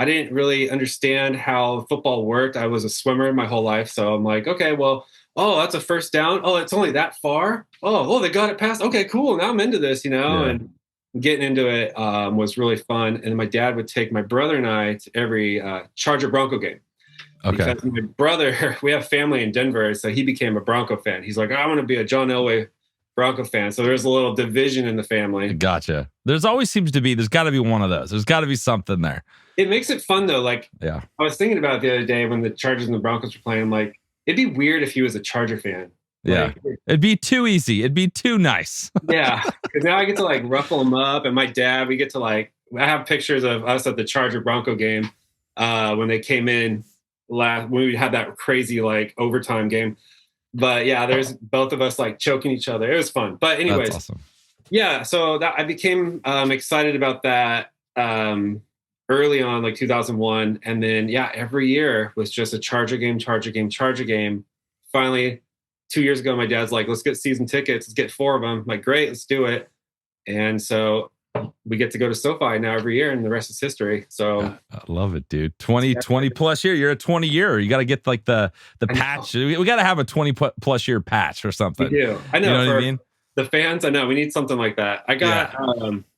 Speaker 11: didn't really understand how football worked. I was a swimmer my whole life. So I'm like, okay, well, oh, that's a first down. Oh, it's only that far. Oh, they got it past. Okay, cool. Now I'm into this, and getting into it was really fun. And my dad would take my brother and I to every Charger Bronco game.
Speaker 6: Okay.
Speaker 11: Because my brother, we have family in Denver, so he became a Bronco fan. He's like, I want to be a John Elway Bronco fan. So there's a little division in the family.
Speaker 6: Gotcha. There's got to be one of those. There's got to be something there.
Speaker 11: It makes it fun though. Like,
Speaker 6: yeah,
Speaker 11: I was thinking about it the other day when the Chargers and the Broncos were playing. I'm like, it'd be weird if he was a Charger fan.
Speaker 6: Yeah.
Speaker 11: Like,
Speaker 6: it'd be too easy. It'd be too nice.
Speaker 11: Yeah. Because now I get to like ruffle him up, and my dad, we get to like, I have pictures of us at the Charger Bronco game when they came in when we had that crazy like overtime game. But yeah, there's both of us like choking each other. It was fun. But anyways,
Speaker 6: that's awesome.
Speaker 11: Yeah. So that I became excited about that early on, like 2001. And then, every year was just a Charger game. Finally, 2 years ago, my dad's like, let's get season tickets. Let's get 4 of them. I'm like, great, let's do it. And so we get to go to SoFi now every year, and the rest is history. So
Speaker 6: I love it, dude. 20 plus year. You're a 20 year. You got to get like the patch. We got to have a 20 plus year patch or something.
Speaker 11: We do. I know.
Speaker 6: You know what I mean?
Speaker 11: The fans, I know we need something like that. I got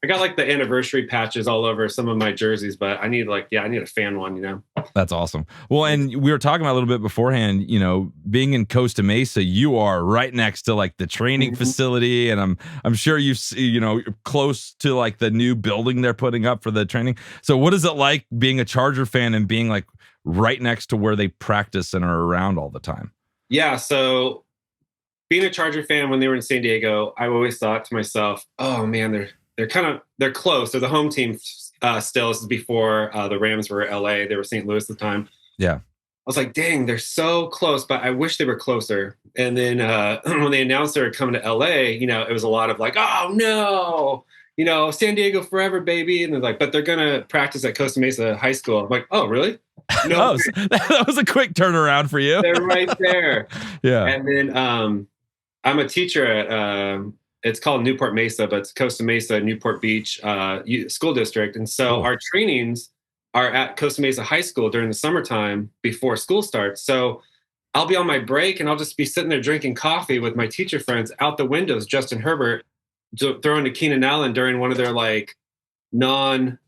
Speaker 11: like the anniversary patches all over some of my jerseys, but I need a fan one,
Speaker 6: That's awesome. Well, and we were talking about a little bit beforehand, being in Costa Mesa, you are right next to like the training facility, and I'm sure you're close to like the new building they're putting up for the training. So what is it like being a Charger fan and being like right next to where they practice and are around all the time?
Speaker 11: Yeah, so being a Charger fan when they were in San Diego, I always thought to myself, oh man, they're close. They're the home team still. This is before the Rams were LA. They were St. Louis at the time.
Speaker 6: Yeah.
Speaker 11: I was like, dang, they're so close, but I wish they were closer. And then when they announced they were coming to LA, it was a lot of like, oh no, San Diego forever, baby. And they're like, but they're going to practice at Costa Mesa High School. I'm like, oh, really? No,
Speaker 6: that was a quick turnaround for you.
Speaker 11: They're right there.
Speaker 6: Yeah.
Speaker 11: And then I'm a teacher at it's called Newport Mesa, but it's Costa Mesa, Newport Beach school district. And so our trainings are at Costa Mesa High School during the summertime before school starts. So I'll be on my break and I'll just be sitting there drinking coffee with my teacher friends out the windows, Justin Herbert throwing to Keenan Allen during one of their like fan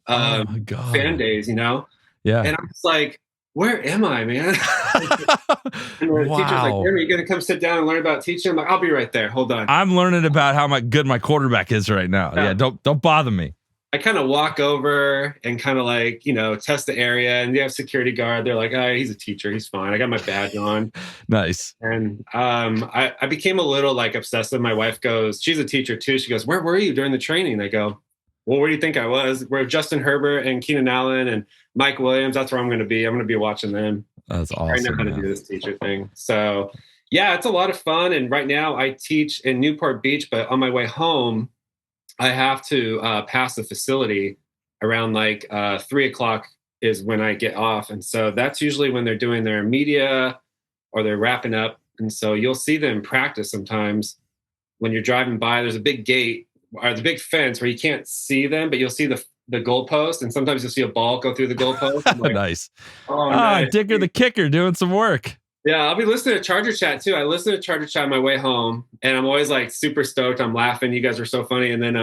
Speaker 11: days,
Speaker 6: Yeah.
Speaker 11: And I'm just like, where am I, man? And the teacher's like, are you going to come sit down and learn about teaching? I'm like, I'll be right there. Hold on.
Speaker 6: I'm learning about how good my quarterback is right now. Yeah, don't bother me.
Speaker 11: I kind of walk over and kind of like, test the area, and they have security guard. They're like, oh, he's a teacher. He's fine. I got my badge on.
Speaker 6: Nice.
Speaker 11: And I became a little like obsessive. My wife goes, she's a teacher too. She goes, where were you during the training? I go, well, where do you think I was? Where Justin Herbert and Keenan Allen and Mike Williams, that's where I'm going to be. I'm going to be watching them.
Speaker 6: That's awesome.
Speaker 11: I know how to do this teacher thing. So, yeah, it's a lot of fun. And right now I teach in Newport Beach, but on my way home, I have to pass the facility around like 3:00 is when I get off. And so that's usually when they're doing their media or they're wrapping up. And so you'll see them practice sometimes when you're driving by. There's a big gate or the big fence where you can't see them, but you'll see the goalpost, and sometimes you'll see a ball go through the goalpost. Like,
Speaker 6: nice.
Speaker 11: Oh, nice.
Speaker 6: Dicker the kicker doing some work.
Speaker 11: Yeah, I'll be listening to Charger Chat too. I listen to Charger Chat on my way home, and I'm always like super stoked. I'm laughing. You guys are so funny. And then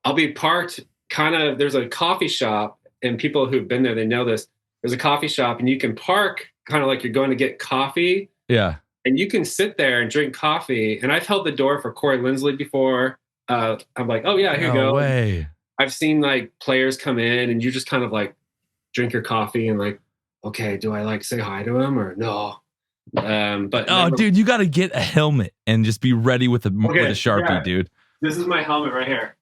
Speaker 11: I'll be parked there's a coffee shop, and people who've been there, they know this. There's a coffee shop, and you can park kind of like you're going to get coffee.
Speaker 6: Yeah.
Speaker 11: And you can sit there and drink coffee. And I've held the door for Corey Lindsley before. I'm like, oh yeah, here you go.
Speaker 6: No way.
Speaker 11: I've seen like players come in, and you just kind of like drink your coffee and like, okay, do I like say hi to him or no? But
Speaker 6: dude, you got to get a helmet and just be ready with a Sharpie,
Speaker 11: yeah.
Speaker 6: dude.
Speaker 11: This is my helmet right here.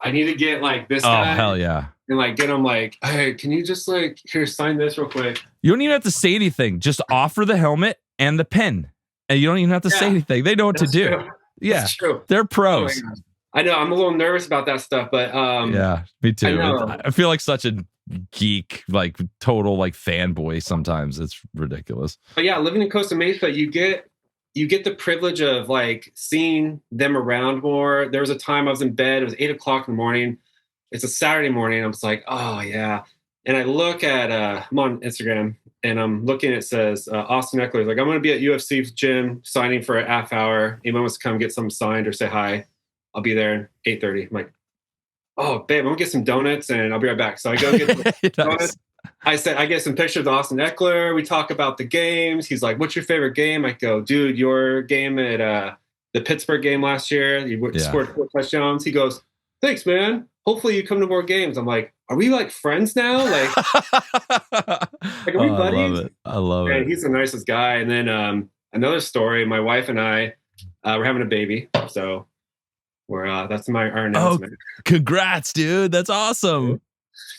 Speaker 11: I need to get like this
Speaker 6: Oh,
Speaker 11: guy.
Speaker 6: hell yeah.
Speaker 11: And like get him like, hey, can you just like here sign this real quick?
Speaker 6: You don't even have to say anything. Just offer the helmet and the pen. And you don't even have to say anything. They know what to do.
Speaker 11: True.
Speaker 6: Yeah.
Speaker 11: That's true.
Speaker 6: They're pros.
Speaker 11: Oh, I know. I'm a little nervous about that stuff, but
Speaker 6: yeah, me too.
Speaker 11: I
Speaker 6: I feel like such a geek, like total like fanboy sometimes. It's ridiculous.
Speaker 11: But yeah, living in Costa Mesa, you get the privilege of like seeing them around more. There was a time I was in bed, it was 8 o'clock in the morning. It's a Saturday morning. I was like, oh yeah. And I look at I'm on Instagram and I'm looking, it says Austin Eckler is like, I'm gonna be at UFC gym signing for a half hour. Anyone wants to come get something signed or say hi, I'll be there at 8:30. I'm like, oh babe, I'm gonna get some donuts and I'll be right back. So I go get some donuts. I get some pictures of Austin Eckler. We talk about the games. He's like, what's your favorite game? I go, dude, your game at the Pittsburgh game last year. You scored 4 touchdowns. He goes, thanks, man. Hopefully you come to more games. I'm like, are we like friends now? Like are we buddies?
Speaker 6: I love it.
Speaker 11: He's the nicest guy. And then another story, my wife and I, we're having a baby. So we're that's our announcement.
Speaker 6: Congrats, dude. That's awesome.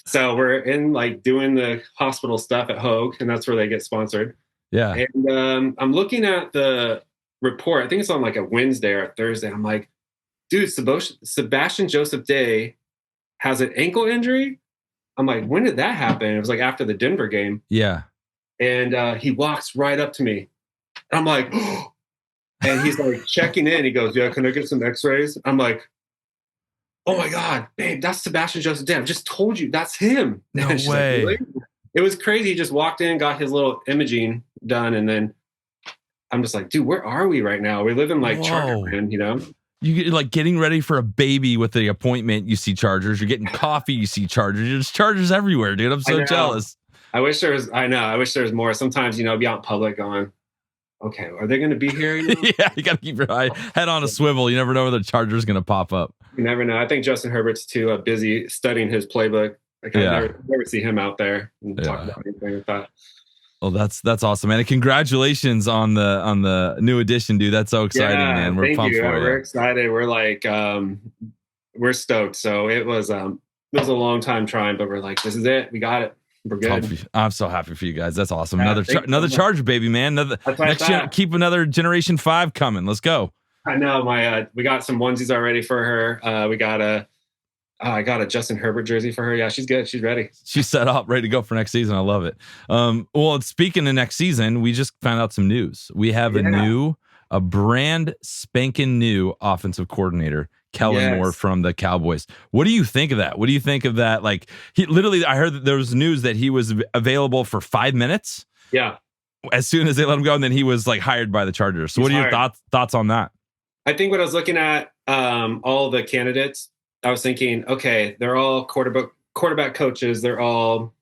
Speaker 11: So we're in like doing the hospital stuff at Hogue, and that's where they get sponsored.
Speaker 6: Yeah.
Speaker 11: And I'm looking at the report. I think it's on like a Wednesday or a Thursday. I'm like, dude, Sebastian Joseph Day has an ankle injury. I'm like, when did that happen? It was like after the Denver game.
Speaker 6: Yeah.
Speaker 11: And he walks right up to me. And I'm like, oh. And he's like checking in. He goes, yeah, can I get some x-rays? I'm like, oh my God, babe, that's Sebastian Joseph Day. I just told you that's him.
Speaker 6: No
Speaker 11: way.
Speaker 6: way.
Speaker 11: Like, really? It was crazy. He just walked in, got his little imaging done. And then I'm just like, dude, where are we right now? We live in like Charterland, you know?
Speaker 6: You're like getting ready for a baby with the appointment. You see Chargers. You're getting coffee. You see Chargers. There's Chargers everywhere, dude. I'm so jealous.
Speaker 11: I wish there was more. Sometimes, you know, be out in public going, okay, are they going to be here? You know?
Speaker 6: Yeah, you got to keep your head on a swivel. You never know where the Charger's going to pop up.
Speaker 11: You never know. I think Justin Herbert's too busy studying his playbook. Like I never see him out there and talk about anything like that.
Speaker 6: Well, that's awesome, man. And congratulations on the new edition, dude. That's so exciting, man. We're pumped for you.
Speaker 11: We're excited. We're like we're stoked. So it was a long time trying, but we're like, this is it. We got it. We're good.
Speaker 6: I'm so happy for you guys. That's awesome. Another Charger baby, man. Keep another Generation 5 coming. Let's go.
Speaker 11: I know we got some onesies already for her. We got I got a Justin Herbert jersey for her. Yeah, she's good. She's ready.
Speaker 6: She's set up, ready to go for next season. I love it. Well, speaking of next season, we just found out some news. We have a brand spanking new offensive coordinator, Kellen Moore from the Cowboys. What do you think of that? What do you think of that? Like, I heard that there was news that he was available for 5 minutes.
Speaker 11: Yeah.
Speaker 6: As soon as they let him go, and then he was like hired by the Chargers. So what are your thoughts on that?
Speaker 11: I think when I was looking at all the candidates, I was thinking, okay, they're all quarterback coaches. They're all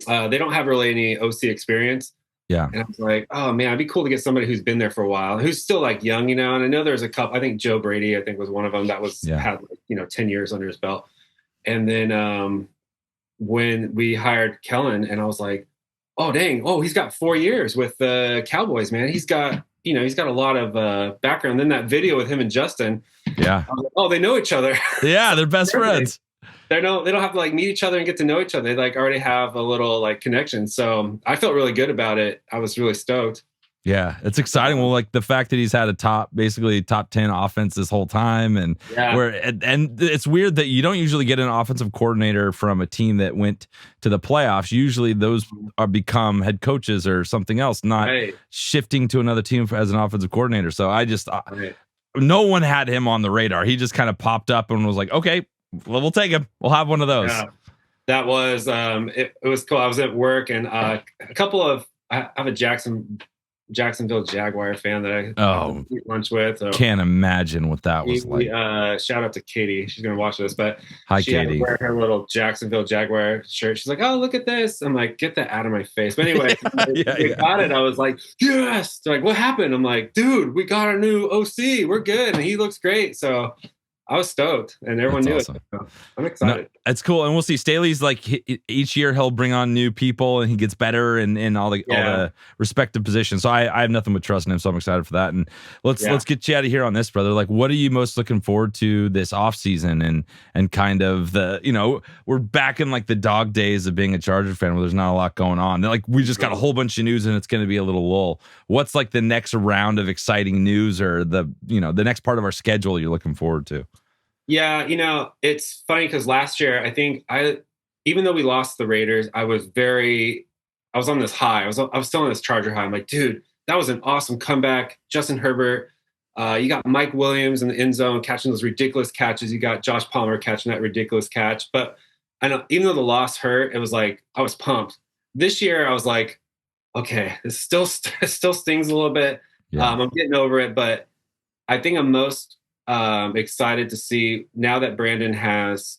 Speaker 11: they don't have really any OC experience.
Speaker 6: Yeah.
Speaker 11: And I was like, oh man, it'd be cool to get somebody who's been there for a while, who's still like young, you know. And I know there's a couple. I think Joe Brady, was one of them that had 10 years under his belt. And then when we hired Kellen, and I was like, oh dang, he's got 4 years with the Cowboys, man. He's got a lot of background. Then that video with him and Justin.
Speaker 6: Yeah.
Speaker 11: I was like, oh, they know each other.
Speaker 6: Yeah, they're best friends.
Speaker 11: They don't have to like meet each other and get to know each other. They like already have a little like connection. So I felt really good about it. I was really stoked.
Speaker 6: Yeah, it's exciting. Well, like the fact that he's had a basically top 10 offense this whole time, and and it's weird that you don't usually get an offensive coordinator from a team that went to the playoffs. Usually those become head coaches or something else, not shifting to another team as an offensive coordinator. So I just no one had him on the radar. He just kind of popped up and was like, okay, well, we'll take him. We'll have one of those.
Speaker 11: Yeah. That was it was cool. I was at work, and I have a Jacksonville Jaguar fan that I eat lunch with. So
Speaker 6: can't imagine what that was like.
Speaker 11: Shout out to Katie. She's gonna watch this, but
Speaker 6: hi,
Speaker 11: she
Speaker 6: Katie.
Speaker 11: Had to wear her little Jacksonville Jaguar shirt. She's like, "Oh, look at this!" I'm like, "Get that out of my face!" But anyway, we got it. I was like, "Yes!" They're like, "What happened?" I'm like, "Dude, we got a new OC. We're good, and he looks great." So I was stoked, and everyone
Speaker 6: That's
Speaker 11: knew
Speaker 6: awesome.
Speaker 11: it. So I'm excited.
Speaker 6: No, it's cool, and we'll see. Staley's like each year he'll bring on new people, and he gets better in all the respective positions. So I have nothing but trust in him. So I'm excited for that. And let's get you out of here on this, brother. Like, what are you most looking forward to this off season and kind of the we're back in like the dog days of being a Charger fan where there's not a lot going on. Like we just got a whole bunch of news and it's going to be a little lull. What's like the next round of exciting news or the next part of our schedule you're looking forward to?
Speaker 11: Yeah, it's funny because last year, I think even though we lost the Raiders, I was on this high. I was still on this Charger high. I'm like, dude, that was an awesome comeback. Justin Herbert, you got Mike Williams in the end zone catching those ridiculous catches. You got Josh Palmer catching that ridiculous catch. But I know even though the loss hurt, it was like I was pumped. This year, I was like, okay, it still stings a little bit.
Speaker 6: Yeah. I'm
Speaker 11: getting over it, but I think I'm most excited to see now that Brandon has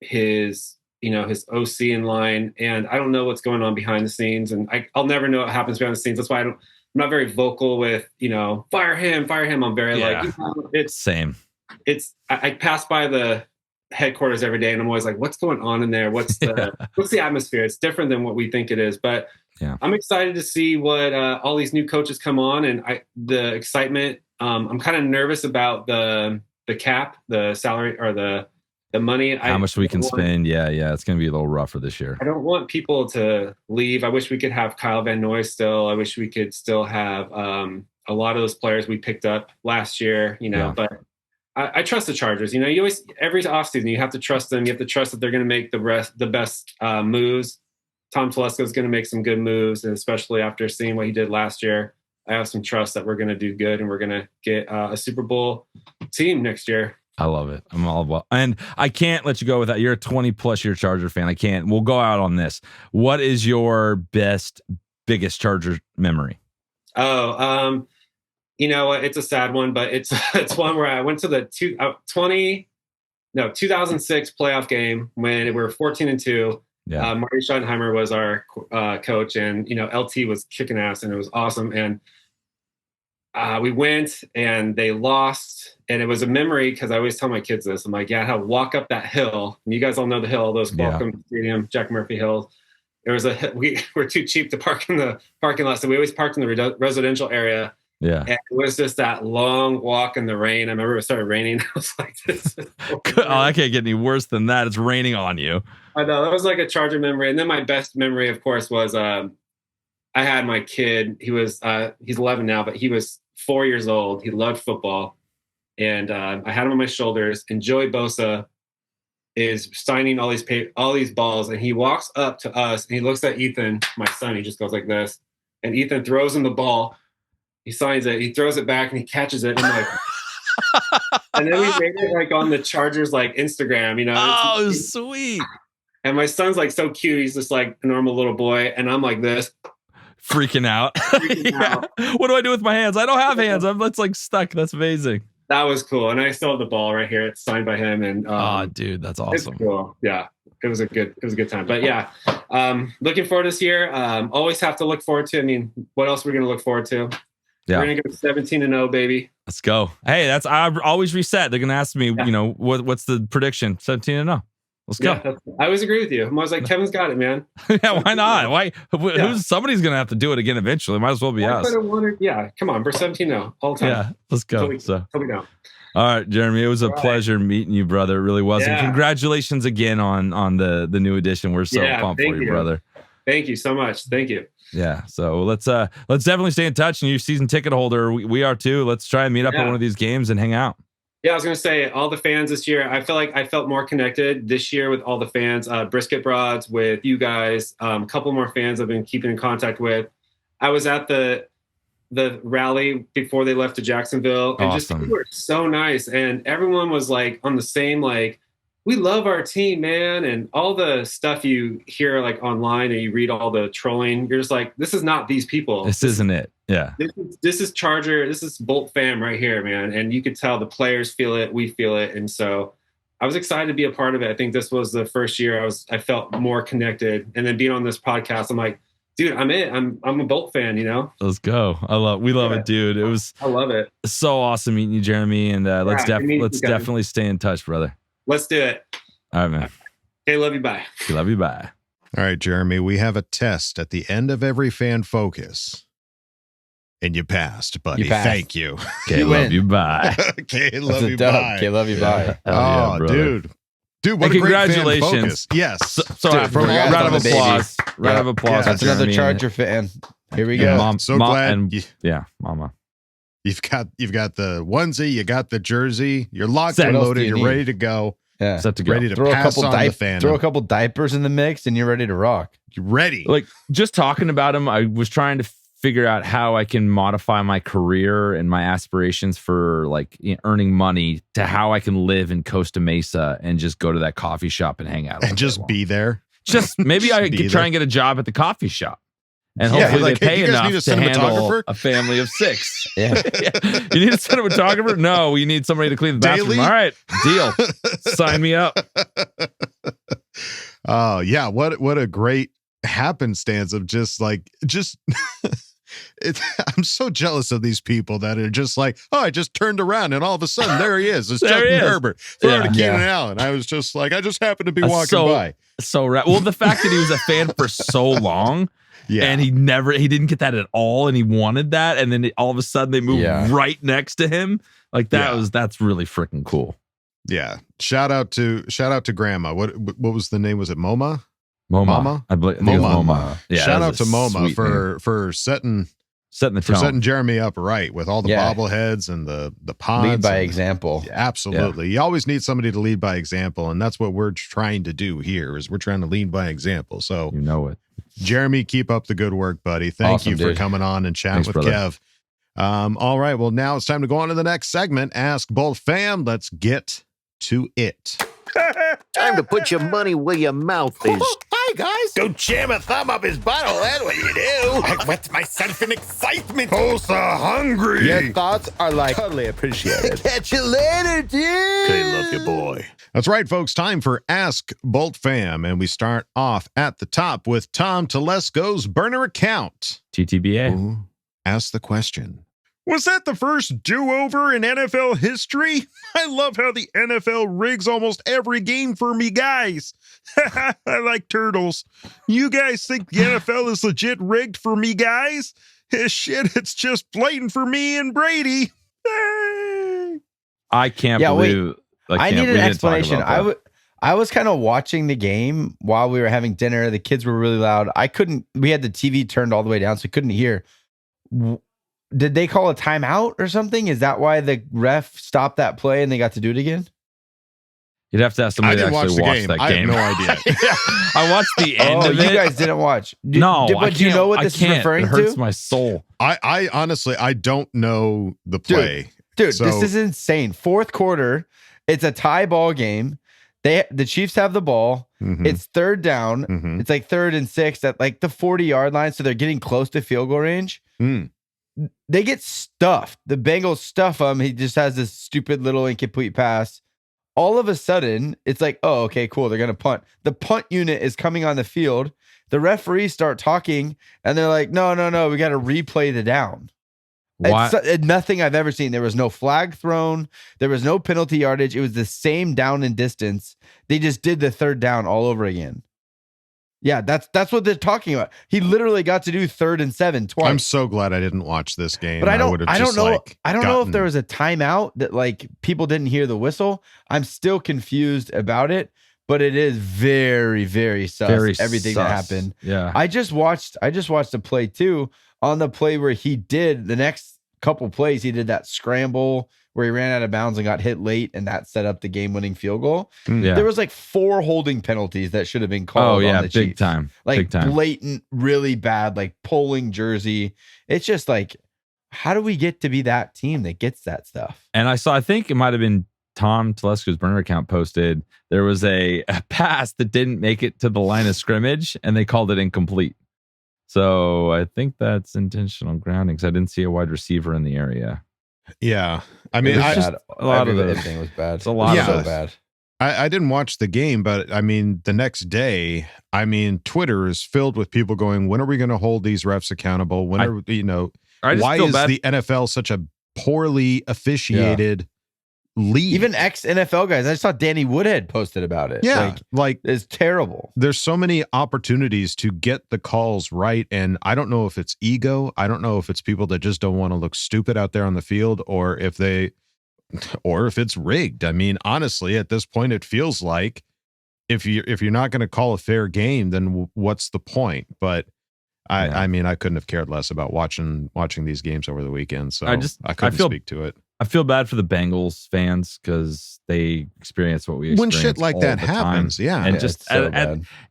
Speaker 11: his OC in line, and I don't know what's going on behind the scenes, and I'll never know what happens behind the scenes. That's why I'm not very vocal with fire him. I'm very it's
Speaker 6: same.
Speaker 11: I pass by the headquarters every day, and I'm always like, what's going on in there? What's the atmosphere? It's different than what we think it is, but I'm excited to see what all these new coaches come on, and the excitement. I'm kind of nervous about the cap, the salary, or the money.
Speaker 6: How much we can spend. Yeah. It's going to be a little rougher this year.
Speaker 11: I don't want people to leave. I wish we could have Kyle Van Noy still. I wish we could still have a lot of those players we picked up last year, but I trust the Chargers. You always, every offseason, you have to trust them. You have to trust that they're going to make the best moves. Tom Telesco is going to make some good moves, and especially after seeing what he did last year. I have some trust that we're going to do good and we're going to get a Super Bowl team next year.
Speaker 6: I love it. I'm all about, and I can't let you go without. You're a 20+ year Charger fan. I can't. We'll go out on this. What is your biggest Charger memory?
Speaker 11: Oh, it's a sad one, but it's one where I went to the 2006 playoff game when we were 14-2.
Speaker 6: Yeah.
Speaker 11: Marty Schottenheimer was our coach, and LT was kicking ass, and it was awesome. And we went, and they lost, and it was a memory because I always tell my kids this. I'm like, I had to walk up that hill, and you guys all know the hill, those Qualcomm Stadium, Jack Murphy Hill. There was we were too cheap to park in the parking lot, so we always parked in the residential area.
Speaker 6: Yeah,
Speaker 11: and it was just that long walk in the rain. I remember it started raining. I was like, "This is so
Speaker 6: I can't get any worse than that. It's raining on you."
Speaker 11: I know, that was like a Charger memory. And then my best memory, of course, was I had my kid. He's 11 now, but he was 4 years old. He loved football, and I had him on my shoulders. And Joey Bosa is signing all these balls, and he walks up to us and he looks at Ethan, my son. He just goes like this, and Ethan throws him the ball. He signs it. He throws it back and he catches it. And I'm like, and then we made it like on the Chargers like Instagram,
Speaker 6: Oh, sweet.
Speaker 11: And my son's like so cute. He's just like a normal little boy, and I'm like this,
Speaker 6: freaking out. What do I do with my hands? I don't have hands. That's like stuck. That's amazing.
Speaker 11: That was cool. And I still have the ball right here. It's signed by him. And
Speaker 6: dude, that's awesome.
Speaker 11: It's cool. Yeah, it was a good time. But yeah, looking forward to this year. Always have to look forward to. I mean, what else are we going to look forward to?
Speaker 6: Yeah.
Speaker 11: We're gonna go 17-0, baby.
Speaker 6: Let's go. Hey, I always reset. They're gonna ask me, what's the prediction? 17-0. Let's go.
Speaker 11: I always agree with you. I was like, Kevin's got it, man.
Speaker 6: Yeah, why not? Why? Somebody's gonna have to do it again eventually. Might as well be us.
Speaker 11: Yeah, come on, we're 17-0 all the time.
Speaker 6: Yeah, let's go.
Speaker 11: Tell me now.
Speaker 6: All right, Jeremy, it was a pleasure meeting you, brother. It really was. And congratulations again on the new edition. We're so pumped for you, brother.
Speaker 11: Thank you so much. Thank you.
Speaker 6: Yeah, so let's definitely stay in touch. And your season ticket holder, we are too. Let's try and meet up at one of these games and hang out.
Speaker 11: Yeah, I was gonna say all the fans this year. I feel like I felt more connected this year with all the fans. Brisket Broads, with you guys. A couple more fans I've been keeping in contact with. I was at the rally before they left to Jacksonville, and just people were so nice, and everyone was like on the same like, we love our team, man. And all the stuff you hear like online and you read all the trolling, you're just like, this is not these people.
Speaker 6: This isn't it. Yeah.
Speaker 11: This is Charger. This is Boltfam right here, man. And you could tell the players feel it. We feel it. And so I was excited to be a part of it. I think this was the first year I felt more connected. And then being on this podcast, I'm like, dude, I'm in. I'm a Bolt fan, you know.
Speaker 6: Let's go. We love it, dude. It was
Speaker 11: I love it.
Speaker 6: so awesome meeting you, Jeremy. And let's
Speaker 11: Guys.
Speaker 6: definitely stay in touch, brother.
Speaker 11: Let's do it.
Speaker 6: All right, man.
Speaker 11: Okay, love you. Bye.
Speaker 6: Love you. Bye.
Speaker 2: All right, Jeremy, we have a test at the end of every fan focus. And you passed, buddy. Thank you.
Speaker 6: Okay, love you. Bye.
Speaker 2: Okay, love you. Bye.
Speaker 7: Okay, love you. Bye.
Speaker 2: Oh, dude. Dude, what
Speaker 6: and
Speaker 2: a great
Speaker 6: congratulations.
Speaker 2: fan focus. Yes.
Speaker 6: So
Speaker 2: Dude,
Speaker 6: round of applause. Round of applause.
Speaker 7: That's another
Speaker 6: Jeremy
Speaker 7: Charger fan. Here we go.
Speaker 6: Mom,
Speaker 2: so glad.
Speaker 6: Mama.
Speaker 2: You've got the onesie, you got the jersey, you're locked
Speaker 7: What
Speaker 2: and
Speaker 7: else
Speaker 2: loaded,
Speaker 7: do you
Speaker 2: you're
Speaker 7: need?
Speaker 2: ready to go.
Speaker 7: Yeah.
Speaker 6: Set to go.
Speaker 2: Ready to
Speaker 7: Throw a
Speaker 2: pass
Speaker 7: couple
Speaker 2: on the fandom.
Speaker 7: throw a couple diapers in the mix, and you're ready to rock.
Speaker 2: You're ready.
Speaker 6: Like just talking about him, I was trying to figure out how I can modify my career and my aspirations for like earning money to how I can live in Costa Mesa and just go to that coffee shop and hang out.
Speaker 2: And just be there.
Speaker 6: Just maybe I could try and get a job at the coffee shop. And hopefully
Speaker 2: like,
Speaker 6: they
Speaker 2: hey,
Speaker 6: pay
Speaker 2: you guys
Speaker 6: enough
Speaker 2: need a
Speaker 6: to handle
Speaker 2: cinematographer?
Speaker 6: a family of 6.
Speaker 7: Yeah.
Speaker 6: You need a cinematographer? No, you need somebody to clean the bathroom.
Speaker 2: Daily?
Speaker 6: All right, deal. Sign me up.
Speaker 2: Oh, yeah. What a great happenstance of just I'm so jealous of these people that are just like, oh, I just turned around and all of a sudden there he is. It's
Speaker 6: There he
Speaker 2: Justin
Speaker 6: is.
Speaker 2: Herbert, Florida
Speaker 6: Yeah.
Speaker 2: Keenan Allen. I was just like, I just happened to be walking by.
Speaker 6: Well, the fact that he was a fan for so long, and he didn't get that at all, and he wanted that, and then all of a sudden they moved right next to him. Like that's really freaking cool.
Speaker 2: Yeah. Shout out to Grandma. What was the name? Was it MoMA?
Speaker 6: MoMA. I think it was MoMA. Yeah,
Speaker 2: Shout
Speaker 6: that
Speaker 2: out
Speaker 6: was
Speaker 2: to
Speaker 6: a
Speaker 2: MoMA
Speaker 6: sweet name.
Speaker 2: for setting
Speaker 6: the
Speaker 2: for
Speaker 6: tone.
Speaker 2: setting Jeremy up right with all the bobbleheads and the pods.
Speaker 7: Lead by
Speaker 2: and-
Speaker 7: example.
Speaker 2: Yeah, absolutely. You always need somebody to lead by example, and that's what we're trying to do here. Is we're trying to lead by example. So
Speaker 6: you know it,
Speaker 2: Jeremy. Keep up the good work, buddy. Thank
Speaker 7: Awesome,
Speaker 2: you for
Speaker 7: dude.
Speaker 2: coming on and chatting
Speaker 6: Thanks,
Speaker 2: with
Speaker 6: brother.
Speaker 2: Kev. All right. Well, now it's time to go on to the next segment. Ask Bolt Fam. Let's get to it.
Speaker 12: Time to put your money where your mouth is.
Speaker 13: Hi, guys. Don't jam a thumb up his butthole. That's what you do. I wet myself in excitement.
Speaker 2: Oh, so hungry.
Speaker 13: Your thoughts are like totally appreciated. Catch you later, dude.
Speaker 12: Okay, love you, boy.
Speaker 2: That's right, folks. Time for Ask Bolt Fam. And we start off at the top with Tom Telesco's burner account.
Speaker 6: TTBA.
Speaker 2: Ooh, ask the question. Was that the first do-over in NFL history? I love how the NFL rigs almost every game for me guys. I like turtles. You guys think the NFL is legit rigged for me guys? Shit, it's just blatant for me and Brady.
Speaker 6: I can't believe.
Speaker 7: I need an explanation. I was kind of watching the game while we were having dinner. The kids were really loud. We had the TV turned all the way down, so we couldn't hear. Did they call a timeout or something? Is that why the ref stopped that play and they got to do it again?
Speaker 6: You'd have to ask somebody to actually watch that game.
Speaker 2: I have no idea.
Speaker 6: I watched the end of it.
Speaker 7: You guys didn't watch.
Speaker 6: But
Speaker 7: do you know what this is referring
Speaker 6: to? It hurts
Speaker 7: to?
Speaker 6: my soul.
Speaker 2: I honestly, I don't know the play.
Speaker 7: Dude, this is insane. Fourth quarter, it's a tie ball game. The Chiefs have the ball.
Speaker 2: Mm-hmm.
Speaker 7: It's third down.
Speaker 2: Mm-hmm.
Speaker 7: It's like 3rd and 6 at like the 40-yard line. So they're getting close to field goal range. They get stuffed. The Bengals stuff him. He just has this stupid little incomplete pass. All of a sudden, it's like, oh, okay, cool. They're going to punt. The punt unit is coming on the field. The referees start talking, and they're like, no. We got to replay the down. It's nothing I've ever seen. There was no flag thrown. There was no penalty yardage. It was the same down and distance. They just did the third down all over again. Yeah, that's what they're talking about. He literally got to do 3rd and 7 twice.
Speaker 2: I'm so glad I didn't watch this game.
Speaker 7: But I don't know.
Speaker 2: Like,
Speaker 7: I don't know if there was a timeout that like people didn't hear the whistle. I'm still confused about it, but it is very, very sus. Everything that happened.
Speaker 6: Yeah.
Speaker 7: I just watched a play too. On the play where he did the next couple plays, he did that scramble where he ran out of bounds and got hit late, and that set up the game-winning field goal.
Speaker 6: Yeah.
Speaker 7: There was like 4 holding penalties that should have been called.
Speaker 6: Oh yeah,
Speaker 7: on the
Speaker 6: big
Speaker 7: Chiefs.
Speaker 6: time.
Speaker 7: Like
Speaker 6: big time.
Speaker 7: blatant, really bad, like pulling jersey. It's just like, how do we get to be that team that gets that stuff?
Speaker 6: And I think it might have been Tom Telesco's burner account posted. There was a pass that didn't make it to the line of scrimmage, and they called it incomplete. So I think that's intentional grounding because I didn't see a wide receiver in the area.
Speaker 2: Yeah. I mean,
Speaker 7: a lot of
Speaker 6: those.
Speaker 7: everything was bad.
Speaker 6: It's a lot
Speaker 7: of
Speaker 6: those.
Speaker 7: bad.
Speaker 2: I didn't watch the game, but I mean, the next day, I mean, Twitter is filled with people going, when are we going to hold these refs accountable? When are, why is the NFL such a poorly officiated league?
Speaker 7: Even ex-NFL guys. I saw Danny Woodhead posted about it.
Speaker 2: Yeah. Like
Speaker 7: it's terrible.
Speaker 2: There's so many opportunities to get the calls right. And I don't know if it's ego. I don't know if it's people that just don't want to look stupid out there on the field, or if it's rigged. I mean, honestly, at this point, it feels like if you're not going to call a fair game, then what's the point? But I mean, I couldn't have cared less about watching these games over the weekend. So I couldn't speak to it.
Speaker 6: I feel bad for the Bengals fans because they experience what we experience
Speaker 2: when shit like that happens.
Speaker 6: Yeah, and just so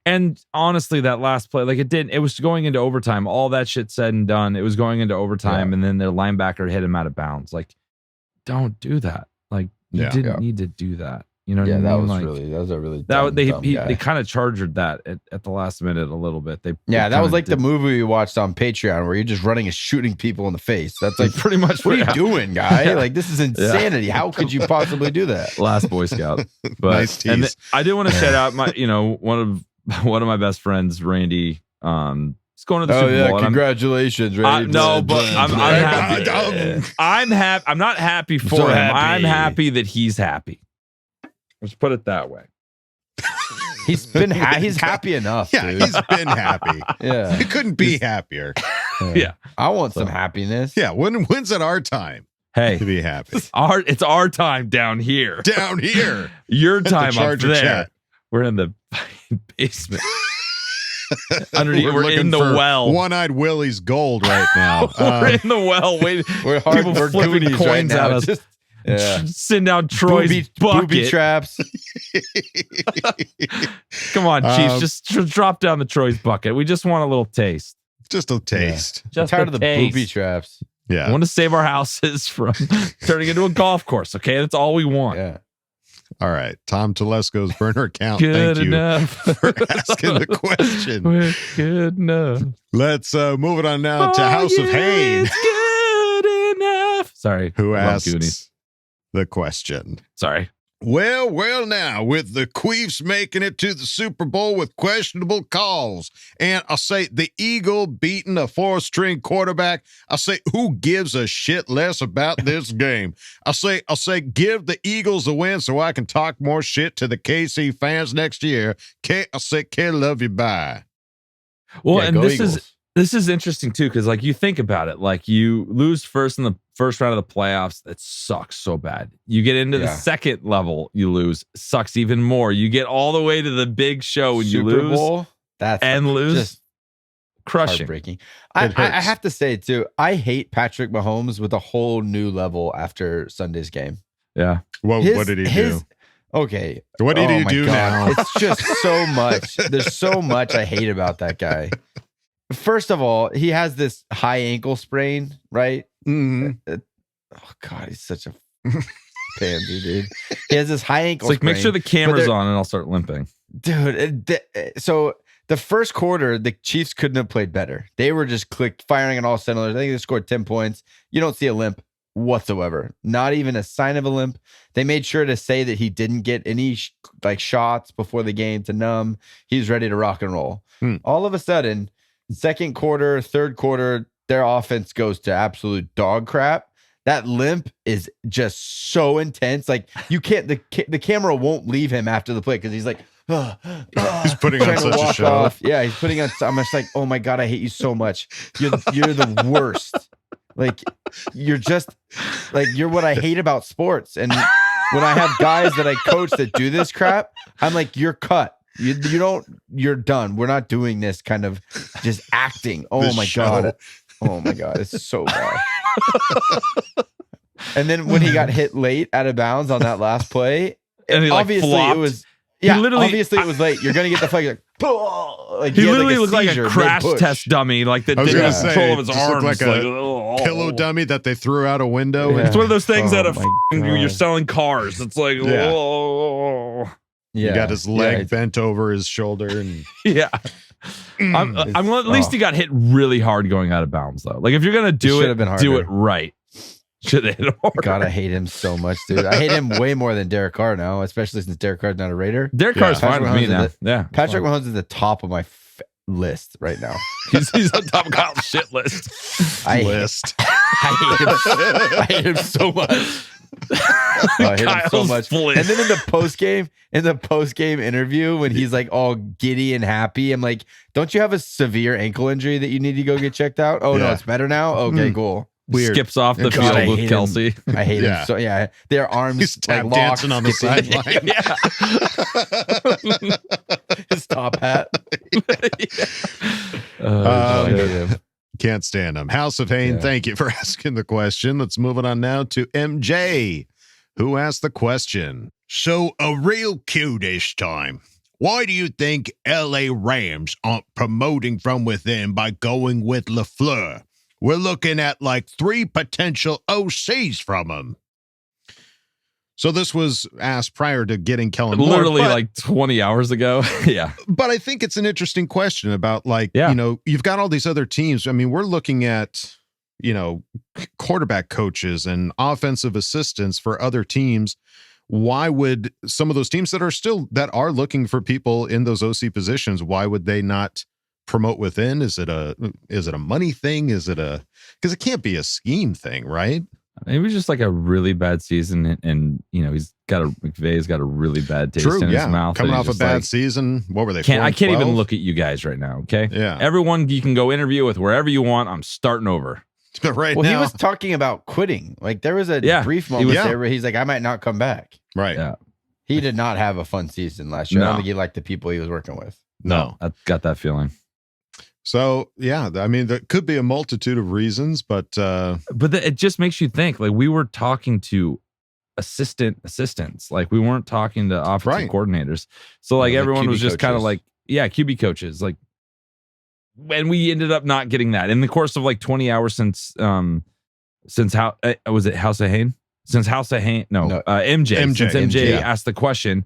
Speaker 6: and honestly, that last play, like it was going into overtime. All that shit said and done, it was going into overtime, and then their linebacker hit him out of bounds. Like, don't do that. Like, you didn't need to do that. You know what I mean?
Speaker 7: That was a really dumb guy.
Speaker 6: They kind of charged that at the last minute a little bit.
Speaker 7: That was like the movie we watched on Patreon where you're just running and shooting people in the face. That's like
Speaker 6: pretty much
Speaker 7: what are you doing, guy? Like, this is insanity. Yeah. How could you possibly do that?
Speaker 6: Last Boy Scout. But
Speaker 2: nice tease.
Speaker 6: And I did want to shout out my one of my best friends, Randy. He's going to the Super Bowl.
Speaker 7: Congratulations, Randy.
Speaker 6: No, but I'm happy. I'm happy. I'm not happy for him. I'm happy that he's happy. Let's put it that way.
Speaker 7: He's happy enough.
Speaker 2: Yeah, dude. He's been happy.
Speaker 7: Yeah,
Speaker 2: he couldn't be happier.
Speaker 6: Yeah,
Speaker 7: I want some happiness.
Speaker 2: Yeah, when's it our time?
Speaker 6: Hey,
Speaker 2: to be happy.
Speaker 6: It's our time down here.
Speaker 2: Down here.
Speaker 6: Your time up there.
Speaker 2: Chat.
Speaker 6: We're in the basement. Underneath, we're in the well.
Speaker 2: One-eyed Willie's gold right now.
Speaker 6: We're in the well. Waiting.
Speaker 7: We're
Speaker 6: people flipping coins at us. Sitting down Troy's bucket.
Speaker 7: Booby traps.
Speaker 6: Come on, Chiefs. Just drop down the Troy's bucket. We just want a little taste.
Speaker 2: Just a taste.
Speaker 6: Yeah. Just
Speaker 7: I'm tired of the booby traps.
Speaker 2: Yeah.
Speaker 6: I want to save our houses from turning into a golf course. Okay, that's all we want.
Speaker 7: Yeah.
Speaker 2: All right, Tom Telesco's burner account.
Speaker 6: Good
Speaker 2: Thank
Speaker 6: enough.
Speaker 2: you for asking the question.
Speaker 6: We're good enough.
Speaker 2: Let's move it on now to House of Haynes.
Speaker 6: It's good enough. Sorry.
Speaker 2: Who
Speaker 6: asks
Speaker 2: Goonies. The question?
Speaker 6: Sorry.
Speaker 2: Well, now, with the Queefs making it to the Super Bowl with questionable calls, and I'll say the Eagle beating a 4-string quarterback, I'll say, who gives a shit less about this game? I'll say, give the Eagles a win so I can talk more shit to the KC fans next year. I'll say, love you, bye.
Speaker 6: Well, and this is interesting too, because like you think about it, like you lose first in the first round of the playoffs, that sucks so bad. You get into the second level, you lose, sucks even more. You get all the way to the big show when you lose,
Speaker 7: Bowl, lose,
Speaker 6: just crushing.
Speaker 7: Heartbreaking. I have to say too, I hate Patrick Mahomes with a whole new level after Sunday's game.
Speaker 6: Yeah.
Speaker 2: What did he do?
Speaker 7: Okay.
Speaker 2: What did he do now?
Speaker 7: It's just so much. There's so much I hate about that guy. First of all, he has this high ankle sprain, right?
Speaker 2: Mm-hmm.
Speaker 7: Oh God, he's such a pansy, dude. He has this high ankle.
Speaker 6: It's like,
Speaker 7: sprain,
Speaker 6: make sure the camera's on, and I'll start limping,
Speaker 7: dude. So the first quarter, the Chiefs couldn't have played better. They were just firing on all cylinders. I think they scored 10 points. You don't see a limp whatsoever. Not even a sign of a limp. They made sure to say that he didn't get any shots before the game to numb. He's ready to rock and roll. All of a sudden, second quarter, third quarter, their offense goes to absolute dog crap. That limp is just so intense. Like, you can't, the camera won't leave him after the play because he's like,
Speaker 2: he's putting on such a show.
Speaker 7: Off. Yeah, he's putting on. I'm just like, oh my God, I hate you so much. You're the worst. Like, you're just like, you're what I hate about sports. And when I have guys that I coach that do this crap, I'm like, you're cut. You're done. We're not doing this kind of just acting. Oh my God. Oh my God. It's so bad. And then when he got hit late out of bounds on that last play,
Speaker 6: and he
Speaker 7: obviously
Speaker 6: flopped.
Speaker 7: It was, obviously it was late. You're going to get the flag. Like,
Speaker 6: he literally looked like a crash test dummy, like that didn't have control of his arms.
Speaker 2: Like a pillow dummy that they threw out a window.
Speaker 6: Yeah. It's one of those things that you're selling cars. It's like,
Speaker 2: he got his leg bent over his shoulder, and
Speaker 6: I'm at least he got hit really hard going out of bounds though. Like, if you're gonna do it right. Should have hit him harder.
Speaker 7: God, I hate him so much, dude. I hate him way more than Derek Carr now, especially since Derek Carr's not a Raider.
Speaker 6: Derek Carr's fine with me now.
Speaker 7: Patrick Mahomes is at the top of my list right now.
Speaker 6: he's on top of Kyle's shit list.
Speaker 7: I hate him so much. I hate him so much. And then in the post game interview, when he's like all giddy and happy, I'm like, don't you have a severe ankle injury that you need to go get checked out? Oh no, it's better now. Okay, cool.
Speaker 6: Weird. Skips off the field with Kelsey.
Speaker 7: I hate him. So their arms
Speaker 2: he's
Speaker 7: like locked,
Speaker 2: dancing on the sideline.
Speaker 7: His top hat.
Speaker 2: I hate him. Can't stand him. House of Hain, thank you for asking the question. Let's move it on now to MJ, who asked the question.
Speaker 13: So a real cue this time. Why do you think LA Rams aren't promoting from within by going with LaFleur? We're looking at like 3 potential OCs from him.
Speaker 2: So this was asked prior to getting Kellen
Speaker 6: literally like 20 hours ago. Yeah.
Speaker 2: But I think it's an interesting question about you've got all these other teams. I mean, we're looking at, quarterback coaches and offensive assistants for other teams. Why would some of those teams that are looking for people in those OC positions, why would they not promote within? Is it a money thing? Because it can't be a scheme thing, right?
Speaker 6: It was just like a really bad season, and McVay's got a really bad taste in his mouth.
Speaker 2: Coming off a bad season. What were they?
Speaker 6: I can't even look at you guys right now. Okay.
Speaker 2: Yeah.
Speaker 6: Everyone you can go interview with wherever you want. I'm starting over.
Speaker 2: Right now.
Speaker 7: He was talking about quitting. Like there was a brief moment there where he's like, I might not come back.
Speaker 2: Right.
Speaker 6: Yeah.
Speaker 7: He did not have a fun season last year. I don't think he liked the people he was working with.
Speaker 6: No, I got that feeling.
Speaker 2: So yeah, I mean, there could be a multitude of reasons, but
Speaker 6: it just makes you think. Like we were talking to assistants, like we weren't talking to offensive coordinators. So like everyone was just kind of like, QB coaches, like, and we ended up not getting that in the course of like 20 hours since how was it House of Hain? Since House of Hain? No. MJ. Since MJ asked the question.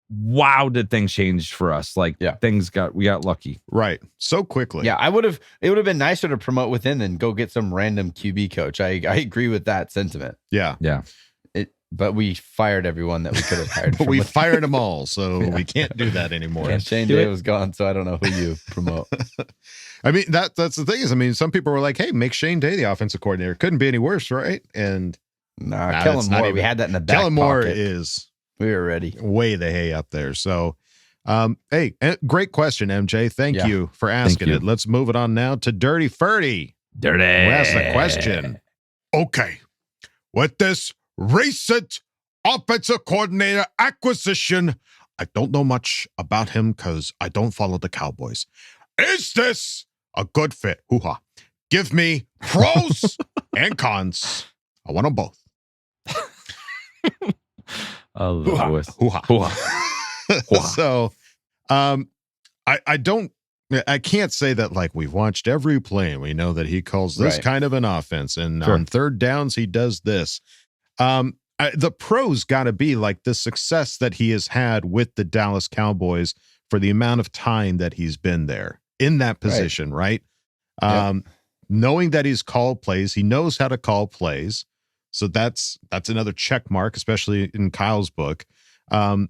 Speaker 6: Wow, did things change for us? Like we got lucky.
Speaker 2: Right. So quickly.
Speaker 7: Yeah, it would have been nicer to promote within than go get some random QB coach. I agree with that sentiment.
Speaker 2: Yeah.
Speaker 6: Yeah.
Speaker 7: But we fired everyone that we could have hired.
Speaker 2: But we fired them all, so we can't do that anymore.
Speaker 7: And Shane Day was gone, so I don't know who you promote.
Speaker 2: I mean, that's the thing is, some people were like, hey, make Shane Day the offensive coordinator. Couldn't be any worse, right? And
Speaker 7: Kellen Moore, we had that in the back
Speaker 2: Kellen Moore
Speaker 7: pocket. We were ready.
Speaker 2: Way the hay up there. So, hey, great question, MJ. Thank you for asking it. Let's move it on now to Dirty Ferdy.
Speaker 6: Dirty.
Speaker 2: Who asked the question.
Speaker 13: Okay. With this recent offensive coordinator acquisition, I don't know much about him because I don't follow the Cowboys. Is this a good fit? Hoo-ha. Give me pros and cons. I want them both.
Speaker 6: I love that voice.
Speaker 2: So, I can't say that like we've watched every play and we know that he calls this kind of an offense, and on third downs he does this. The pros got to be like the success that he has had with the Dallas Cowboys for the amount of time that he's been there in that position, right? Knowing that he's called plays, he knows how to call plays. So that's another check mark, especially in Kyle's book. Would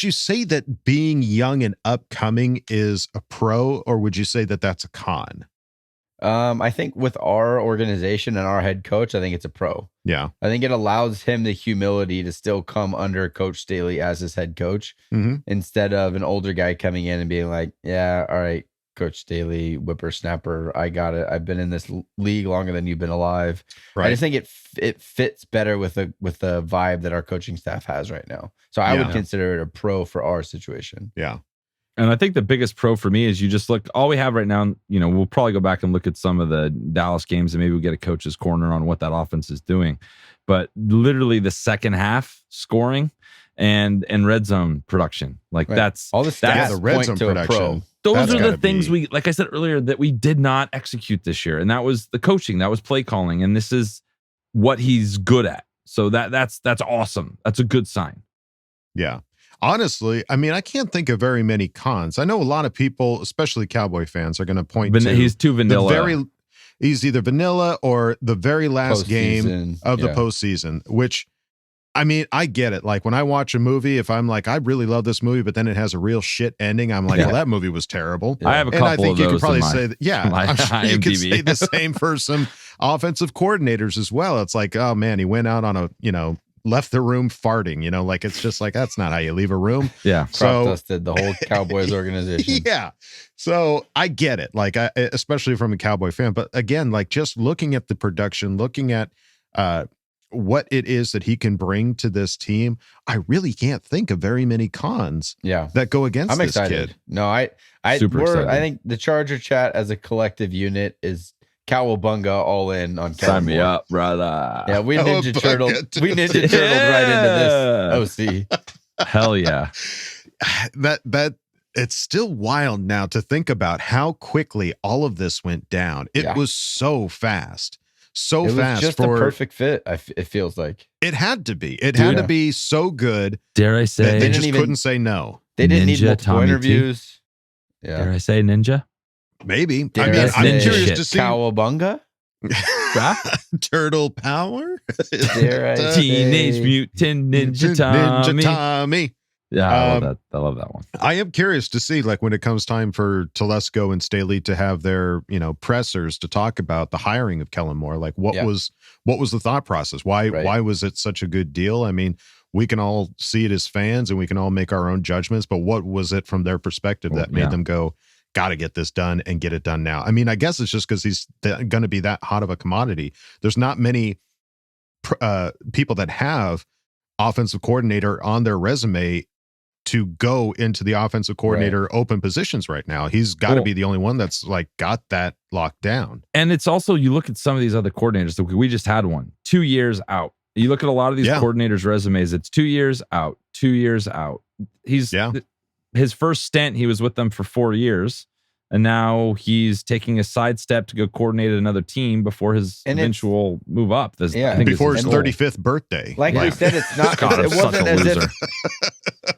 Speaker 2: you say that being young and upcoming is a pro, or would you say that that's a con?
Speaker 7: I think with our organization and our head coach, I think it's a pro.
Speaker 2: Yeah.
Speaker 7: I think it allows him the humility to still come under Coach Staley as his head coach, instead of an older guy coming in and being like, yeah, all right, Coach Staley, whippersnapper, I got it. I've been in this league longer than you've been alive. Right. I just think it fits better with the vibe that our coaching staff has right now. So I would consider it a pro for our situation.
Speaker 2: Yeah.
Speaker 6: And I think the biggest pro for me is you just look, all we have right now, we'll probably go back and look at some of the Dallas games and maybe we'll get a coach's corner on what that offense is doing. But literally the second half scoring and red zone production, that's
Speaker 7: all the stats.
Speaker 2: The red zone production.
Speaker 6: Those are the things we, like I said earlier, that we did not execute this year. And that was the coaching, that was play calling. And this is what he's good at. So that's awesome. That's a good sign.
Speaker 2: Yeah. Honestly, I mean, I can't think of very many cons. I know a lot of people, especially Cowboy fans, are going to point to
Speaker 6: he's too vanilla.
Speaker 2: he's either vanilla or the very last game of the postseason, which, I mean, I get it. Like when I watch a movie, if I'm like, I really love this movie, but then it has a real shit ending, I'm like, well, that movie was terrible.
Speaker 6: I have a couple
Speaker 2: and I think
Speaker 6: of
Speaker 2: you
Speaker 6: those
Speaker 2: could probably
Speaker 6: in my-
Speaker 2: say that, yeah,
Speaker 6: my
Speaker 2: I'm sure you could
Speaker 6: IMDb.
Speaker 2: say the same for some offensive coordinators as well. It's like, oh man, he went out on a, left the room farting, like it's just like, that's not how you leave a room.
Speaker 6: Yeah.
Speaker 7: Crop dusted the whole Cowboys organization.
Speaker 2: Yeah. So I get it. Like, especially from a Cowboy fan, but again, like just looking at the production, looking at, what it is that he can bring to this team, I really can't think of very many cons that go against
Speaker 7: I'm
Speaker 2: this
Speaker 7: excited.
Speaker 2: kid.
Speaker 7: No, I
Speaker 6: Super
Speaker 7: I think the Charger chat as a collective unit is Cowabunga all in on Kellen
Speaker 6: Sign me
Speaker 7: Moore.
Speaker 6: up, brother.
Speaker 7: Yeah, we Ninja Turtle. We Ninja Turtled right into this OC.
Speaker 6: Hell yeah.
Speaker 2: That it's still wild now to think about how quickly all of this went down. It was so fast. So
Speaker 7: it
Speaker 2: fast.
Speaker 7: was just
Speaker 2: for
Speaker 7: a perfect fit. It feels like
Speaker 2: it had to be. It had to be so good.
Speaker 6: Dare I say
Speaker 2: that they just couldn't say no.
Speaker 7: They didn't need
Speaker 6: Ninja
Speaker 7: multiple
Speaker 6: Tommy T?
Speaker 7: interviews. Yeah.
Speaker 6: Dare I say ninja?
Speaker 2: Maybe.
Speaker 7: Dare
Speaker 2: I mean,
Speaker 7: I
Speaker 2: I'm
Speaker 7: say
Speaker 2: curious to see
Speaker 7: Cowabunga.
Speaker 2: Turtle power.
Speaker 7: Dare I say
Speaker 6: Teenage Mutant Ninja Tommy.
Speaker 2: Ninja Tommy.
Speaker 6: Yeah, I love that. I love that one.
Speaker 2: I am curious to see, like, when it comes time for Telesco and Staley to have their, pressers to talk about the hiring of Kellen Moore. Like, what was the thought process? Why was it such a good deal? I mean, we can all see it as fans and we can all make our own judgments, but what was it from their perspective that made them go, got to get this done and get it done now? I mean, I guess it's just because he's going to be that hot of a commodity. There's not many people that have offensive coordinator on their resume to go into the offensive coordinator open positions right now. He's got to be the only one that's like got that locked down.
Speaker 6: And it's also, you look at some of these other coordinators. We just had one 2 years out. You look at a lot of these coordinators' resumes. It's 2 years out, 2 years out. His first stint, he was with them for 4 years. And now he's taking a sidestep to go coordinate another team before his eventual move up. I think
Speaker 2: before his 35th birthday.
Speaker 7: Like we said, it's not.
Speaker 6: God,
Speaker 7: it wasn't as
Speaker 6: loser.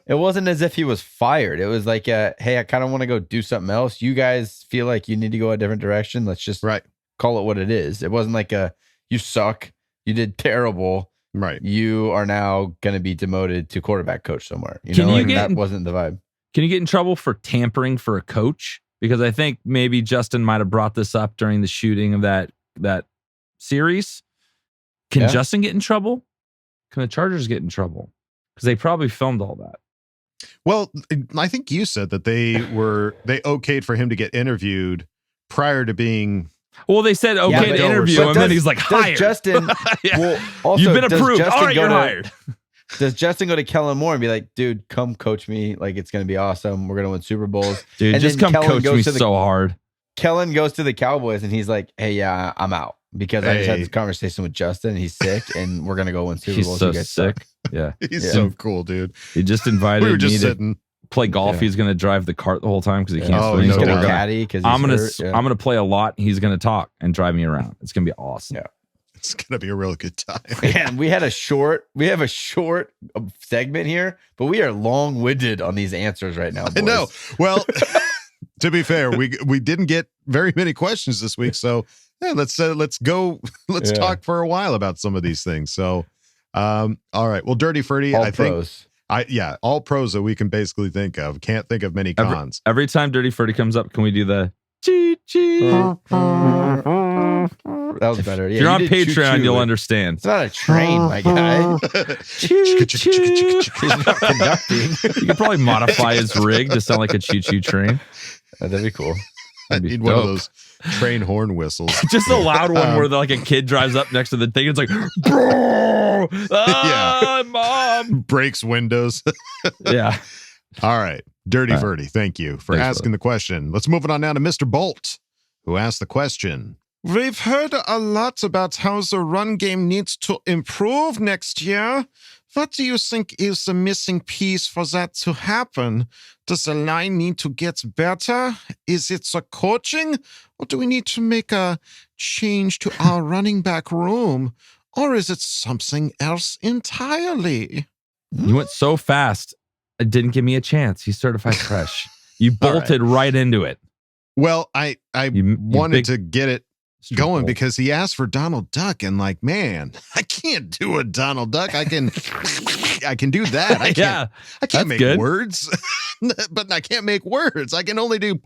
Speaker 7: it wasn't as if he was fired. It was like, hey, I kind of want to go do something else. You guys feel like you need to go a different direction. Let's just call it what it is. It wasn't like you suck. You did terrible.
Speaker 2: Right.
Speaker 7: You are now going to be demoted to quarterback coach somewhere. That wasn't the vibe.
Speaker 6: Can you get in trouble for tampering for a coach? Because I think maybe Justin might have brought this up during the shooting of that series. Can Justin get in trouble? Can the Chargers get in trouble? Because they probably filmed all that.
Speaker 2: Well, I think you said that they okayed for him to get interviewed prior to being.
Speaker 6: Well, they said okay to interview him, and then he's like hired.
Speaker 7: Justin, well, also,
Speaker 6: you've been approved.
Speaker 7: Justin
Speaker 6: All right, you're hired.
Speaker 7: Does Justin go to Kellen Moore and be like, dude, come coach me? Like, it's going to be awesome. We're going to win Super Bowls.
Speaker 6: Dude,
Speaker 7: and
Speaker 6: just
Speaker 7: then
Speaker 6: come
Speaker 7: Kellen
Speaker 6: coach me so hard.
Speaker 7: Kellen goes to the Cowboys and he's like, hey, yeah, I'm out because I just had this conversation with Justin. And he's sick and we're going to go win Super Bowls.
Speaker 6: He's so sick. Yeah.
Speaker 2: He's so cool, dude.
Speaker 6: He just invited
Speaker 2: we were just
Speaker 6: me
Speaker 2: sitting.
Speaker 6: to play golf. He's going to drive the cart the whole time because he can't swing.
Speaker 7: He's
Speaker 6: So
Speaker 7: going to caddy because
Speaker 6: I'm going to play a lot. And he's going to talk and drive me around. It's going to be awesome.
Speaker 7: Yeah.
Speaker 2: It's gonna be a real good time.
Speaker 7: Man, we have a short segment here, but we are long-winded on these answers right now. Boys.
Speaker 2: I know. Well, to be fair, we didn't get very many questions this week, so let's talk for a while about some of these things. So, all right. Well, Dirty Ferdy,
Speaker 7: all pros.
Speaker 2: All pros that we can basically think of. Can't think of many cons.
Speaker 6: Every time Dirty Ferdy comes up, can we do the chee chee?
Speaker 7: That was better.
Speaker 6: If you're on Patreon, you'll understand.
Speaker 7: It's not a train, my guy.
Speaker 6: He's not conducting. You could probably modify his rig to sound like a choo-choo train.
Speaker 7: That'd be cool.
Speaker 2: I need one of those train horn whistles.
Speaker 6: Just a loud one where like a kid drives up next to the thing. It's like, bro, mom.
Speaker 2: Breaks windows.
Speaker 6: Yeah.
Speaker 2: All right. Dirty Ferdy, thank you for asking the question. Let's move it on now to Mr. Bolt, who asked the question. We've heard a lot about how the run game needs to improve next year. What do you think is the missing piece for that to happen? Does the line need to get better? Is it the coaching? Or do we need to make a change to our running back room? Or is it something else entirely?
Speaker 6: You went so fast. It didn't give me a chance. He's certified fresh. You bolted right into it.
Speaker 2: Well, I wanted to get it going because he asked for Donald Duck, and like, man, I can't do a Donald Duck. I can do that. I can't make words, but I can't make words. I can only do.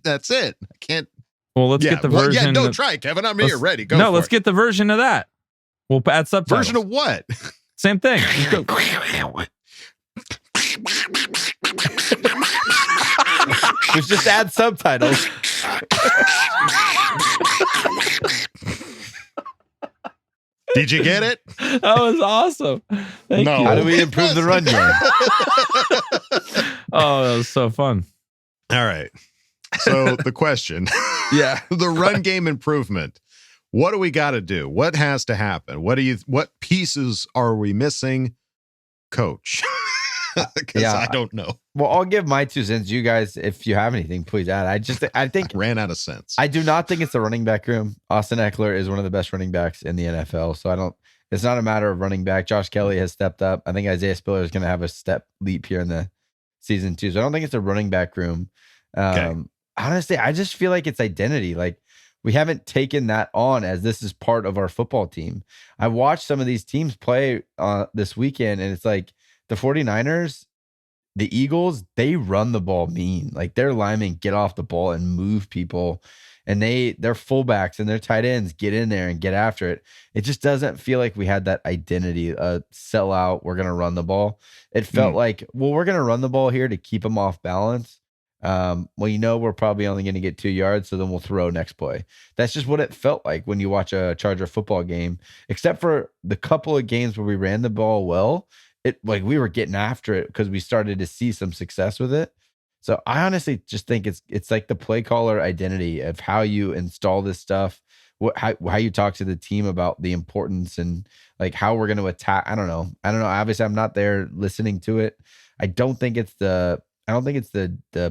Speaker 2: That's it. I can't.
Speaker 6: Well, let's get the version.
Speaker 2: Don't try, Kevin. I'm here, ready. Go.
Speaker 6: No, let's get the version of that. We'll add subtitles.
Speaker 2: Version of what?
Speaker 6: Same thing.
Speaker 7: Let's just add subtitles.
Speaker 2: Did you get it?
Speaker 6: That was awesome. Thank you.
Speaker 7: How do we improve the run game?
Speaker 6: Oh, that was so fun.
Speaker 2: All right. So the question, the run game improvement. What do we got to do? What has to happen? What pieces are we missing, Coach? Because I don't know.
Speaker 7: Well, I'll give my 2 cents. You guys, if you have anything, please add. I think
Speaker 2: ran out of sense.
Speaker 7: I do not think it's the running back room. Austin Eckler is one of the best running backs in the NFL. So it's not a matter of running back. Josh Kelly has stepped up. I think Isaiah Spiller is going to have a step leap here in the season 2. So I don't think it's a running back room. Honestly, I just feel like it's identity. Like, we haven't taken that on as this is part of our football team. I watched some of these teams play this weekend, and it's like the 49ers, the Eagles, they run the ball mean. Like, their linemen get off the ball and move people, and their fullbacks and their tight ends get in there and get after it. It just doesn't feel like we had that identity, sell out, we're going to run the ball. It felt like, well, we're going to run the ball here to keep them off balance. We're probably only going to get 2 yards, so then we'll throw next play. That's just what it felt like when you watch a Charger football game, except for the couple of games where we ran the ball well. We were getting after it because we started to see some success with it. So I honestly just think it's like the play caller identity of how you install this stuff, how you talk to the team about the importance and like how we're going to attack. I don't know. Obviously, I'm not there listening to it. I don't think it's the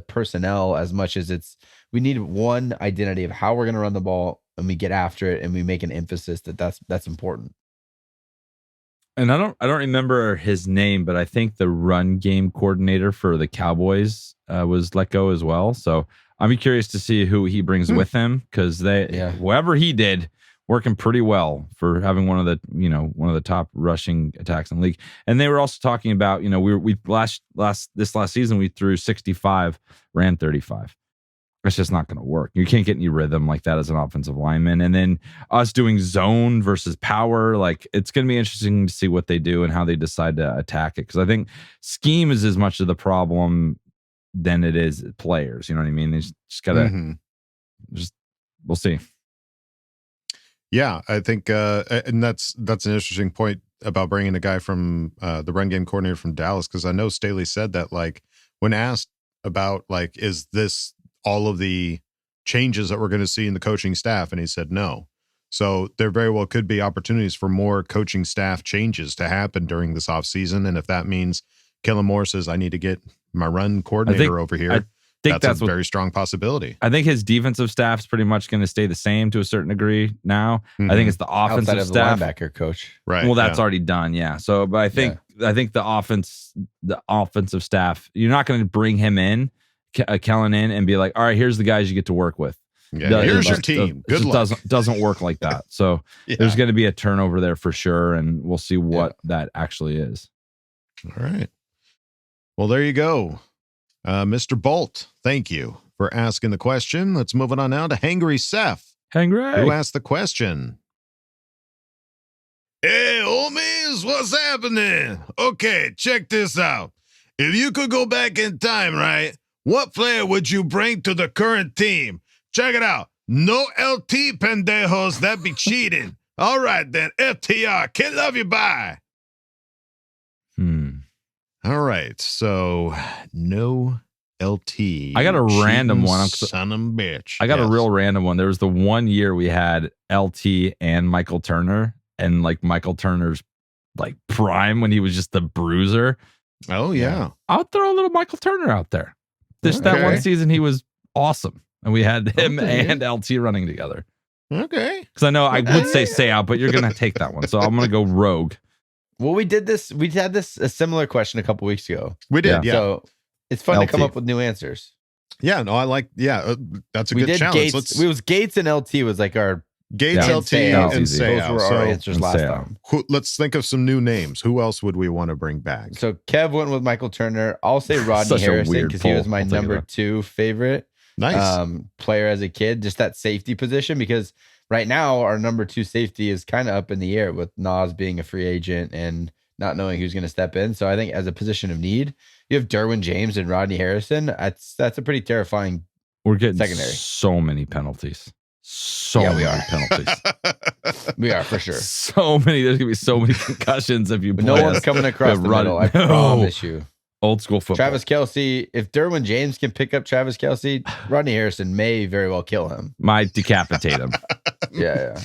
Speaker 7: personnel as much as we need one identity of how we're going to run the ball, and we get after it, and we make an emphasis that's important.
Speaker 6: And I don't remember his name, but I think the run game coordinator for the Cowboys was let go as well. So I'm curious to see who he brings with him, because whoever he did, working pretty well for having one of the top rushing attacks in the league. And they were also talking about, this last season we threw 65, ran 35. It's just not going to work. You can't get any rhythm like that as an offensive lineman. And then us doing zone versus power, like, it's going to be interesting to see what they do and how they decide to attack it. Because I think scheme is as much of the problem than it is players. You know what I mean? They just got to we'll see.
Speaker 2: Yeah, I think, and that's an interesting point about bringing a guy from the run game coordinator from Dallas, because I know Staley said that, like, when asked about, like, is this all of the changes that we're going to see in the coaching staff, and he said no. So there very well could be opportunities for more coaching staff changes to happen during this offseason, and if that means Kellen Moore says, I need to get my run coordinator over here, that's a very strong possibility.
Speaker 6: I think his defensive staff's pretty much going to stay the same to a certain degree now. I think it's the offensive staff.
Speaker 7: The linebacker coach.
Speaker 2: Right.
Speaker 6: Well, that's already done. Yeah. So, but I think the offensive staff, you're not going to bring him in, Kellen in, and be like, all right, here's the guys you get to work with.
Speaker 2: Yeah, here's your team. Good luck.
Speaker 6: Doesn't work like that. So there's going to be a turnover there for sure, and we'll see what that actually is.
Speaker 2: All right. Well, there you go. Mr. Bolt, thank you for asking the question. Let's move on now to Hangry Seth.
Speaker 6: Hangry.
Speaker 2: Who asked the question? Hey, homies, what's happening? Okay, check this out. If you could go back in time, right, what player would you bring to the current team? Check it out. No LT, pendejos. That'd be cheating. All right, then. FTR. Kid, love you. Bye. All right. So, no LT.
Speaker 6: I got a random one.
Speaker 2: Son of a bitch.
Speaker 6: I got a real random one. There was the one year we had LT and Michael Turner, and like Michael Turner's like prime when he was just the bruiser.
Speaker 2: Oh, yeah.
Speaker 6: I'll throw a little Michael Turner out there. That one season, he was awesome. And we had him and LT running together.
Speaker 2: Okay.
Speaker 6: Because I know I would say out, but you're going to take that one. So I'm going to go rogue.
Speaker 7: Well, we had a similar question a couple weeks ago.
Speaker 2: We did, yeah.
Speaker 7: So it's fun to come up with new answers.
Speaker 2: Yeah, no, I like, that's a good challenge.
Speaker 7: Gates, it was Gates and LT was like our
Speaker 2: Gates,
Speaker 7: Yeah.
Speaker 2: LT,
Speaker 7: And
Speaker 2: and
Speaker 7: Seau. Those
Speaker 2: Seau.
Speaker 7: were our answers last
Speaker 6: Seau.
Speaker 7: time.
Speaker 2: Let's think of some new names. Who else would we want to bring back?
Speaker 7: So Kev went with Michael Turner. I'll say Rodney
Speaker 6: Such a
Speaker 7: Harrison
Speaker 6: weird
Speaker 7: because he was
Speaker 6: poll.
Speaker 7: my
Speaker 6: I'll take it
Speaker 7: number
Speaker 6: though.
Speaker 7: 2 favorite
Speaker 2: Nice.
Speaker 7: player as a kid. Just that safety position, because right now our number 2 safety is kind of up in the air with Nas being a free agent and not knowing who's going to step in. So I think as a position of need, you have Derwin James and Rodney Harrison. That's a pretty terrifying.
Speaker 6: We're getting
Speaker 7: secondary.
Speaker 6: so many penalties. So
Speaker 7: Yeah, we
Speaker 6: many
Speaker 7: are.
Speaker 6: penalties.
Speaker 7: We are for sure.
Speaker 6: So many. There's gonna be so many concussions if you.
Speaker 7: But no
Speaker 6: play
Speaker 7: one's
Speaker 6: us.
Speaker 7: coming across the
Speaker 6: Run-
Speaker 7: middle. I
Speaker 6: No.
Speaker 7: promise you.
Speaker 6: Old school football.
Speaker 7: Travis Kelce, if Derwin James can pick up Travis Kelce, Rodney Harrison may very well kill him.
Speaker 6: Might decapitate him.
Speaker 7: Yeah.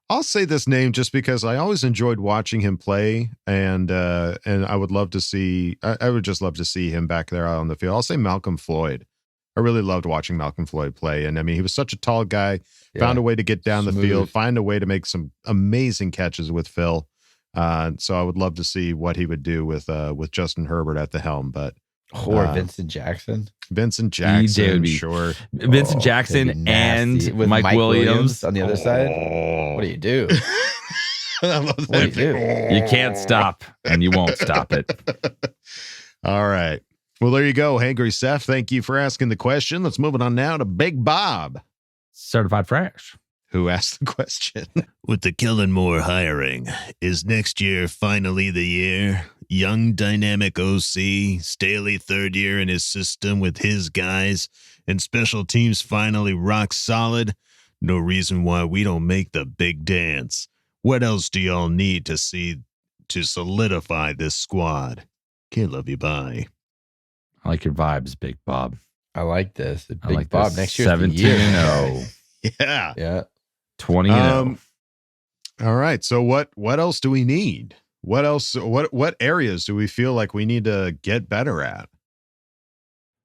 Speaker 2: I'll say this name just because I always enjoyed watching him play, and I would love to see. I would just love to see him back there out on the field. I'll say Malcolm Floyd. I really loved watching Malcolm Floyd play, and I mean he was such a tall guy. Found a way to get down the field, find a way to make some amazing catches with Phil. So I would love to see what he would do with Justin Herbert at the helm, but
Speaker 7: Or Vincent Jackson.
Speaker 2: Vincent Jackson,
Speaker 6: would be-
Speaker 2: sure.
Speaker 6: Vincent Jackson
Speaker 7: that'd be nasty.
Speaker 6: and
Speaker 7: With
Speaker 6: Mike Williams.
Speaker 7: on the other side. What do you do?
Speaker 2: I love
Speaker 7: What do you do?
Speaker 6: You can't stop, and you won't stop it.
Speaker 2: All right. Well, there you go, Hangry Seth. Thank you for asking the question. Let's move it on now to Big Bob,
Speaker 6: Certified fresh.
Speaker 2: who asked the question.
Speaker 14: With the Kellen Moore hiring, is next year finally the year? Young dynamic OC, Staley third year in his system with his guys, and special teams finally rock solid? No reason why we don't make the big dance. What else do y'all need to see to solidify this squad? Can't love you, bye.
Speaker 6: I like your vibes, Big Bob.
Speaker 7: I like this. Big
Speaker 6: I like
Speaker 7: Bob
Speaker 6: this.
Speaker 7: next year's
Speaker 6: 17
Speaker 7: the year.
Speaker 6: and 0.
Speaker 2: Yeah.
Speaker 7: Yeah.
Speaker 6: 20 and 0.
Speaker 2: All right. So what else do we need? What else? What areas do we feel like we need to get better at?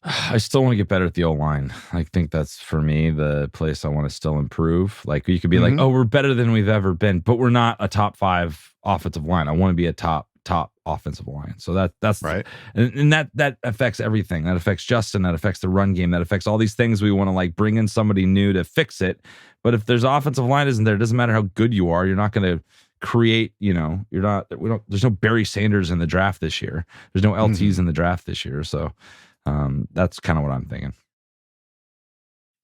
Speaker 6: I still want to get better at the O-line. I think that's, for me, the place I want to still improve. Like, you could be like, oh, we're better than we've ever been, but we're not a top 5 offensive line. I want to be a top offensive line. So that's
Speaker 2: right.
Speaker 6: And that affects everything. That affects Justin. That affects the run game. That affects all these things. We want to like bring in somebody new to fix it. But if there's offensive line isn't there, it doesn't matter how good you are. You're not going to create, there's no Barry Sanders in the draft this year. There's no LTs in the draft this year. So that's kind of what I'm thinking.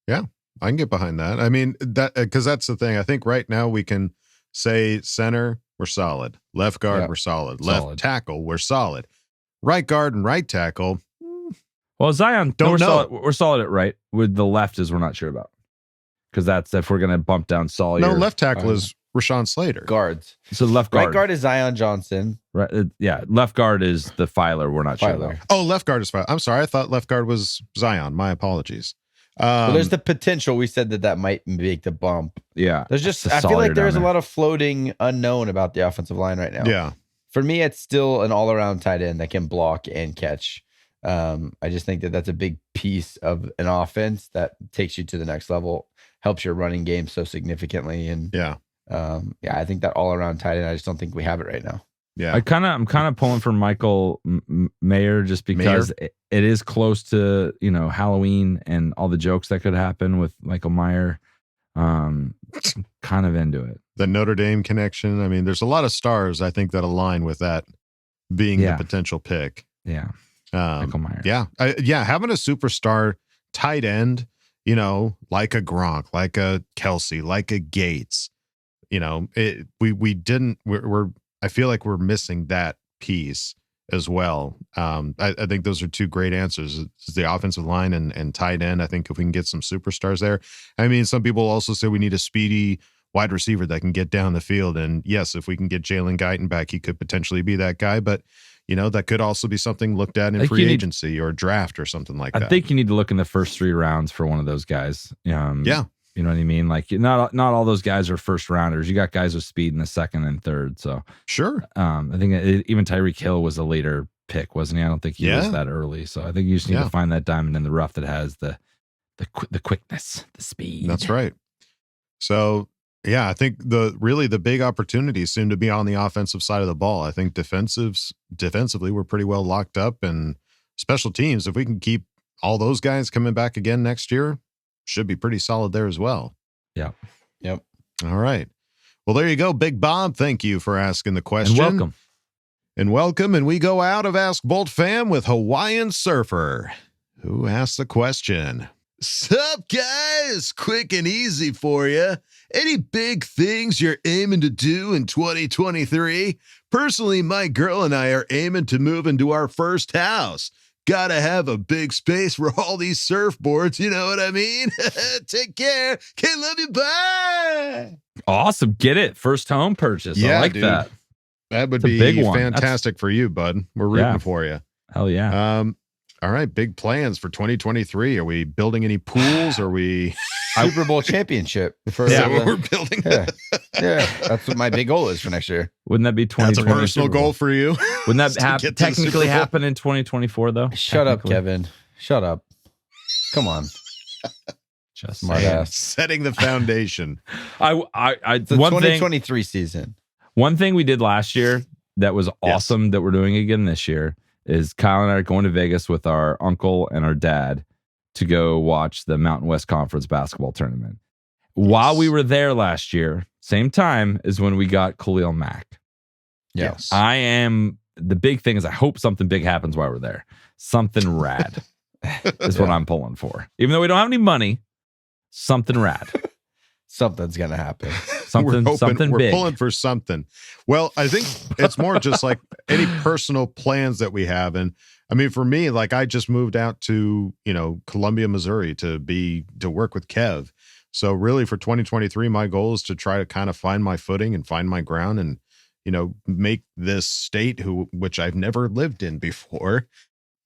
Speaker 2: Yeah, I can get behind that. I mean, that because that's the thing. I think right now we can say center, we're solid. Left guard, we're solid. Left tackle, we're solid. Right guard and right tackle.
Speaker 6: Well, Zion,
Speaker 2: don't know.
Speaker 6: We're solid at right. With the left is we're not sure about. Because that's if we're going to bump down Sawyer.
Speaker 2: No, left tackle is Rashawn Slater.
Speaker 7: Guards.
Speaker 6: So left guard.
Speaker 7: Right guard is Zion Johnson.
Speaker 6: Right. Yeah. Left guard is the Filer. We're not sure about.
Speaker 2: Oh, left guard is fine. I'm sorry. I thought left guard was Zion. My apologies.
Speaker 7: Well, there's the potential. We said that might make the bump.
Speaker 6: Yeah.
Speaker 7: There's just, I feel like there's a lot of floating unknown about the offensive line right now.
Speaker 2: Yeah.
Speaker 7: For me, it's still an all around tight end that can block and catch. I just think that that's a big piece of an offense that takes you to the next level, helps your running game so significantly. And I think that all around tight end, I just don't think we have it right now.
Speaker 2: Yeah.
Speaker 6: I'm kind of pulling for Michael Mayer just because it is close to, Halloween and all the jokes that could happen with Michael Mayer. Kind of into it.
Speaker 2: The Notre Dame connection. I mean, there's a lot of stars, I think, that align with that being the potential pick.
Speaker 6: Yeah. Michael Mayer.
Speaker 2: Yeah. Having a superstar tight end, like a Gronk, like a Kelsey, like a Gates, I feel like we're missing that piece as well. I think those are two great answers. It's the offensive line and tight end. I think if we can get some superstars there. I mean, some people also say we need a speedy wide receiver that can get down the field. And yes, if we can get Jalen Guyton back, he could potentially be that guy. But, that could also be something looked at in free agency or draft or something like that.
Speaker 6: I think you need to look in the first 3 rounds for one of those guys.
Speaker 2: Yeah.
Speaker 6: You know what I mean? Like not all those guys are first rounders. You got guys with speed in the second and third. So
Speaker 2: sure.
Speaker 6: I think even Tyreek Hill was a later pick, wasn't he? I don't think he was that early. So I think you just need to find that diamond in the rough that has the quickness, the speed.
Speaker 2: That's right. So I think the big opportunities seem to be on the offensive side of the ball. I think defensively we're pretty well locked up, and special teams, if we can keep all those guys coming back again next year, should be pretty solid there as well.
Speaker 6: Yeah.
Speaker 7: Yep.
Speaker 2: All right. Well, there you go, Big Bob. Thank you for asking the question.
Speaker 6: And welcome.
Speaker 2: And welcome. And we go out of Ask Bolt Fam with Hawaiian Surfer, who asked the question. Sup, guys? Quick and easy for you. Any big things you're aiming to do in 2023? Personally, my girl and I are aiming to move into our first house. Gotta have a big space for all these surfboards. You know what I mean? Take care. Okay, love you. Bye.
Speaker 6: Awesome. Get it. First home purchase. I like
Speaker 2: dude.
Speaker 6: that.
Speaker 2: That would
Speaker 6: It's a
Speaker 2: be
Speaker 6: big one.
Speaker 2: fantastic for you, bud. We're rooting for you.
Speaker 6: Hell yeah.
Speaker 2: All right. Big plans for 2023. Are we building any pools? Are we
Speaker 7: Super Bowl championship? For
Speaker 2: we're building.
Speaker 7: Yeah. That's what my big goal is for next year.
Speaker 6: Wouldn't that be 2020?
Speaker 2: That's a personal goal for you.
Speaker 6: Wouldn't that
Speaker 2: get to the
Speaker 6: technically
Speaker 2: Super Bowl?
Speaker 6: happen in 2024 though?
Speaker 7: Shut up,
Speaker 6: Technically.
Speaker 7: Kevin. Shut up. Come on.
Speaker 6: Just
Speaker 7: Smart
Speaker 6: saying.
Speaker 7: ass.
Speaker 2: Setting the foundation.
Speaker 7: It's the 2023 season.
Speaker 6: One thing we did last year that was awesome that we're doing again this year is Kyle and I are going to Vegas with our uncle and our dad to go watch the Mountain West Conference basketball tournament. While we were there last year, same time is when we got Khalil Mack.
Speaker 7: Yes.
Speaker 6: The big thing is I hope something big happens while we're there. Something rad is what I'm pulling for. Even though we don't have any money, something rad.
Speaker 7: Something's going to happen.
Speaker 2: We're
Speaker 6: big.
Speaker 2: pulling for something. Well, I think it's more just like any personal plans that we have. And I mean, for me, like I just moved out to, Columbia, Missouri to work with Kev. So really for 2023, my goal is to try to kind of find my footing and find my ground and, make this state which I've never lived in before,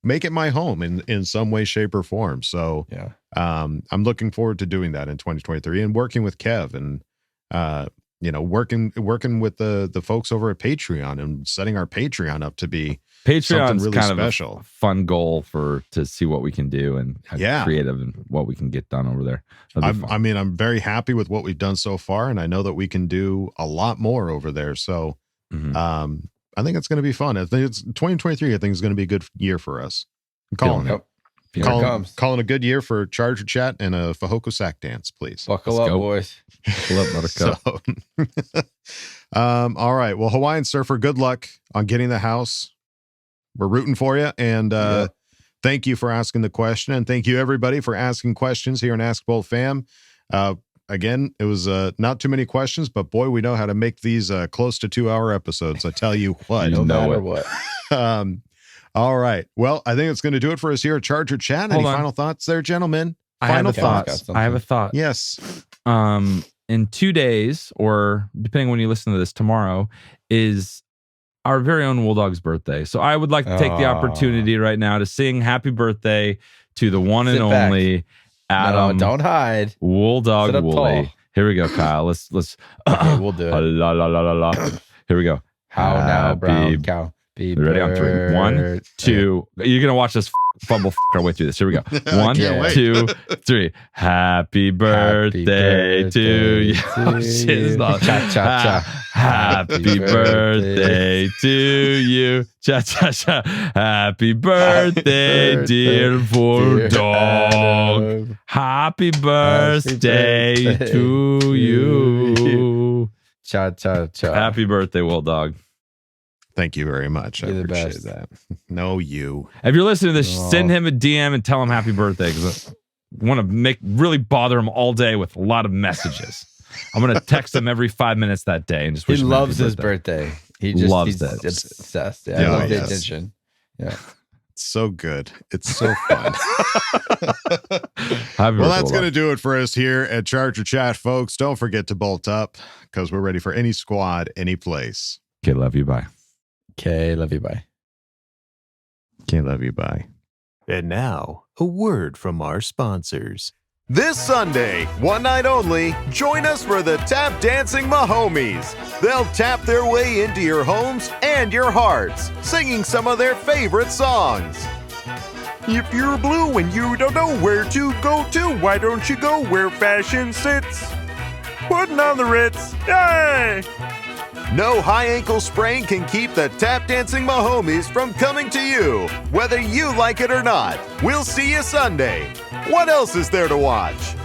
Speaker 2: make it my home in some way, shape or form. So I'm looking forward to doing that in 2023 and working with Kev and, working with the folks over at Patreon and setting our Patreon up to be something really
Speaker 6: kind
Speaker 2: special.
Speaker 6: of a fun goal to see what we can do and creative and what we can get done over there.
Speaker 2: I'm very happy with what we've done so far, and I know that we can do a lot more over there. So, I think it's going to be fun. I think it's 2023. I think is going to be a good year for us. I'm calling it. Calling a good year for Charger Chat and a Fahoko Sack Dance, please.
Speaker 7: Buckle up, boys.
Speaker 6: Buckle up, Buttercup.
Speaker 2: All right. Well, Hawaiian Surfer, good luck on getting the house. We're rooting for you. And thank you for asking the question. And thank you, everybody, for asking questions here in Ask Bolt Fam. Again, it was not too many questions, but boy, we know how to make these close to 2-hour episodes. I tell you what.
Speaker 7: No matter what.
Speaker 2: All right. Well, I think it's going to do it for us here at Charger Chat. Any final thoughts there, gentlemen?
Speaker 6: Final thoughts. I have a thought.
Speaker 2: Yes.
Speaker 6: In 2 days, or depending on when you listen to this tomorrow, is our very own Wool Dog's birthday. So I would like to take the opportunity right now to sing happy birthday to the one and only Adam.
Speaker 7: No, don't hide.
Speaker 6: Wool Dog Wooly.
Speaker 7: Tall.
Speaker 6: Here we go, Kyle. Let's
Speaker 7: Okay, we'll do it.
Speaker 6: La, la, la, la, la. Here we go.
Speaker 7: How now, brown cow?
Speaker 6: Ready on 3. 1, 2. You're gonna watch this fumble our way through this. Here we go. 1, 2, 3. Happy birthday to you.
Speaker 7: Cha-cha-cha.
Speaker 6: Happy birthday to you. Cha-cha-cha. Happy birthday, dear Wool Dog. Happy birthday to you.
Speaker 7: Cha-cha-cha.
Speaker 6: Happy birthday, Wool Dog.
Speaker 2: Thank you very much.
Speaker 7: You're
Speaker 2: I
Speaker 7: the
Speaker 2: appreciate
Speaker 7: best.
Speaker 2: that. No, you.
Speaker 6: If you're listening to this, send him a DM and tell him happy birthday because I want to really bother him all day with a lot of messages. I'm going to text him every 5 minutes that day and just wish
Speaker 7: He
Speaker 6: him
Speaker 7: loves
Speaker 6: happy
Speaker 7: his birthday. He just
Speaker 6: loves
Speaker 7: he's
Speaker 6: it.
Speaker 7: obsessed. Yeah, I love the attention. Yeah.
Speaker 2: It's so good. It's so fun.
Speaker 6: Well,
Speaker 2: that's going to do it for us here at Charger Chat, folks. Don't forget to bolt up because we're ready for any squad, any place.
Speaker 6: Okay, love you. Bye.
Speaker 7: Okay, love you. Bye.
Speaker 2: Okay, love you. Bye.
Speaker 14: And now, a word from our sponsors.
Speaker 15: This Sunday, one night only, join us for the Tap Dancing Mahomies. They'll tap their way into your homes and your hearts, singing some of their favorite songs. If you're blue and you don't know where to go to, why don't you go where fashion sits? Putting on the Ritz, yay! No high ankle sprain can keep the Tap Dancing Mahomies from coming to you, whether you like it or not. We'll see you Sunday. What else is there to watch?